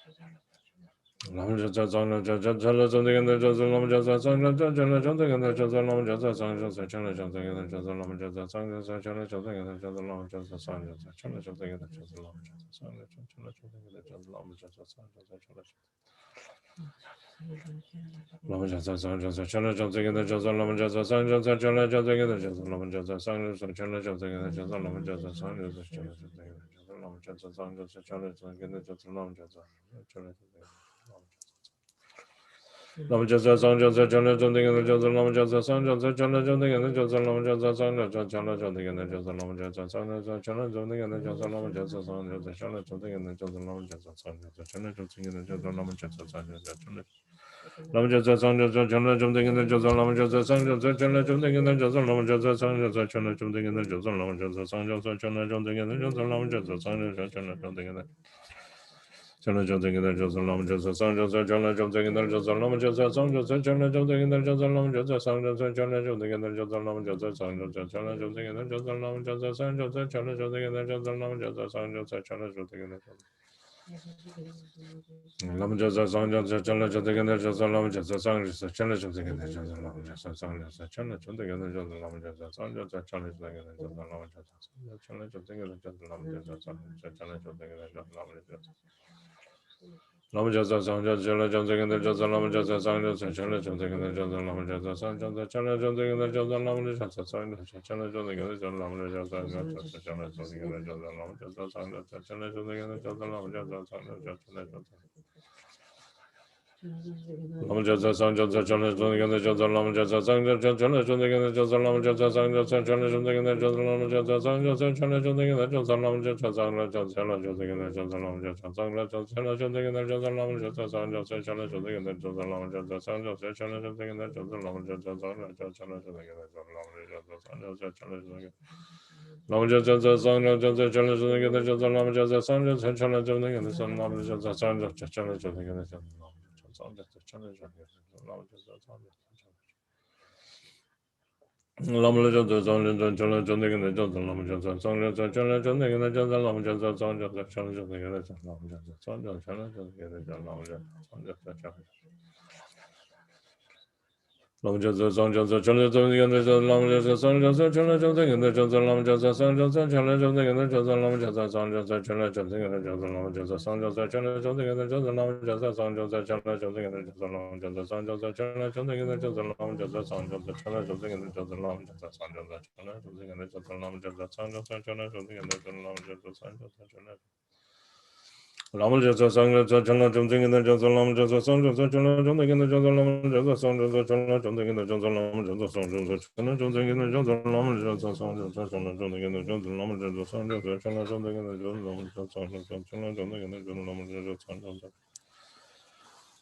Chana Lama Jansa Sangha Chana Chunding and the Johnson Lama Jansa Sangha Chana Chunding and the Johnson Lama Jansa Sangha Chana Chunding and the Johnson Lama Jansa Sangha Chana Chunding and the Johnson Lama Jansa Sangha Chana Chunding and the Johnson Lama Jansa Sangha Chana Chunding and the Johnson Lama Jansa Sangha Lama Jansa Sangha Chana Chunding and the Johnson Lama Jansa Sangha Chana Chunding and the Johnson Lama Jansa Sangha Chana Chunding and the Johnson Lama Jansa Sangha Chana Chunding and the Johnson Lama Jansa Sangha Chana Chunding and the Chana Chunding and the Johnson Lama Jansa Sangha Chana Chunding and the Johnson Lama Jansa Sangha Chana Chunding and the Johnson Lama Jansa Sangha Chana Chunding and the Johnson Lama Jansa Sangha Chana Chunding and the Johnson Lama Jansa Sangha Chana Chunding and the Johnson Lama Jansa Sangha Chana Chunding and the Lama Jansa Sangha Chana Chunding and the Johnson Lama Jansa Sangha Chana Chunding and the Johnson Lama Jansa Sangha Chana Chunding and the Johnson Lama Jansa Sangha Chana Chunding and the Johnson Lama Jansa Sangha Chana Chunding and the Johnson Lama Jansa Sangha Chana Chunding and the Johnson Lama Jansa Lama Jansa Sangha Chana Chunding and the Johnson Lama Jansa Sangha Chana Chunding and the Johnson Lama Jansa Sangha Chana Chunding and the Johnson Lama Jansa Sangha Chana Chunding and the Johnson Lama Jansa Sangha Chana Chunding and the Johnson Lama Jansa Sangha Chana Chunding and the Johnson Lama Jansa Sangha Chana Chunding Lama Jasa Sangha Chana Chundagana Jasa Lama Jasa Sangha Chana Chundagana Jasa Lama Jasa Sangha Chana Chundagana Jasa Lama Jasa Sangha Chana Chundagana Jasa Lama Jasa Sangha Chana Chundagana Jasa Lama Jasa Sangha Chana Chundagana Jasa Lama Jasa Sangha Chana Chundagana Jasa Lama Jasa Sangha Chana Chundagana Jasa Lama Jasa Sangha Chana Chundagana Jasa Lama Jasa Sangha Chana Chundagana Lama Jasa Sangha Chana Chundagana Jasa Lama Jasa Sangha Chana Chundagana Jasa Lama Jasa Sangha Chana Chundagana Jasa Lama Jasa Sangha Chana Chundagana Jasa Lama Jasa Sangha Chana Chundagana Jasa Lama Jasa Sangha Chana Chundagana Jasa Lama Jasa Sangha Chana Chundagana Jasa Lama Jasa Sangha Chana Chundagana Jasa Lama Jasa Sangha Chana Chundagana Jasa Lama Jasa Sangha Chana Chundagana Jasa Lama Jasa Sangha Chana Chundagana Jasa Lama Jasa Sangha Chana Chundagana Jasa Lama Jasa Sangha Chana Chundagana Jasa Lama Jasa Sangha Lama Jasa Sangha Chana Chundagana Jasa Lama Jasa Sangha Chana Chundagana Jasa Lama Jasa Sangha Chana Chundagana Jasa Lama Jasa Sangha Chana Chundagana Jasa Lama Jasa Sangha Chana Chundagana Jasa Lama Jasa Sangha Chana Chundagana Jasa Lama Jasa Sangha Chana Chundagana Jasa Lama Jasa Sangha Lama Jasa Sangha Chana Chundagana Jasa Lama Jasa Sangha Chana Chundagana Jasa Lama Jasa Sangha Chana Chundagana Jasa Lama Jasa Sangha Chana Chundagana Jasa Lama Jasa Sangha Chana Chundagana Jasa Lama Jasa Sangha Chana Chundagana Jasa Lama Jasa Sangha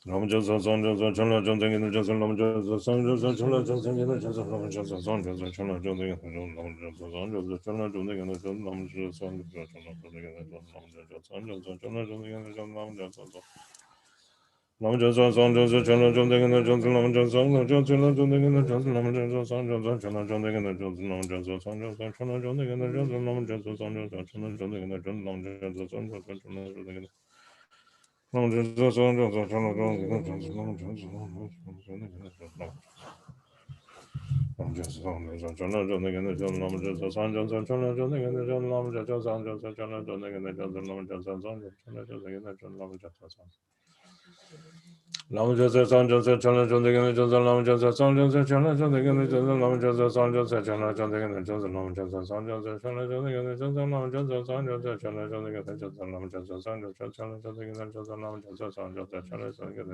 Lama Jasa Sangha Chana Chundagana Jasa Lama Jasa Sangha Chana Chundagana Jasa Lama Jasa Sangha Chana Chundagana Jasa Lama Jasa Sangha Chana Chundagana Jasa Lama Jasa Sangha Chana Chundagana Jasa Lama Jasa Sangha Chana Chundagana Lama Jasa Sangha Chana Chundagana Jasa Lama Jasa Sangha Lama Jasa Sangha Chana Chundagana Jasa Lama Jasa Sangha Chana Chundagana Jasa Lama Jasa Sangha Chana Chundagana Jasa Lama Jasa Sangha Chana Chundagana Jasa Lama Jasa Sangha Lama Jasa Sangha Chana Chundagana Jasa Lama Jasa Sangha Chana Chundagana Jasa Lama Jasa Sangha Chana Chundagana Jasa Lama Jasa Sangha Chana Chundagana Jasa Lama Jasa Sangha Chana Chundagana Jasa Lama Jasa Sangha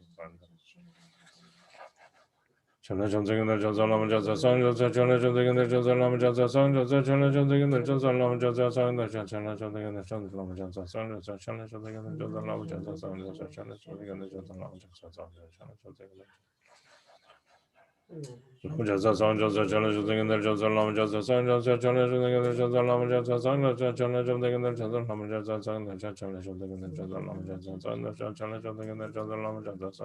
Chana Chundagana Jasa Lama Jasa Sangha Chana Chundagana Jasa Lama Jasa Sangha Chana Chundagana Jasa Lama Jasa Sangha Chana Chundagana Jasa Lama Jasa Sangha Chana Chundagana Jasa Lama Jasa Sangha Chana Chundagana Jasa Lama Jasa Sangha Chana Chundagana Jasa Lama Jasa Sangha Chana Chundagana Jasa Lama Jasa Sangha Chana Chundagana Lama Jasa Sangha Chana Chundagana Jasa Lama Jasa Sangha Chana Chundagana Jasa Lama Jasa Sangha Chana Chundagana Jasa Lama Jasa Sangha Chana Chundagana Jasa Lama Jasa Sangha Chana Chundagana Jasa Lama Jasa Sangha Chana Chundagana Jasa Lama Jasa Sangha Lama Jasa Sangha Chana Chundagana Jasa Lama Jasa Sangha Chana Chundagana Jasa Lama Jasa Sangha Chana Chundagana Jasa Lama Jasa Sangha Chana Chundagana Jasa Lama Jasa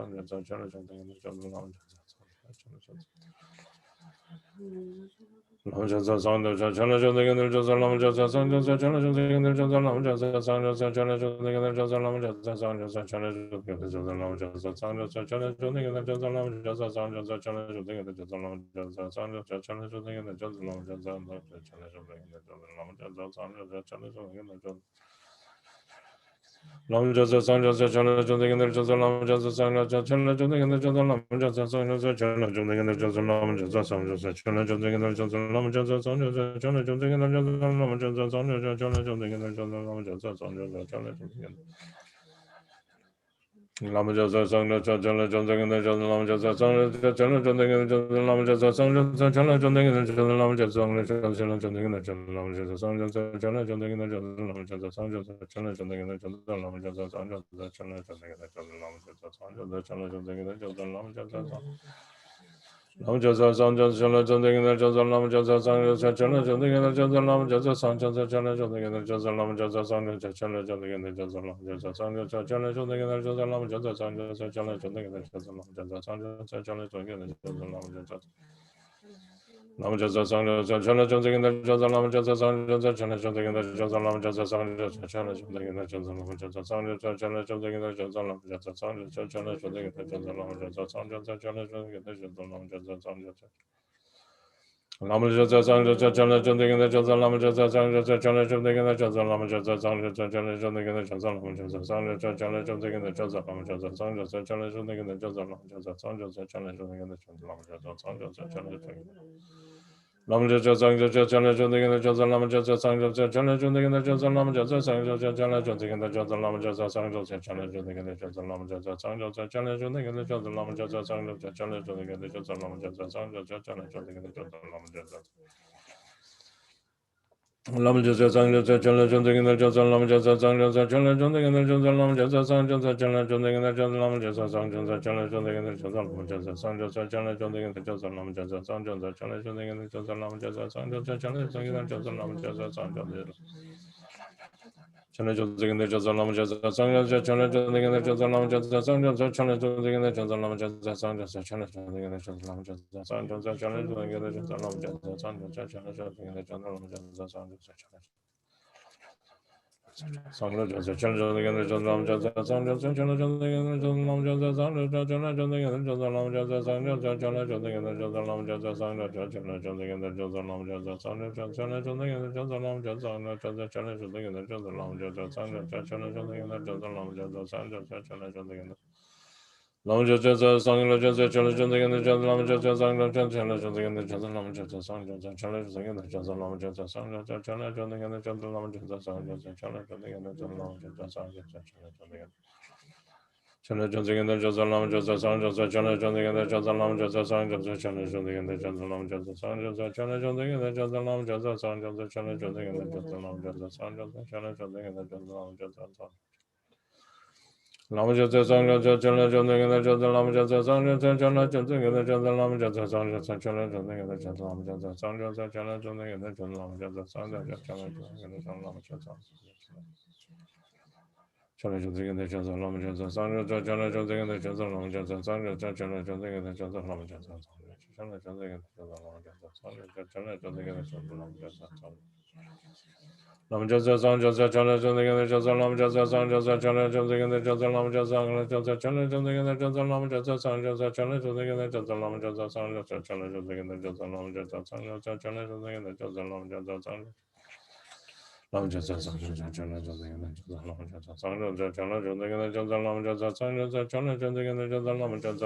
Sangha Chana Chundagana Jasa Lama Jasa Sangha Chana Chundagana Jasa Lama Jasa Sangha Chana Chundagana Jasa Lama Jasa Sangha Chana Chundagana Jasa Lama Jasa Sangha Chana Chundagana Jasa Lama Jasa Sangha Chana Chundagana Jasa Lama Jasa Sangha Chana Chundagana Jasa Lama Jasa Sangha Chana Chundagana Jasa Lama Jasa Sangha Chana Chundagana Jasa Lama Jasa Sangha Chana Chundagana Jasa Lama Jasa Sangha Chana Chundagana Jasa Lama Jasa Sangha Chana Chundagana Lama Jasa Sangha Chana Chundagana Jasa Lama Jasa Sangha Chana Chundagana Jasa Lama Jasa Sangha Chana Chundagana Jasa Lama Jasa Sangha Chana Chundagana Jasa Lama Jasa Sangha Chana Chundagana Jasa Lama Jasa Sangha Chana Chundagana Jasa Lama Jasa Sangha Chana Chundagana Jasa Lama Jasa Sangha Chana Chundagana Jasa Lama Jasa Sangha Lama Jasa Sangha Chana Chundagana Jasa Lama Jasa Sangha Chana Chundagana Jasa Lama Jasa Sangha Chana Chundagana Jasa Lama Jasa Sangha Chana Chundagana Jasa Lama Jasa Sangha Chana Chundagana Jasa Lama Jasa Sangha Chana Chundagana Jasa Lama Jasa Sangha Chana Chundagana Jasa Lama Jasa Lama Jasa Sangha Chana Chundagana Jasa Lama Jasa Sangha Chana Chundagana Jasa Lama Jasa Sangha Chana Chundagana Jasa Lama Jasa Sangha Chana Chundagana Jasa Lama Jasa Sangha Chana Chundagana Jasa Lama Jasa Sangha Chana Chundagana Jasa Lama Jasa Sangha Lama Jasa Sangha Chana Chundagana Jasa Lama Jasa Sangha Chana Chundagana Jasa Lama Jasa Sangha Chana Chundagana Jasa Lama Jasa Sangha Chana Chundagana Jasa Lama Jasa Sangha Chana Chundagana Jasa Lama Jasa Sangha Chana Chundagana Jasa Lama Jasa Sangha Chana Chundagana Lamajaja Sangjaja Chala Jundagana Jaza Lamajaja Sangjaja Chala Jundagana Jaza Lamajaja Sangjaja Chala Jundagana Jaza Lamajaja Sangjaja Chala Jundagana Jaza Lamajaja Sangjaja Chala Jundagana Jaza Lamajaja Sangjaja Chala Jundagana Jaza Lamajaja Sangjaja Chala Jundagana Jaza Lamajaja Lamajaja Sangjaja Chala Jundagana Jaza Lamajaja Sangjaja Chala Jundagana Jaza Lamajaja Sangjaja Chala Jundagana Jaza Lamajaja Sangjaja Chala Jundagana Jaza Lamajaja Sangjaja Chala Jundagana Jaza Lamajaja Sangjaja Chala Jundagana Jaza Lamajaja Sangjaja Chala Jundagana Jaza Lamajaja Sangjaja Chala Jundagana Jaza Lamajaja Sangjaja Chala Jundagana Jaza Lamajaja Sangjaja Chala Jundagana Jaza Lamajaja Sangjaja Chala Jundagana Jaza Lamajaja Sangjaja Chala Jundagana Jaza Lamajaja Sangjaja Chala Jundagana Jaza Lamajaja Sangjaja Sangha Jaza Chala Jundagana Jaza Lamajaja Sangjaja Chala Jundagana Jaza Lamajaja Sangjaja Chala Jundagana Jaza Lamajaja Sangjaja Chala Jundagana Jaza Lamajaja Sangjaja Chala Jundagana Jaza Lamajaja Sangjaja Chala Jundagana Jaza Lamajaja Sangjaja Chala Jundagana Jaza Lamajaja Sangjaja Chala Jundagana Jaza Lamajaja Sangjaja Chala Jundagana Lamajaja Sangjaja Chala Jundagana Jaza Lamajaja Sangjaja Chala Jundagana Jaza Lamajaja Sangjaja Chala Jundagana Jaza Lamajaja Sangjaja Chala Jundagana Jaza Lamajaja Sangjaja Chala Jundagana Jaza Lamajaja Sangjaja Chala Jundagana Jaza Lamajaja Sangjaja Chala Jundagana Jaza Lamajaja Sangjaja Chala Jundagana Jaza Lamajaja Sangjaja Chala Jundagana Jaza Lamajaja Sangjaja Chala Jundagana Jaza Lamajaja Sangjaja Chala Jundagana Jaza Lamajaja Lamajaja Sangjaja Chala Jundagana Jaza Lamajaja Sangjaja Chala Jundagana Jaza Lamajaja Sangjaja Chala Jundagana Jaza Lamajaja Sangjaja Chala Jundagana Jaza Lamajaja Sangjaja Chala Jundagana Jaza Lamajaja Chala Jundagana Jaza Lamajaja Sangjaja Chala Jundagana Jaza Lamajaja Sangjaja Chala Jundagana Jaza Lamajaja Chala Jundagana Jaza Lamajaja Sangjaja Chala Jundagana Jaza Lamajaja Lamajaja Sangjaja Chala Jundagana Jaza Lamajaja Sangjaja Chala Jundagana Jaza Lamajaja Sangjaja Chala Jundagana Jaza Lamajaja Sangjaja Chala Jundagana Jaza Lamajaja Sangjaja Chala Jundagana Jaza Lamajaja Sangjaja Chala Jundagana Jaza Lamajaja Sangjaja Lamajaja Sangjaja Chala Jundagana Jaza Lamajaja Sangjaja Chala Jundagana Jaza Lamajaja Sangjaja Chala Jundagana Jaza Lamajaja Sangjaja Chala Jundagana Jaza Lamajaja Sangjaja Chala Jundagana Jaza Lamajaja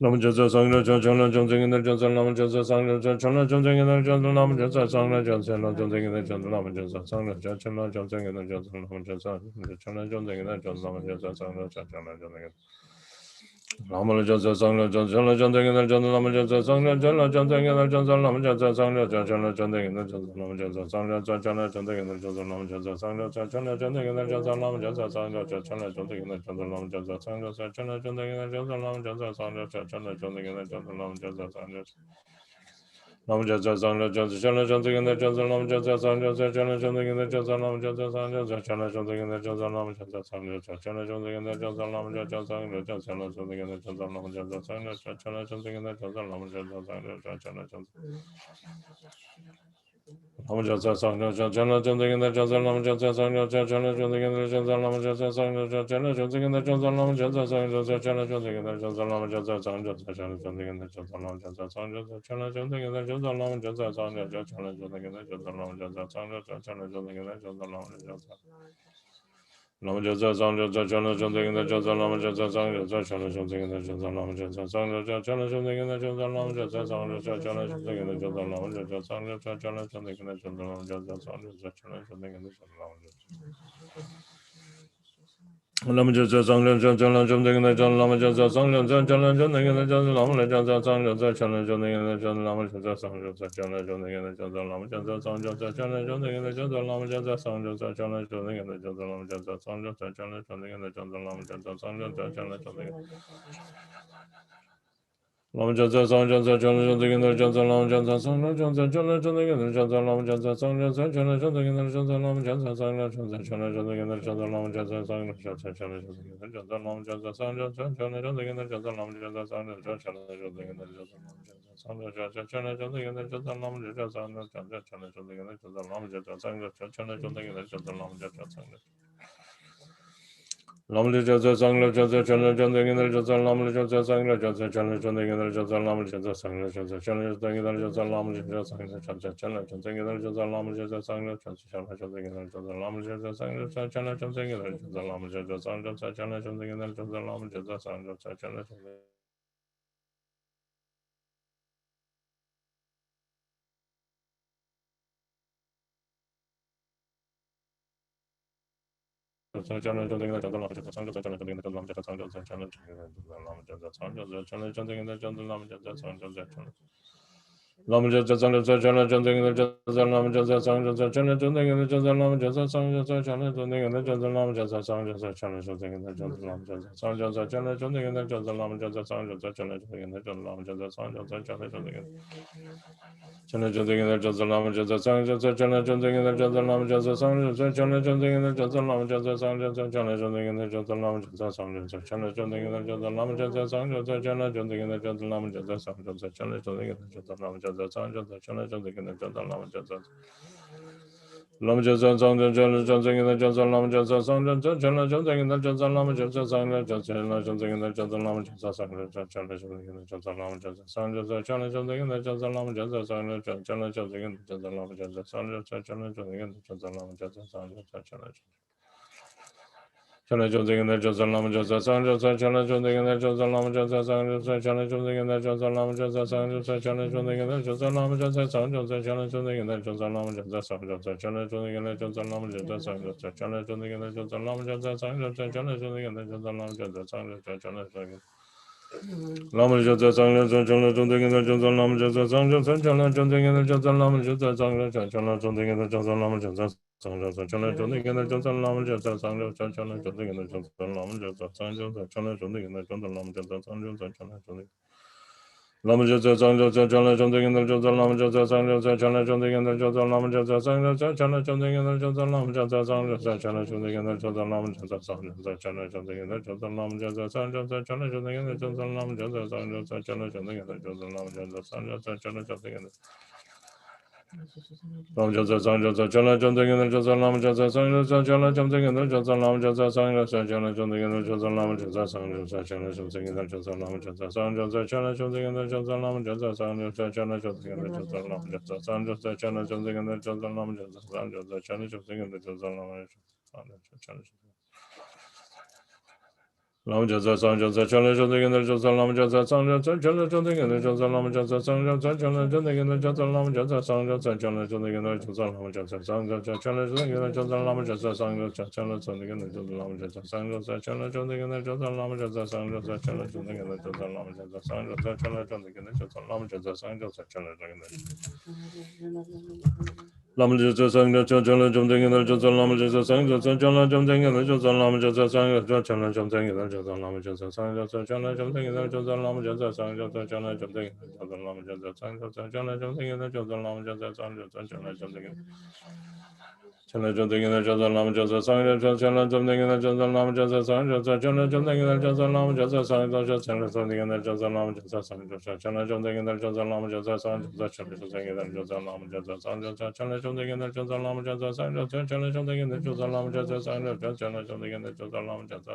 Lamajaja Sangjaja Chala Jundagana Jaza Lamajaja Sangjaja Chala Jundagana Jaza Lamajaja Sangjaja Chala Jundagana Jaza Lamajaja Sangjaja Chala Jundagana Jaza Lamajaja Chala Jundagana Jaza Lamajaja Sangjaja Chala Jundagana Lamajaja Sangjaja Chala Jundagana Jaza Lamajaja Sangjaja Chala Jundagana Jaza Lamajaja Sangjaja Chala Jundagana Jaza Lamajaja Sangjaja Chala Jundagana Jaza Lamajaja Sangjaja Chala Jundagana Jaza Lamajaja Sangjaja Chala Jundagana Jaza Lamajaja Sangjaja Chala Jundagana Jaza Lamajaja Sangjaja Chala Jundagana Jaza Lamajaja Sangjaja Lamajaja Sangjaja Chala Jundagana Jaza Lamajaja Sangjaja Chala Jundagana Jaza Lamajaja Sangjaja Chala Jundagana Jaza Lamajaja Sangjaja Chala Jundagana Jaza Lamajaja Sangjaja Chala Jundagana Jaza Lamajaja Sangjaja Chala Jundagana Jaza Lamajaja Sangjaja Chala Lamajaja Sangjaja Chala Jundagana Jaza Lamajaja Sangjaja Chala Jundagana Jaza Lamajaja Sangjaja Chala Jundagana Jaza Lamajaja Sangjaja Chala Jundagana Jaza Lamajaja Sangjaja Chala Jundagana Jaza Lamajaja Sangjaja Chala Jundagana Jaza Lamajaja Sangjaja Chala Jundagana Jaza Lamajaja Sangjaja Chala Jundagana Jaza Lamajaja Lamajaja Sangjaja Chala Jundagana Jaza Lamajaja Sangjaja Chala Jundagana Jaza Lamajaja Sangjaja Chala Jundagana Jaza Lamajaja Sangjaja Chala Jundagana Jaza Lamajaja Sangjaja Chala Jundagana Jaza Lamajaja Sangjaja Chala Jundagana Jaza Lamajaja Sangjaja Chala Jundagana Jaza Lamajaja Sangjaja Chala Jundagana Jaza Lamajaja Sangjaja Chala Jundagana Jaza Lamajaja Sangjaja Chala Jundagana Jaza Lamajaja Sangjaja Chala Jundagana Jaza Lamajaja Sangjaja Chala Jundagana Jaza Lamajaja Sangjaja Chala Jundagana Jaza Lamajaja Sangjaja Chala Jundagana Lamajaja Sangjaja Chala Jundagana Jaza Lamajaja Sangjaja Chala Jundagana Jaza Lamajaja Sangjaja Chala Jundagana Jaza Lamajaja Sangjaja Chala Jundagana Jaza Lamajaja Sangjaja Chala Jundagana Jaza Lamajaja Sangjaja Chala Jundagana Jaza Lamajaja Sangjaja Chala Jundagana Jaza Lamajaja Sangjaja Chala Jundagana Jaza Lamajaja Sangjaja Chala Jundagana Jaza Lamajaja Sangjaja Chala Jundagana Jaza Lamajaja Sangjaja Lamle Jasa Sangla Jasa Chala Janda Ginal Jasa Lamle Jasa Sangla Jasa Chala Janda Ginal Jasa Lamle Jasa Sangla Jasa Chala Janda Ginal Jasa Lamle Jasa Sangla Jasa Chala Janda Ginal Jasa Lamle Jasa Sangla Jasa Chala Janda Ginal Jasa Lamle Jasa Sangla Jasa Chala Janda Ginal Jasa Lamle Jasa Sangla Jasa Chala Janda Ginal Jasa Lamle Jasa Sangla Jasa Chala Janda Chala Janda Ginal Jasa Lamle Jasa Sangla Jasa Chala Janda Ginal Jasa Lamle Jasa Sangla Jasa Chala Janda Ginal Jasa Lamle Jasa Sangla Jasa Chala Lam Jasa Sang Jasa Chala Janda Ginal Jasa Lam Jasa Sang Jasa Chala Janda Ginal Jasa Lam Jasa Sang Jasa Chala Janda Ginal Jasa Lam Jasa Sang Jasa Chala Janda Ginal Jasa Lam Jasa Sang Jasa Chala Janda Ginal Jasa Lam Jasa Sang Jasa Chala Janda Ginal Jasa Lam Jasa Sang Jasa Chala Janda Ginal Chala Janda Ginal Jasa Lam Jasa Sang Jasa Chala Janda Ginal Jasa Lam Jasa Sang Jasa Chala Janda Ginal Jasa Lam Jasa Sang Jasa Chala Janda Ginal Jasa Lam Jasa Sang Jasa Chala Janda Ginal Jasa Lam Jasa Sang Jasa Chala Janda Ginal Jasa Lam Jasa Sang Jasa Chala Janda Ginal Jasa Lam Jasa Sang Jasa Chala Janda Ginal Jasa Lam Jasa Lam Jasa Sang Jasa Chala Ginal Jasa Lam Jasa Sang Jasa Chala Janda Ginal Jasa Lam Jasa Sang Jasa Chala Janda Ginal Jasa Lam Jasa Sang Jasa Chala Janda Ginal Jasa Lam Jasa Sang Jasa Chala Janda Ginal Jasa Lam Jasa Sang Jasa Chala Janda Ginal Jasa Lam Jasa Sang Jasa Chala Janda Ginal Jasa Lam Jasa Sang Jasa Chala Chala Janda Ginal Jasa Lam Jasa Sang Jasa Chala Janda Ginal Jasa Lam Jasa Sang Jasa Chala Janda Ginal Jasa Lam Jasa Sang Jasa Chala Janda Ginal Jasa Lam Jasa Sang Jasa Chala Janda Ginal Jasa Lam Jasa Sang Jasa Chala Janda Ginal Jasa Lam Jasa Sang Jasa Chala Janda Ginal Jasa Lam Jasa Sang Jasa Chala Janda Ginal Jasa Lam Jasa Sang Jasa Chala Janda Lam Jasa Sang Jasa Chala Janda Ginal Jasa Lam Jasa Sang Jasa Chala Janda Ginal Jasa Lam Jasa Sang Jasa Chala Janda Ginal Jasa Lam Jasa Sang Jasa Chala Janda Ginal Jasa Lam Jasa Sang Jasa Chala Janda Ginal Jasa Lam Jasa Sang Jasa Chala Janda Ginal Jasa Lam Jasa Sang Jasa Chala Janda Lam Jasa Sang Jasa Chala Janda Ginal Jasa Lam Jasa Sang Jasa Chala Janda Ginal Jasa Lam Jasa Sang Jasa Chala Janda Ginal Jasa Lam Jasa Sang Jasa Chala Janda Ginal Jasa Lam Jasa Sang Jasa Chala Janda Ginal Jasa Lam Jasa Sang Jasa Chala Janda Ginal Jasa Lam Jasa Sang Jasa Chala Janda Ginal Jasa Lam Jasa Sang Jasa Chala Janda Ginal Lam Jasa Sang Jasa Chala Janda Ginal Jasa Lam Jasa Sang Jasa Chala Janda Ginal Jasa Lam Jasa Sang Jasa Chala Janda Ginal Jasa Lam Jasa Sang Jasa Chala Janda Ginal Jasa Lam Jasa Sang Jasa Chala Janda Ginal Jasa Lam Jasa Sang Jasa Chala Janda Ginal Jasa Lam Jasa Sang Jasa Chala Janda Ginal Jasa Lam Jasa Sang Jasa Chala Janda Ginal Jasa Lam Jasa Sang Jasa Lam Jasa Sang Jasa Chala Janda Ginal Jasa Lam Jasa Sang Jasa Chala Janda Ginal Jasa Lam Jasa Sang Jasa Chala Janda Ginal Jasa Lam Jasa Sang Jasa Chala Janda Ginal Jasa Lam Jasa Sang Jasa Chala Janda Ginal Jasa Lam Jasa Sang Jasa Chala Janda Ginal Jasa Lam Jasa Sang Jasa Chala Janda Ginal Jasa Lam Jasa Sang Jasa Chala Janda Ginal Jasa Lam Jasa Sang Jasa Chala Janda Ginal Jasa Lam Jasa Sang Jasa Chala Janda Lam Jasa Sang Jasa Chala Janda Ginal Jasa Lam Jasa Sang Jasa Chala Janda Ginal Jasa Lam Jasa Sang Jasa Chala Janda Ginal Jasa Lam Jasa Sang Jasa Chala Janda Ginal Jasa Lam Jasa Sang Jasa Chala Janda Ginal Jasa Lam Jasa Sang Jasa Chala Janda Ginal Jasa Lam Jasa Sang Jasa Chala Janda Ginal Chala Janda Ginal Jasa Lam Jasa Sang Jasa Chala Janda Ginal Jasa Lam Jasa Sang Jasa Chala Janda Ginal Jasa Lam Jasa Sang Jasa Chala Janda Ginal Jasa Lam Jasa Sang Jasa Chala Janda Ginal Jasa Lam Jasa Sang Jasa Chala Janda Ginal Jasa Lam Jasa Sang Jasa Chala Janda Ginal Jasa Lam Jasa Sang Jasa Chala Janda Ginal Jasa Lam Jasa Sang Jasa Chala Janda Ginal Jasa Lam Jasa Lam Jasa Sang Jasa Chala Janda Ginal Jasa Lam Jasa Sang Jasa Chala Janda Ginal Jasa Lam Jasa Sang Jasa Chala Janda Ginal Jasa Lam Jasa Sang Jasa Chala Janda Ginal Jasa Lam Jasa Sang Jasa Chala Janda Ginal Jasa Lam Jasa Sang Jasa Chala Janda Ginal Jasa Lam Jasa Sang Jasa Chala Janda Ginal Jasa Lam Jasa Sang Jasa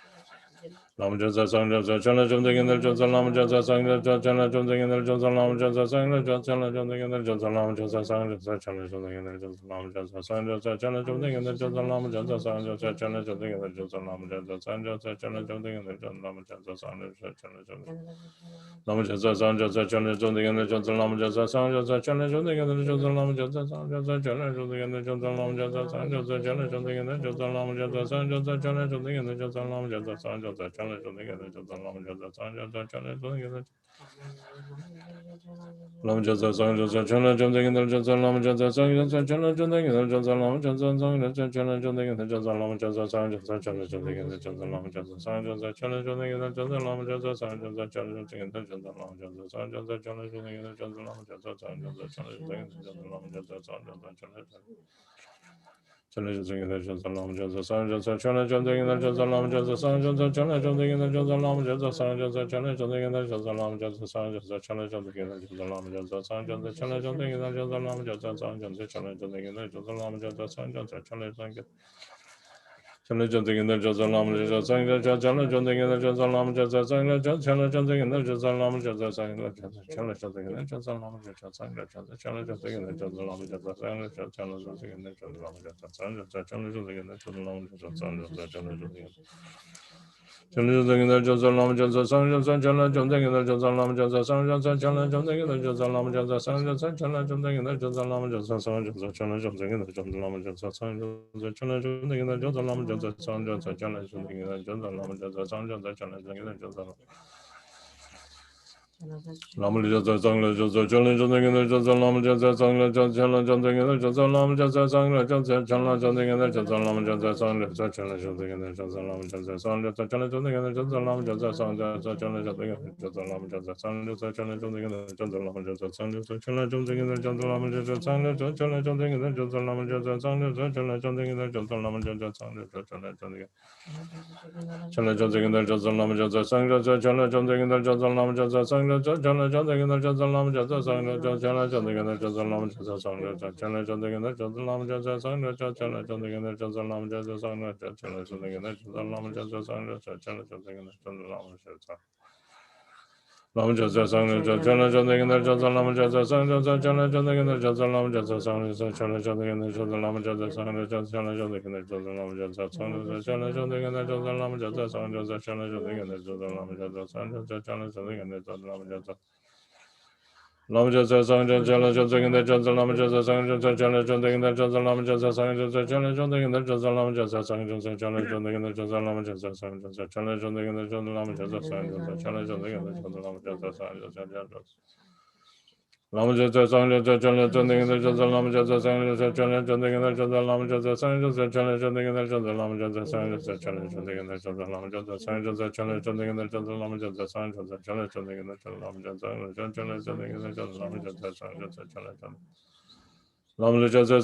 Chala Janda Lam Jasa Sang Jasa Chala Janda Ginal Jasa Lam Jasa Sang Jasa Chala Janda Ginal Jasa Lam Jasa Sang Jasa Chala Janda Ginal Jasa Lam Jasa Sang Jasa Chala Janda Ginal Jasa Lam Jasa Sang Jasa Chala Janda Ginal Jasa Lam Jasa Sang Jasa Chala Janda Ginal Jasa Lam Jasa Sang Jasa Chala Janda Ginal Lam Jasa Sang Jasa Chala Janda Ginal Jasa Lam Jasa Sang Jasa Chala Janda Ginal Jasa Lam Jasa Sang Jasa Chala Janda Ginal Jasa Lam Jasa Sang Jasa Chala Janda Ginal Jasa Lam Jasa Sang Jasa Chala Janda Ginal Jasa Lam Jasa Sang Jasa Chala Janda Ginal Jasa Lam Jasa Sang Jasa Chala Janda Ginal Jasa Lam Jasa Sang Jasa Chala Janda Ginal Jasa Lam Jasa Sang Jasa Chala Chala Janda Ginal Jasa Lam Jasa Sang Jasa Chala Janda Ginal Jasa Lam Jasa Sang Jasa Chala Janda Ginal Jasa Lam Jasa Sang Jasa Chala Janda Ginal Jasa Lam Jasa Sang Jasa Chala Janda Ginal Jasa Lam Jasa Sang Jasa Chala Janda Ginal Jasa Lam Jasa Sang Jasa Chala Janda Ginal Jasa Lam Jasa Sang Jasa Chala Janda Chala Junting in the Jazal Lam Jaza Sang Chala Junting in the Jazal Lam Jaza Sang Chala Junting in the Jazal Lam Jaza Sang Chala Junting in the Jazal Lam Jaza Sang Chala Junting in the Jazal Lam Jaza Sang Chala Junting in the Jazal Lam Jaza Sang Chala Junting in the Jazal Lam Jaza Sang Chala Junting in the Jazal Lam Jaza Sang Chala Junting in the Jazal Lam Jaza Sang Chala Junting in the Jazal Lam Jaza Sang Chala Junting in the Jazal Lam Jaza Sang Chala Junting in the Jazal Lam Jaza Sang Chala Junting in the Jazal Lam Jaza Sang Chala Junting in the Jazal Lam Jaza Sang Chala Junting in the Jazal Lam Jaza Sang Jaza Chala Junting in the Jazal Lam Jaza Sang Chala Junting in the Jazal Lam Jaza Sang Chala Junting in the Jazal Lam Jaza Sang Chala Junting in the Jazal Lam Jaza Sang Chala Junting in the Jazal Lam Jaza Sang Chala Junting in the Jazal Lam Jaza Sang Chala Junting in the Jazal Lam Jaza Sang Chala Junting in the Jazal Lam Jaza Sang Chala Junting in the Jazal Lam Jaza Sang Chala Junting in the Jazal Lam Jaza Sang Chala Junting Chala Junting in the Jazal Lam Jaza Sang Chala Junting in the Jazal Lam Jaza Sang Chala Junting in the Jazal Lam Jaza Sang Chala Junting in the Jazal Lam Jaza Sang Chala Junting in the Jazal Lam Jaza Sang Chala Junting in the Jazal Lam Jaza Sang Chala Junting in the Jazal Lam Jaza Sang Chala Junting in the Jazal Lam Jaza Lam Jaza Sang Chala Junting in the Jazal Lam Jaza Sang Chala Junting in the Jazal Lam Jaza Sang Chala Junting in the Jazal Lam Jaza Sang Chala Junting in the Jazal Lam Jaza Sang Chala Junting in the Jazal Lam Jaza Sang Chala Junting in the Jazal Lam Jaza Sang Chala Junting in the Jazal Lam Jaza Lam Jaza Sang Chala Junting in the Jazal Lam Jaza Sang Chala Junting in the Jazal Lam Jaza Sang Chala Junting in the Jazal Lam Jaza Sang Chala Junting in the Jazal Lam Jaza Sang Chala Junting in the Jazal Lam Jaza Sang Chala Junting in the Jazal Lam Jaza Sang Lam Jaza Sang Chala Junting in the Jazal Lam Jaza Sang Chala Junting in the Jazal Lam Jaza Sang Chala Junting in the Jazal Lam Jaza Sang Chala Junting in the Jazal Lam Jaza Sang Chala Junting in the Jazal Lam Jaza Sang Chala Junting in the Jazal Lam Jaza Sang Chala Junting in the Jazal Lam Jaza Sang Chala Junting Lam Jaza Sang Chala Junting in the Jazal Lam Jaza Sang Chala Junting in the Jazal Lam Jaza Sang Chala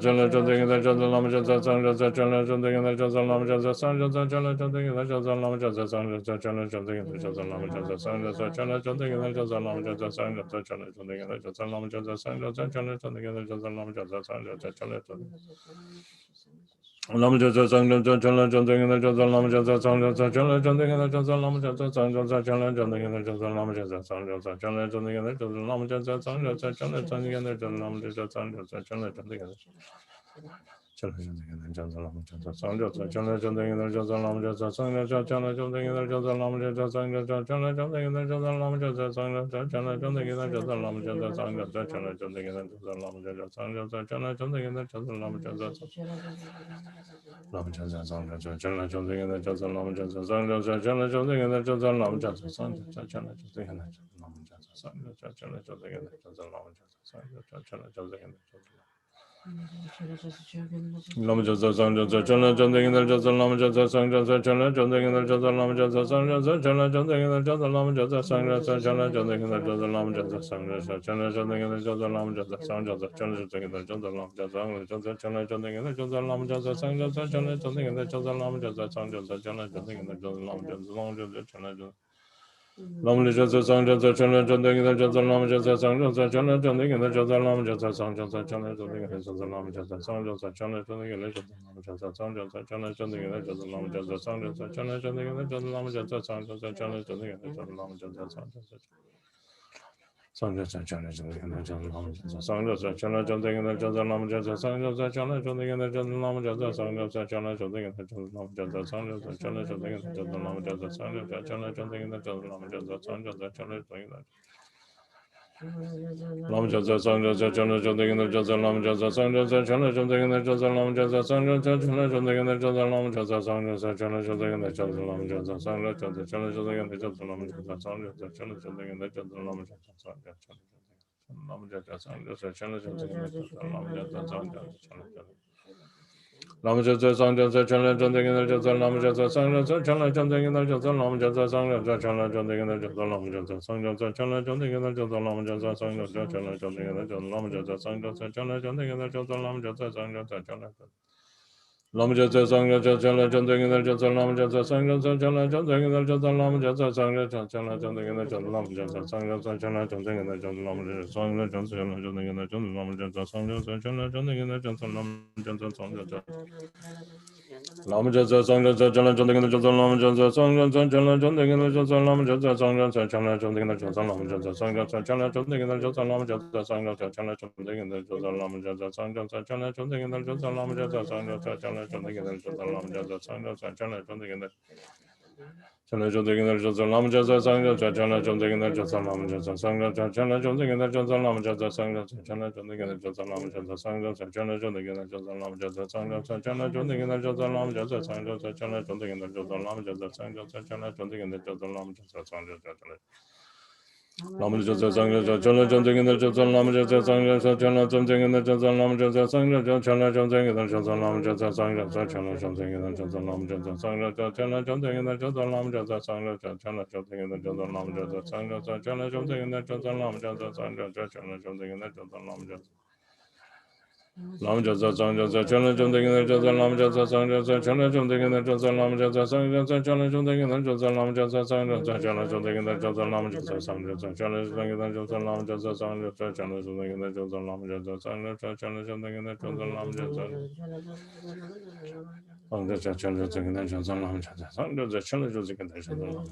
Junting in the Jazal Lam Jaza Sang Chala Junting in the Jazal Lam Jaza Sang Chala Junting in the Jazal Lam Jaza Sang Chala Junting in the Jazal Lam Jaza Sang Chala Junting in the Jazal Lam Jaza Sang Chala Junting Lam Jaza Sang Chala Junting in the Jazal Lam Jaza Sang Chala Junting in the Jazal Lam Jaza Sang Chala Junting in the Jazal Lam Jaza Sang Chala Junting in the Jazal Lam Jaza Sang Chala Junting in the Jazal Lam Jaza Sang Chala Junting in the Chala Junting in the Jazal Lam Jaza Sang Chala Junting in the Jazal Lam Jaza Sang Chala Junting in the Jazal Lam Jaza Sang Chala Junting in the Jazal Lam Jaza Sang Chala Junting in the Jazal Lam Jaza Sang Chala Junting in the Jazal Lam Jaza Sang Chala Junting in the Jazal Lam Jaza Lam Jaza Sang Chala Junting in the Jazal Lam Jaza Sang Chala Junting in the Jazal Lam Jaza Sang Chala Junting in the Jazal Lam Jaza Sang Chala Junting in the Jazal Lam Jaza Sang Chala Junting in the Jazal Lam Jaza Sang Chala Junting in the Jazal Lam Jaza Sang Chala Junting in the Jazal Lam Jaza Sang Chala Junting in the Jazal Lam Jaza Sang Chala Junting in the Jazal Lam Jaza Sang Chala Junting in the Jazal Lam Jaza Sang Chala Junting in the Jazal Lam Jaza Chala Junting in the Jazal Lam Jaza Sang Chala Junting in the Jazal Lam Jaza Sang Chala Junting in the Jazal Lam Jaza Chala Lam Jaza Sang Chala Junting in the Jazal Lam Jaza Sang Chala Junting in the Jazal Lam Jaza Sang Chala Junting in the Jazal Lam Jaza Sang Chala Junting in the Jazal Lam Jaza Sang Chala Junting in the Jazal Lam Jaza Sang Chala Junting in the Jazal Lam Jaza Sang Chala Junting in the Jazal Lam Jaza Sang Sang Chala Junting in the Jazal Lam Jaza Sang Chala Junting in the Jazal Lam Jaza Sang Chala Junting in the Jazal Lam Jaza Sang Chala Junting in the Jazal Lam Jaza Sang Chala Junting in the Jazal Lam Jaza Sang Chala Junting in the Jazal Lam Jaza Sang Chala Junting in the Lam Jaza Sang Chala Junting in the Jazal Lam Jaza Sang Chala Junting in the Jazal Lam Jaza Sang Chala Junting in the Jazal Lam Jaza Sang Chala Junting in the Jazal Lam Jaza Sang Chala Junting in the Jazal Lam Jaza Sang Chala Junting in the Jazal Lam Jaza Sang Lam Jaza Sang Chala Junting in the Jazal Lam Jaza Sang Lam Jaza Sang Chala Junting in the Jazal Lam Jaza Sang Chala Junting in the Jazal Lam Jaza Sang Chala Junting in the Jazal Lam Jaza Sang Chala Junting in the Jazal Lam Jaza Sang Chala Junting in the Jazal Lam Jaza Sang Chala Junting in the Jazal Lam Jaza Sang Chala Lam Jaza Sang Chala Junting in the Jazal Lam Jaza Sang Chala Junting in the Jazal Lam Jaza Sang Chala Junting in the Jazal Lam Jaza Sang Chala Junting in the Jazal Lam Jaza Sang Chala Junting in the Jazal Lam Jaza Sang Chala Junting in the Jazal Lam Jaza Sang Lama Jasa Sangha Chala Chandagana Jasa Lama Jasa Sangha Chala Chandagana Jasa Lama Jasa Sangha Chala Chandagana Jasa Lama Jasa Sangha Chala Chandagana Jasa Lama Jasa Sangha Chala Chandagana Jasa Lama Jasa Sangha Chala Chandagana Jasa Lama Jasa Sangha Chala Chandagana Jasa Lama Jasa Sangha Chala Chandagana Chala Chandagana Jasa Lama Jasa Sangha Chala Chandagana Jasa Lama Jasa Sangha Chala Chandagana Jasa Lama Jasa Sangha Chala Chandagana Jasa Lama Jasa Sangha Chala Chandagana Jasa Lama Jasa Sangha Chala Chandagana Jasa Lama Jasa Sangha Chala Chandagana Jasa Lama Jasa Sangha Chala Chandagana Jasa Lama Jasa Sangha Lama Jasa Sangha Chala Chandagana Jasa Lama Jasa Sangha Chala Chandagana Jasa Lama Jasa Sangha Chala Chandagana Jasa Lama Jasa Sangha Chala Chandagana Jasa Lama Jasa Sangha Chala Chandagana Jasa Lama Jasa Sangha Chala Chandagana Jasa Lama Jasa Sangha Chala Chandagana Jasa Lama Jasa Sangha Chala Chandagana Jasa Lama Jasa Lama Jasa Sangha Chala Chandagana Jasa Lama Jasa Sangha Chala Chandagana Jasa Lama Jasa Sangha Chala Chandagana Jasa Lama Jasa Sangha Chala Chandagana Jasa Lama Jasa Sangha Chala Chandagana Jasa Lama Jasa Sangha Chala Chandagana Jasa Lama Jasa Sangha Chala Chandagana Jasa Lama Jasa Sangha Chala Chandagana Jasa Lama Jasa Sangha Chala Chandagana Jasa Lama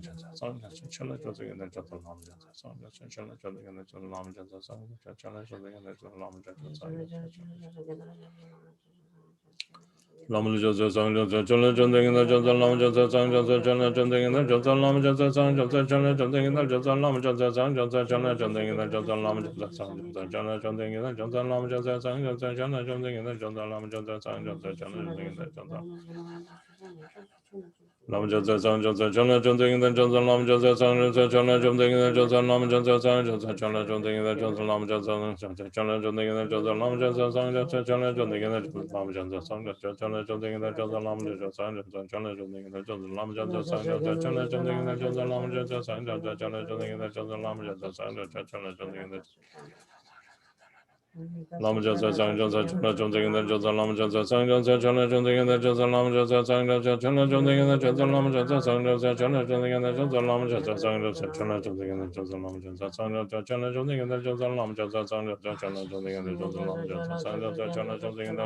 Jasa Sangha Chala Chandagana Jasa Lama Jasa Sangha Chala Chandagana Jasa Lama Jasa Sangha Chala Chandagana Jasa Lama Jasa Sangha Lama Jasa Sangha Chala Chandagana Jasa Lama Jasa Sangha Chala Chandagana Jasa Lama Jasa Sangha Chala Chandagana Jasa Lama Jasa Sangha Chala Chandagana Jasa Lama Jasa Sangha Chala Chandagana Jasa Lama Jasa Sangha Chala Chandagana Jasa Lama Jasa Sangha Chala Chandagana Jasa Lama Jasa Sangha Chala Chandagana Jasa Lama Jasa Sangha Chala Chandagana Jasa Lama Jasa Sangha Chala Chandagana Jasa Lama Jasa Sangha Chala Chandagana Jasa Lama Jasa Sangha Chala Chandagana Jasa Lama Jasa Sangha Chala Chandagana Jasa Lama Jasa Sangha Chala Chandagana Jasa Lama Jasa Sangha Chala Chandagana Jasa Lama Jasa Sangha Chala Chandagana Jasa Lama Jasa Sangha Chala Chandagana Lama Jasa Sangha Chala Chandagana Jasa Lama Jasa Sangha Chala Chandagana Jasa Lama Jasa Sangha Chala Chandagana Jasa Lama Jasa Sangha Chala Chandagana Jasa Lama Jasa Sangha Chala Chandagana Jasa Lama Jasa Sangha Chala Chandagana Jasa Lama Jasa Sangha Chala Chandagana Jasa Lama Jasa Sangha Chala Chandagana Jasa Lama Jasa Sangha Chala Chandagana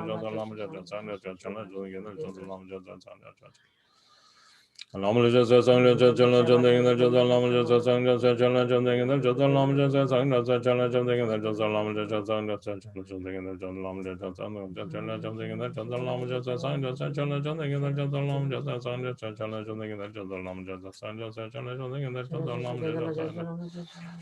Jasa Lama Jasa Sangha Lama Jasa Sangha Chala Chandagana Jasa Lama Jasa Sangha Chala Chandagana Jasa Lama Jasa Sangha Chala Chandagana Jasa Lama Jasa Sangha Chala Chandagana Jasa Lama Jasa Sangha Chala Chandagana Jasa Lama Jasa Sangha Chala Chandagana Jasa Lama Jasa Sangha Chala Chandagana Jasa Lama Jasa Sangha Chala Chandagana Jasa Lama Jasa Sangha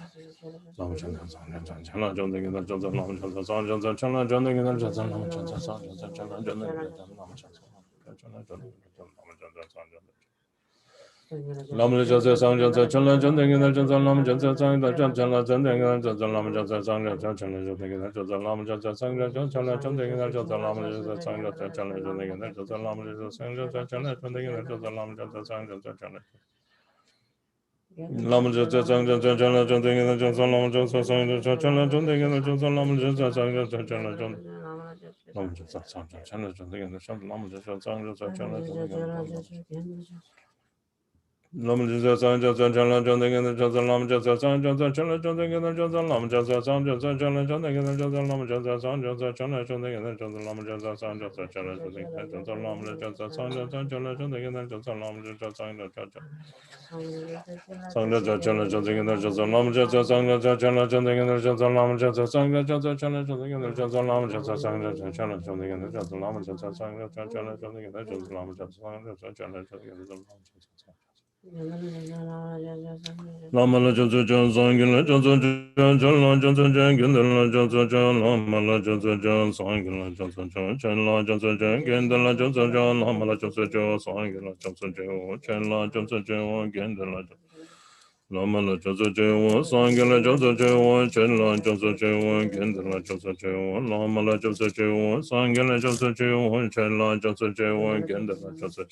Lama Jasa Sangha Chala Chandagana Jasa Lama Jasa Sangha Chala Chandagana Jasa Lama Jasa Sangha Chala Chandagana Jasa Lama Jasa Sangha Lama Jasa Sangha Chala Chandagana Jasa Lama Jasa Sangha Chala Chandagana Jasa Lama Jasa Sangha Chala Chandagana Jasa Lama Jasa Sangha Chala Chandagana Jasa Lama Jasa Sangha Chala Chandagana Jasa Lama Jasa Sangha Chala Chandagana Jasa Lama Jasa Sangha Chala Lama Jasa Sangha Chala Chandagana Jasa Lama Jasa Sangha Chala Chandagana Jasa Lama Jasa Sangha Chala Chandagana Lama Jasa Sangha Chala Chandagana Jasa Lama Jasa Sangha Chala Chandagana Lama Jasa Sangha Chala Chandagana Jasa Lama Jasa Sangha Chala Chandagana Jasa Lama Jasa Sangha Chala Chandagana Jasa Lama Jasa Sangha Chala Chandagana Jasa Lama Jasa Sangha Chala Chandagana Jasa Lama Jasa Sangha Chala Chandagana Jasa Lama Jasa Sangha Sangha Chala Chandagana Jasa Lama Jasa Sangha Chala Chandagana Jasa Lama Jasa Sangha Chala Chandagana Jasa Lama Jasa Sangha Chala Chandagana Jasa Lama Jasa Sangha Chala Chandagana Jasa Lama Jasa Sangha Chala Chandagana Jasa Lama la jasa jan sangin la jasa jan chan la jasa jan gin la jasa jan lama la jasa jan sangin la jasa jan chan la jasa jan gin la jasa jan lama la jasa jan sangin la jasa jan chan la jasa jan gin la lama la jasa jan sangin la jasa jan chan la jasa jan gin la jasa jan lama la jasa jan sangin la jasa jan chan la jasa jan gin la jasa jan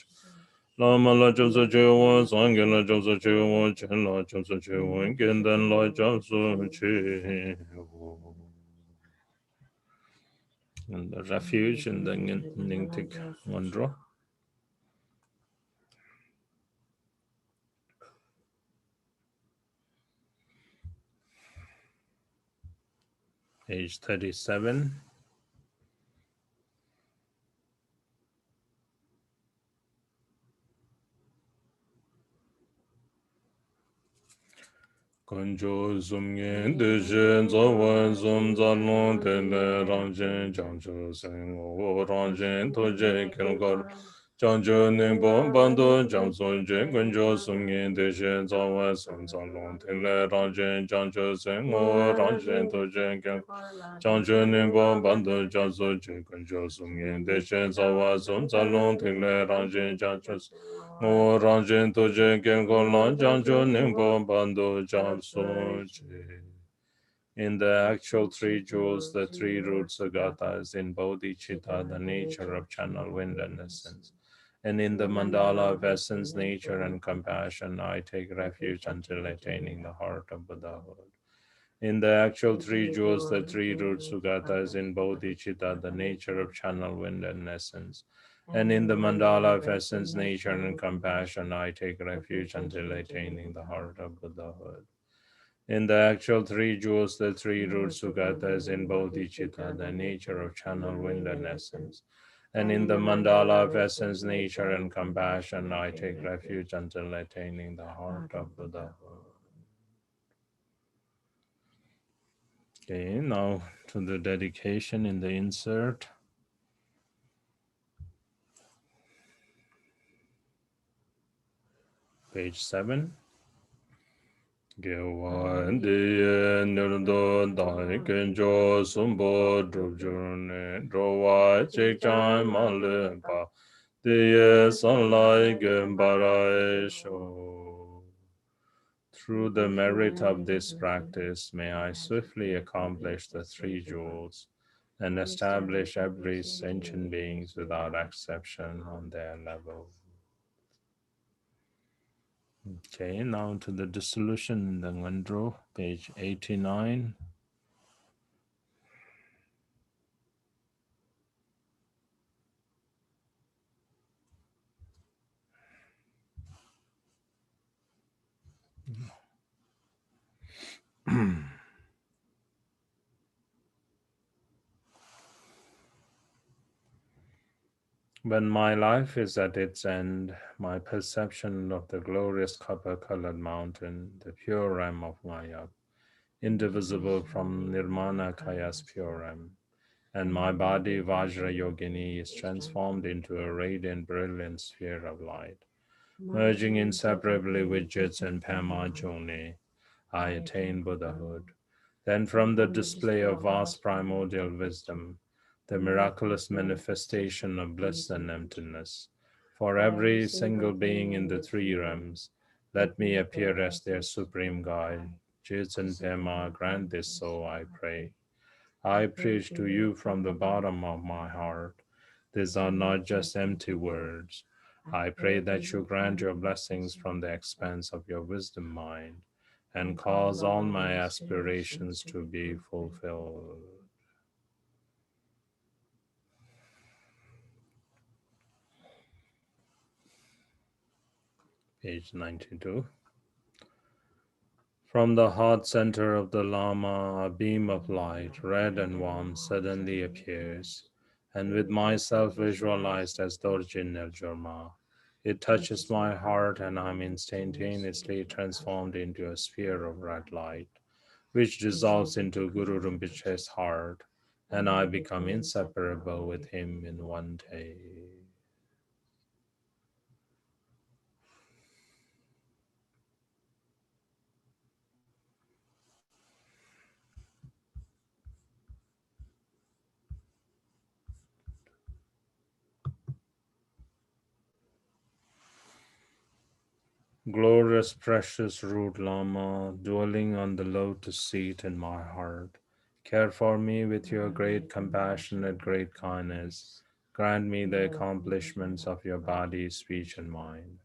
Lama la jasa chewa, sangha la jasa chewa, chen la jasa chewa, gendan la jasa chewa. And the refuge and the Nyingthig one draw. Page 37. Conjo zum yin de zhen zo wen zum za long de le rang zhen jiang zhe seng wo rang zhen to zhen ken gor jiang zhe ning bo ban do jiang zong zhen conjo zum yin de zhen zo wen zum za long de le rang zhen jiang zhe seng wo rang zhen to zhen ken jiang zhe ning bo ban do jiang zong zhen conjo zum yin de zhen zo wen zum za long de le rang zhen jiang zhe Mo ranjin to jen gen gon lan jang jo ning bon bando jam so je. In the actual three jewels, the three root sagatas in bodhicitta, the nature of channel wind and essence. And in the mandala of essence, nature and compassion, I take refuge until attaining the heart of Buddhahood. In the actual three jewels, the three root sugatas in bodhicitta, the nature of channel wind and essence. And in the mandala of essence, nature, and compassion, I take refuge until attaining the heart of Buddhahood. In the actual three jewels, the three root sugatas in bodhicitta, the nature of channel wind and essence. And in the mandala of essence, nature, and compassion, I take refuge until attaining the heart of Buddhahood. Okay, now to the dedication in the insert. Page 7. Gewan diye nirdo dai kenjo sumbo drupjurne drowa chekchan male pa diye sunlai gembarai sho. Through the merit of this practice, may I swiftly accomplish the three jewels and establish every sentient beings without exception on their level. Okay, now to the dissolution in the Ngondro, page 89. When my life is at its end, my perception of the glorious copper-colored mountain, the pure realm of Maya, indivisible from Nirmana Kaya's pure realm, and my body Vajra Yogini is transformed into a radiant, brilliant sphere of light. Merging inseparably with Jits and Pema Joni, I attain Buddhahood. Then from the display of vast primordial wisdom, the miraculous manifestation of bliss and emptiness, for every single being in the three realms, let me appear as their supreme guide. Jits and Pema, grant this so, I pray. I preach to you from the bottom of my heart. These are not just empty words. I pray that you grant your blessings from the expanse of your wisdom mind and cause all my aspirations to be fulfilled. Page 92. From the heart center of the Lama, a beam of light, red and warm, suddenly appears, and with myself visualized as Dorjin Nerjurma, it touches my heart and I'm instantaneously transformed into a sphere of red light, which dissolves into Guru Rinpoche's heart, and I become inseparable with him in one day. Glorious, precious root Lama, dwelling on the lotus seat in my heart, care for me with your great compassionate, great kindness. Grant me the accomplishments of your body, speech, and mind.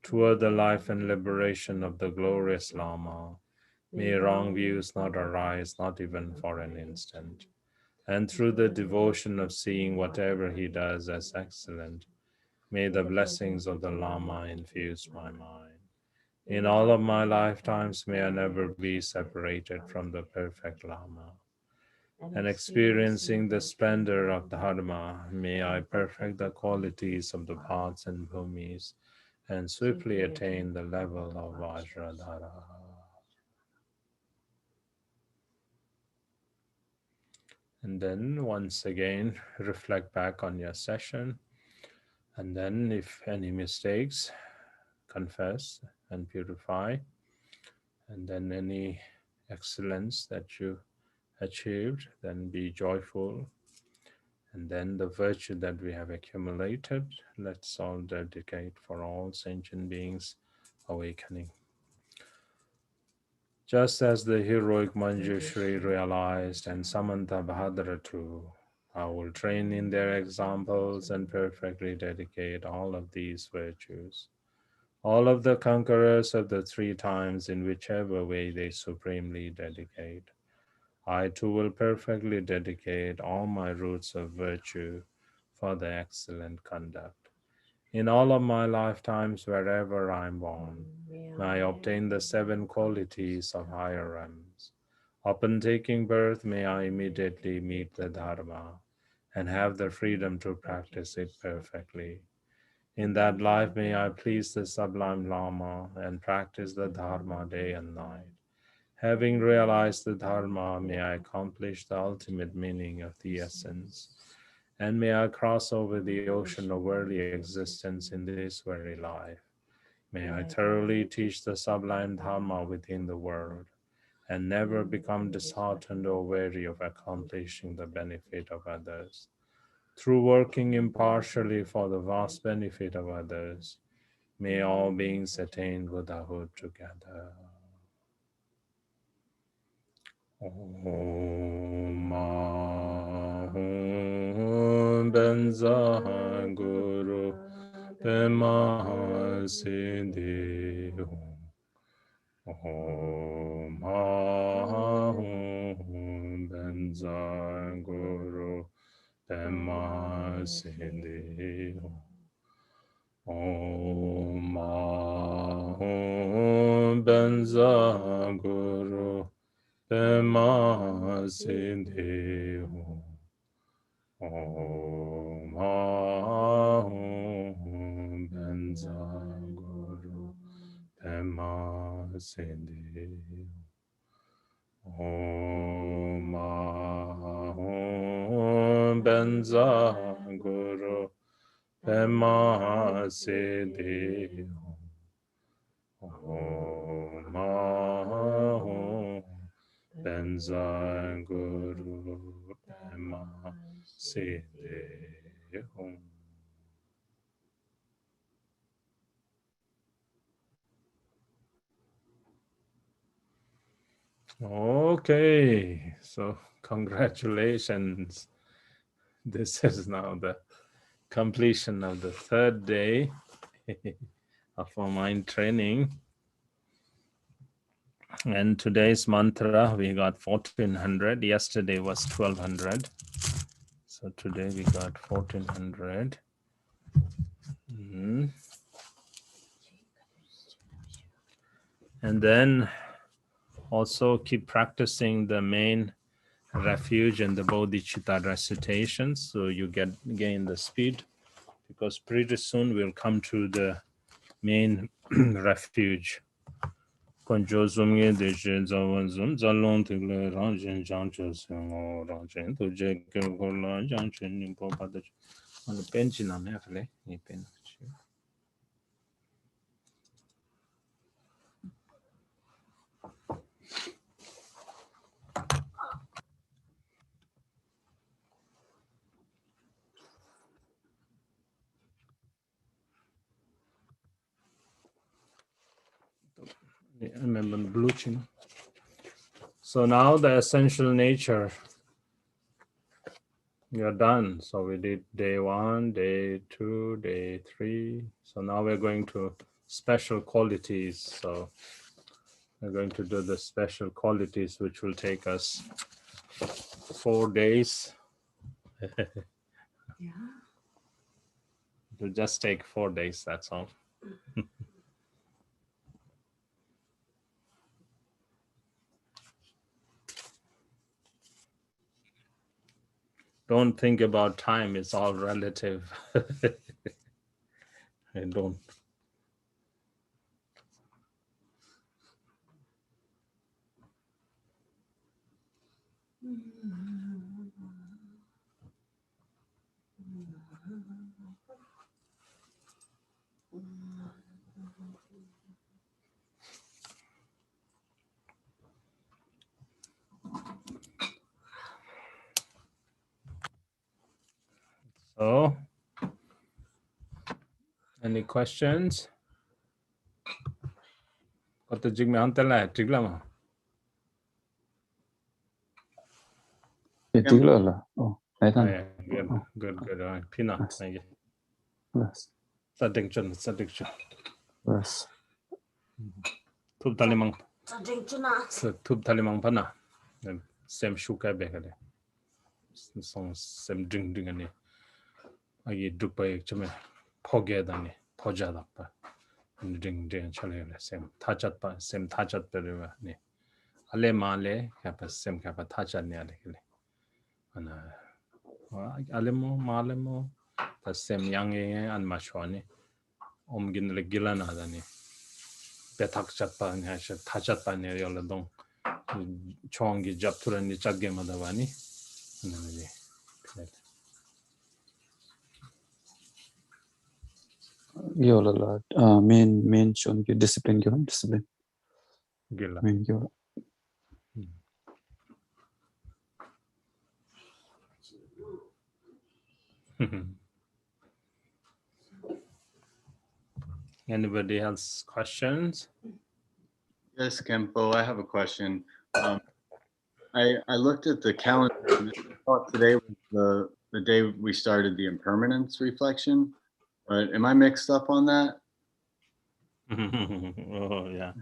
Toward the life and liberation of the glorious Lama, may wrong views not arise, not even for an instant. And through the devotion of seeing whatever he does as excellent, may the blessings of the Lama infuse my mind. In all of my lifetimes, may I never be separated from the perfect Lama. And experiencing the splendor of Dharma, may I perfect the qualities of the paths and bhumis and swiftly attain the level of Vajradhara. And then once again, reflect back on your session. And then if any mistakes, confess and purify. And then any excellence that you achieved, then be joyful. And then the virtue that we have accumulated, let's all dedicate for all sentient beings awakening. Just as the heroic Manjushri realized and Samantha Bahadra too, I will train in their examples and perfectly dedicate all of these virtues. All of the conquerors of the three times in whichever way they supremely dedicate. I too will perfectly dedicate all my roots of virtue for the excellent conduct. In all of my lifetimes, wherever I am born, may I obtain the 7 qualities of higher realms. Upon taking birth, may I immediately meet the Dharma and have the freedom to practice it perfectly. In that life, may I please the Sublime Lama and practice the Dharma day and night. Having realized the Dharma, may I accomplish the ultimate meaning of the essence. And may I cross over the ocean of worldly existence in this very life. May I thoroughly teach the sublime Dharma within the world, and never become disheartened or weary of accomplishing the benefit of others. Through working impartially for the vast benefit of others, may all beings attain Buddhahood together. Om Ahum Benza Guru Pema Siddhi Om Ahum Benza Guru Pema Siddhi Om Ahum Benza Guru Pema Siddhi Om Ahum Benza Guru Pema Siddhi Om Ahum Benza Guru Pema Siddhi Om Ahum Benza Guru Pema Siddhi Om. Okay, so congratulations. This is now the completion of the 3rd day of our mind training. And today's mantra, we got 1400. Yesterday was 1200. So today we got 1400. And then also keep practicing the main refuge and the bodhicitta recitations, so you gain the speed, because pretty soon we'll come to the main refuge. Konjo zumye deje zawan zum zalon tigle ranjen jancho sengo ranjen tuje kerkola janchen nimpo padach. On the bench na mefle ni pen. I remember the blue chin. So now the essential nature, you're done. So we did day 1, day 2, day 3. So now we're going to special qualities. So we're going to do the special qualities, which will take us 4 days. Yeah. It will just take 4 days, that's all. Don't think about time, it's all relative. I don't. So, any questions? Có tự chứng minh là trích lắm à? Particular. Oh, I Oh, don't. yeah, good, good, good. All right. Pina, Yes. thank you. Yes. Saddiction. Yes. Thup talimang. Thup talimang pa na. Sem shuka bekale. Song sem ding ani. Agi dukpa ek chame. Poge dani. Poja dakpa. Ding chale sem tachat pa. Sem tachat periwa ni. Ale male kapa sem kapa tachat ni ale kile. Ana. Alemo malemo. Ta sem yang an mashwani. Omgin le gilana dani. Betak chatpa ni hasha tachatpa ni yola dong. Chongi japturani chatge madawani. Yola main shon ki discipline discipline. Gila. Main yola. Anybody else questions? Yes, Kempo, I have a question. I looked at the calendar and I thought today was the day we started the impermanence reflection, but am I mixed up on that? Oh yeah.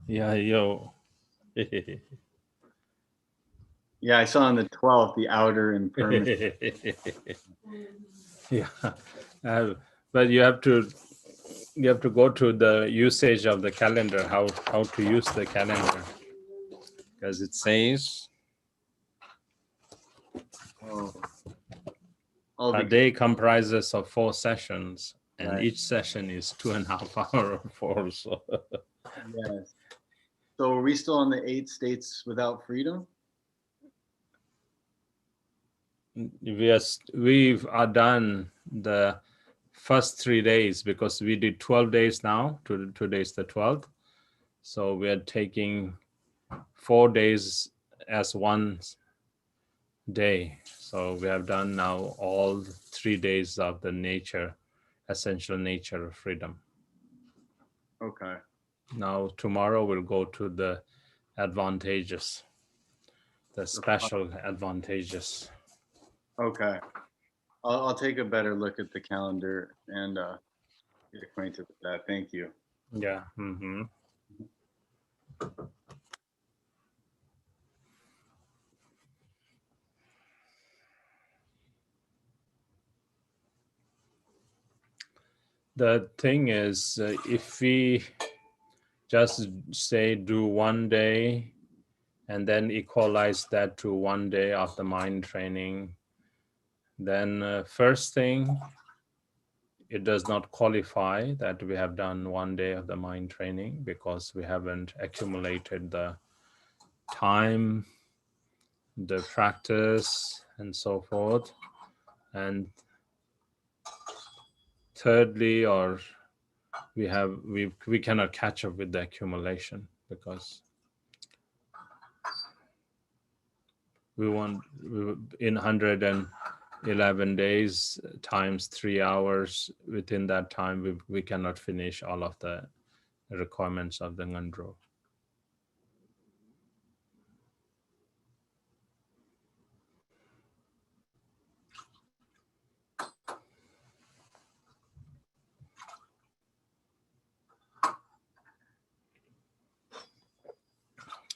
Yeah, yo. Yeah, I saw on the 12th, the outer impermanence. Yeah. But you have to go to the usage of the calendar, how to use the calendar. Because it says a day comprises of 4 sessions, and Right. each session is 2.5 hours or 4. So Yes. So are we still on the 8 states without freedom? we are done the first 3 days because we did 12 days now. Today's the 12th. So we are taking 4 days as one day. So we have done now all 3 days of the essential nature of freedom. Okay. Now tomorrow we'll go to the advantages, the special advantages. Okay. I'll take a better look at the calendar and get acquainted with that. Thank you. Yeah. Mm-hmm. The thing is, if we just say do one day and then equalize that to 1 day of the mind training, then first thing, it does not qualify that we have done 1 day of the mind training because we haven't accumulated the time, the practice, and so forth. And thirdly, we cannot catch up with the accumulation because in 111 days times 3 hours, within that time we cannot finish all of the requirements of the ngandro.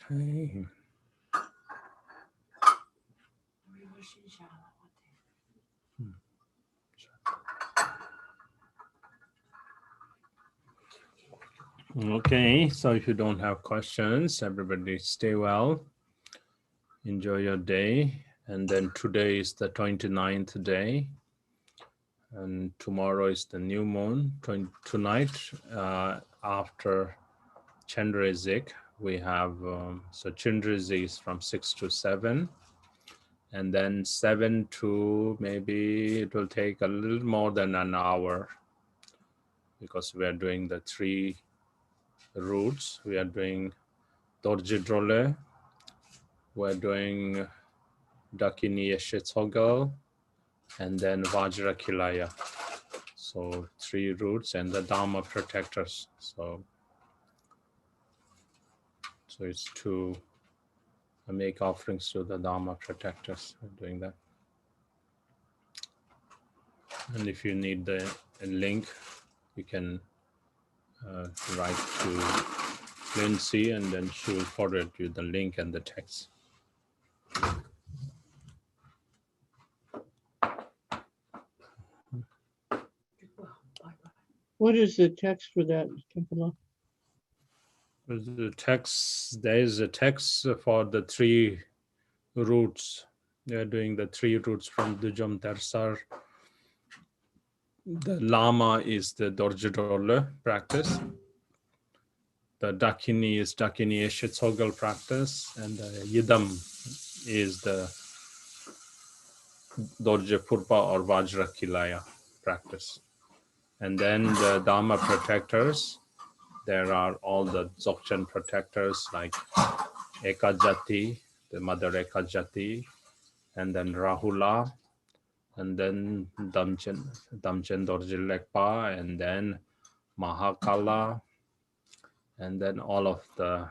Okay. Okay, so if you don't have questions, everybody stay well, enjoy your day, and then today is the 29th day, and tomorrow is the new moon. Tonight, after Chandrazik, we have, so Chandrazik is from 6 to 7, And then 7 to maybe it will take a little more than an hour because we are doing the 3 routes. We are doing Dorje Drole, we're doing Dakini Yeshitogel, and then Vajra Kilaya. So 3 routes and the Dharma protectors. So it's to make offerings to the Dharma protectors. We're doing that. And if you need a link, you can write to Lindsay and then she will forward you the link and the text. What is the text for that, Kempala? The text, there is a text for the 3 routes. They are doing the 3 routes from Dujam Tersar. The Lama is the Dorje Drole practice. The Dakini is Dakini Eshitsogal practice. And the Yidam is the Dorje Purpa or Vajra Kilaya practice. And then the Dharma protectors, there are all the Dzogchen protectors like Ekajati, the mother Ekajati, and then Rahula, and then Damchen Dorje Lekpa, and then Mahakala, and then all of the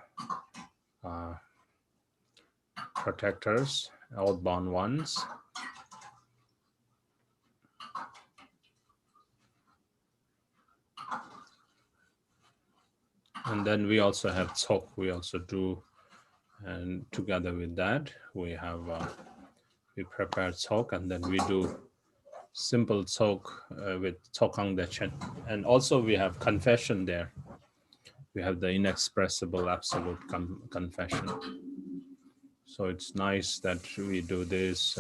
protectors, outbound ones. And then we also have Tsok, we also do, and together with that, we have, we prepare Tsok, and then we do simple Tsok with Tsokang Dechen. And also we have confession there. We have the inexpressible absolute confession. So it's nice that we do this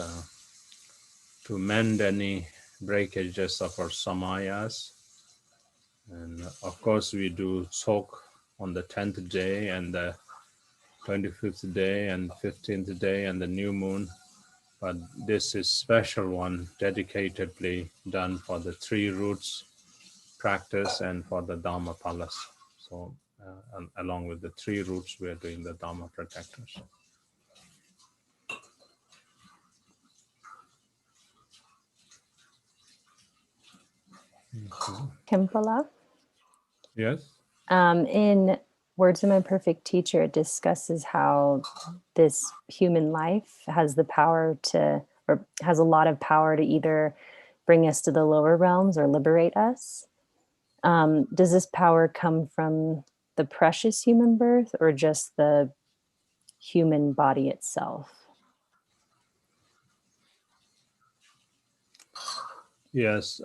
to mend any breakages of our samayas. And of course we do Tsok on the 10th day and the 25th day and 15th day and the new moon. But this is special one dedicatedly done for the 3 roots practice and for the Dharma Palace. So along with the 3 roots, we are doing the Dharma protectors. Kimpala. Yes? In Words of My Perfect Teacher, it discusses how this human life has the power to, or has a lot of power to either bring us to the lower realms or liberate us. Does this power come from the precious human birth or just the human body itself? Yes.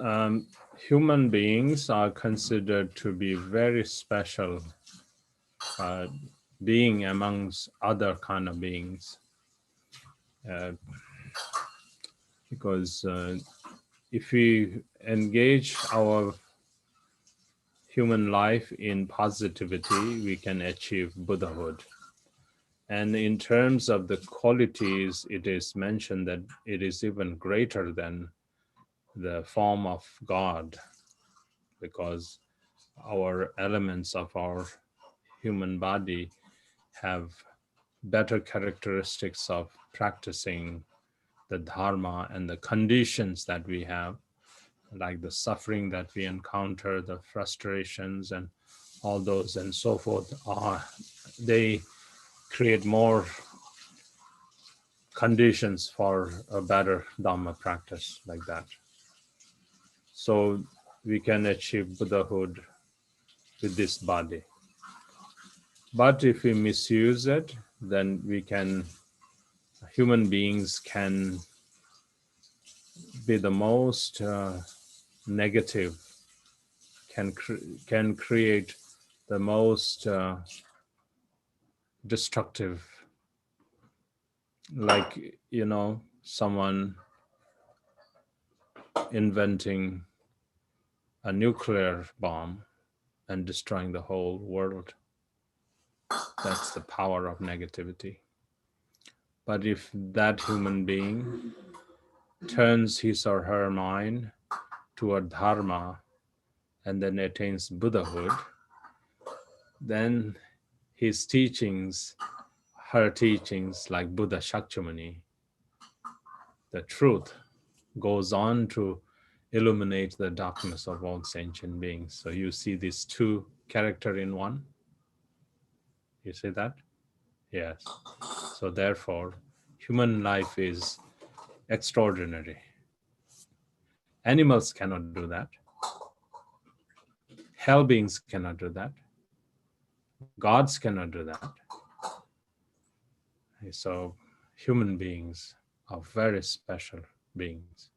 Human beings are considered to be very special being amongst other kind of beings. Because if we engage our human life in positivity, we can achieve Buddhahood. And in terms of the qualities, it is mentioned that it is even greater than the form of God, because our elements of our human body have better characteristics of practicing the Dharma and the conditions that we have, like the suffering that we encounter, the frustrations and all those and so forth, they create more conditions for a better Dhamma practice like that. So we can achieve Buddhahood with this body. But if we misuse it, then human beings can be the most negative, can create the most destructive, like, someone inventing a nuclear bomb and destroying the whole world. That's the power of negativity. But if that human being turns his or her mind toward dharma and then attains Buddhahood, then his teachings, her teachings, like Buddha Shakyamuni, the truth goes on to illuminate the darkness of all sentient beings. So you see these two characters in one. You see that? Yes. So therefore, human life is extraordinary. Animals cannot do that. Hell beings cannot do that. Gods cannot do that. So human beings are very special beings.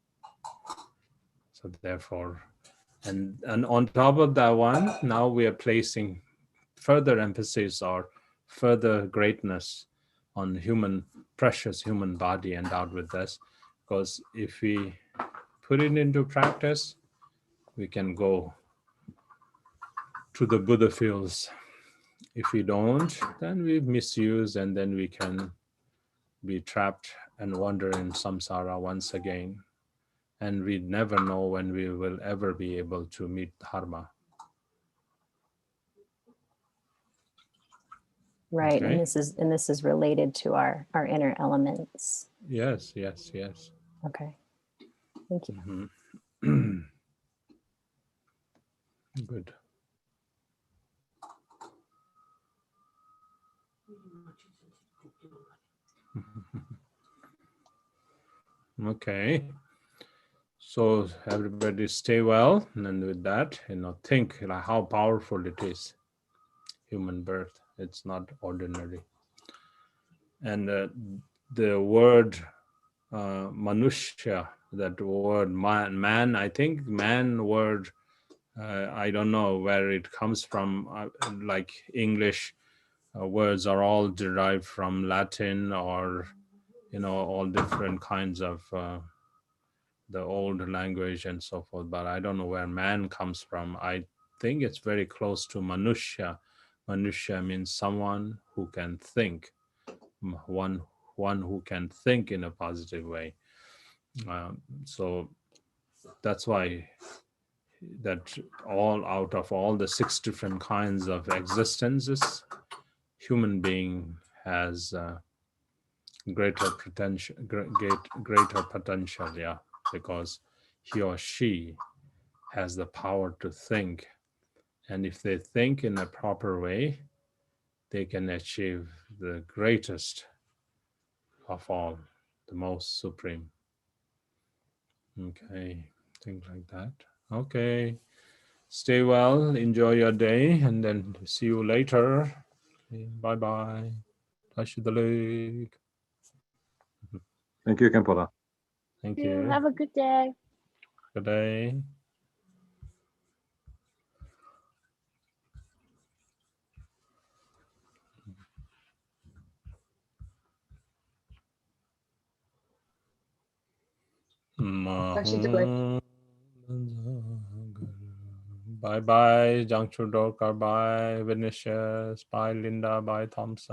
So therefore, and on top of that one, now we are placing further emphasis or further greatness on precious human body endowed with us. Because if we put it into practice, we can go to the Buddha fields. If we don't, then we misuse, and then we can be trapped and wander in samsara once again. And we never know when we will ever be able to meet dharma. Right. Okay. And this is related to our inner elements. Yes. Okay. Thank you. Mm-hmm. Good. Okay. So everybody stay well, and with that, think like how powerful it is. Human birth. It's not ordinary. And the word manushya, that word man, I think man word, I don't know where it comes from. Like English words are all derived from Latin, or all different kinds of the old language and so forth, but I don't know where man comes from. I think it's very close to manushya. Manushya means someone who can think, one who can think in a positive way. So that's why that all out of all the 6 different kinds of existences, human being has greater potential, yeah, because he or she has the power to think, and if they think in a proper way, they can achieve the greatest of all, the most supreme. Okay, things like that. Okay, stay well, enjoy your day, and then see you later. Bye bye. Touch the leg. Thank you, Kempola. Thank you. Have a good day. Good day. Bye bye, Jangchu Dorkar. Bye, Vinicius. Bye, Linda. Bye, Thompson.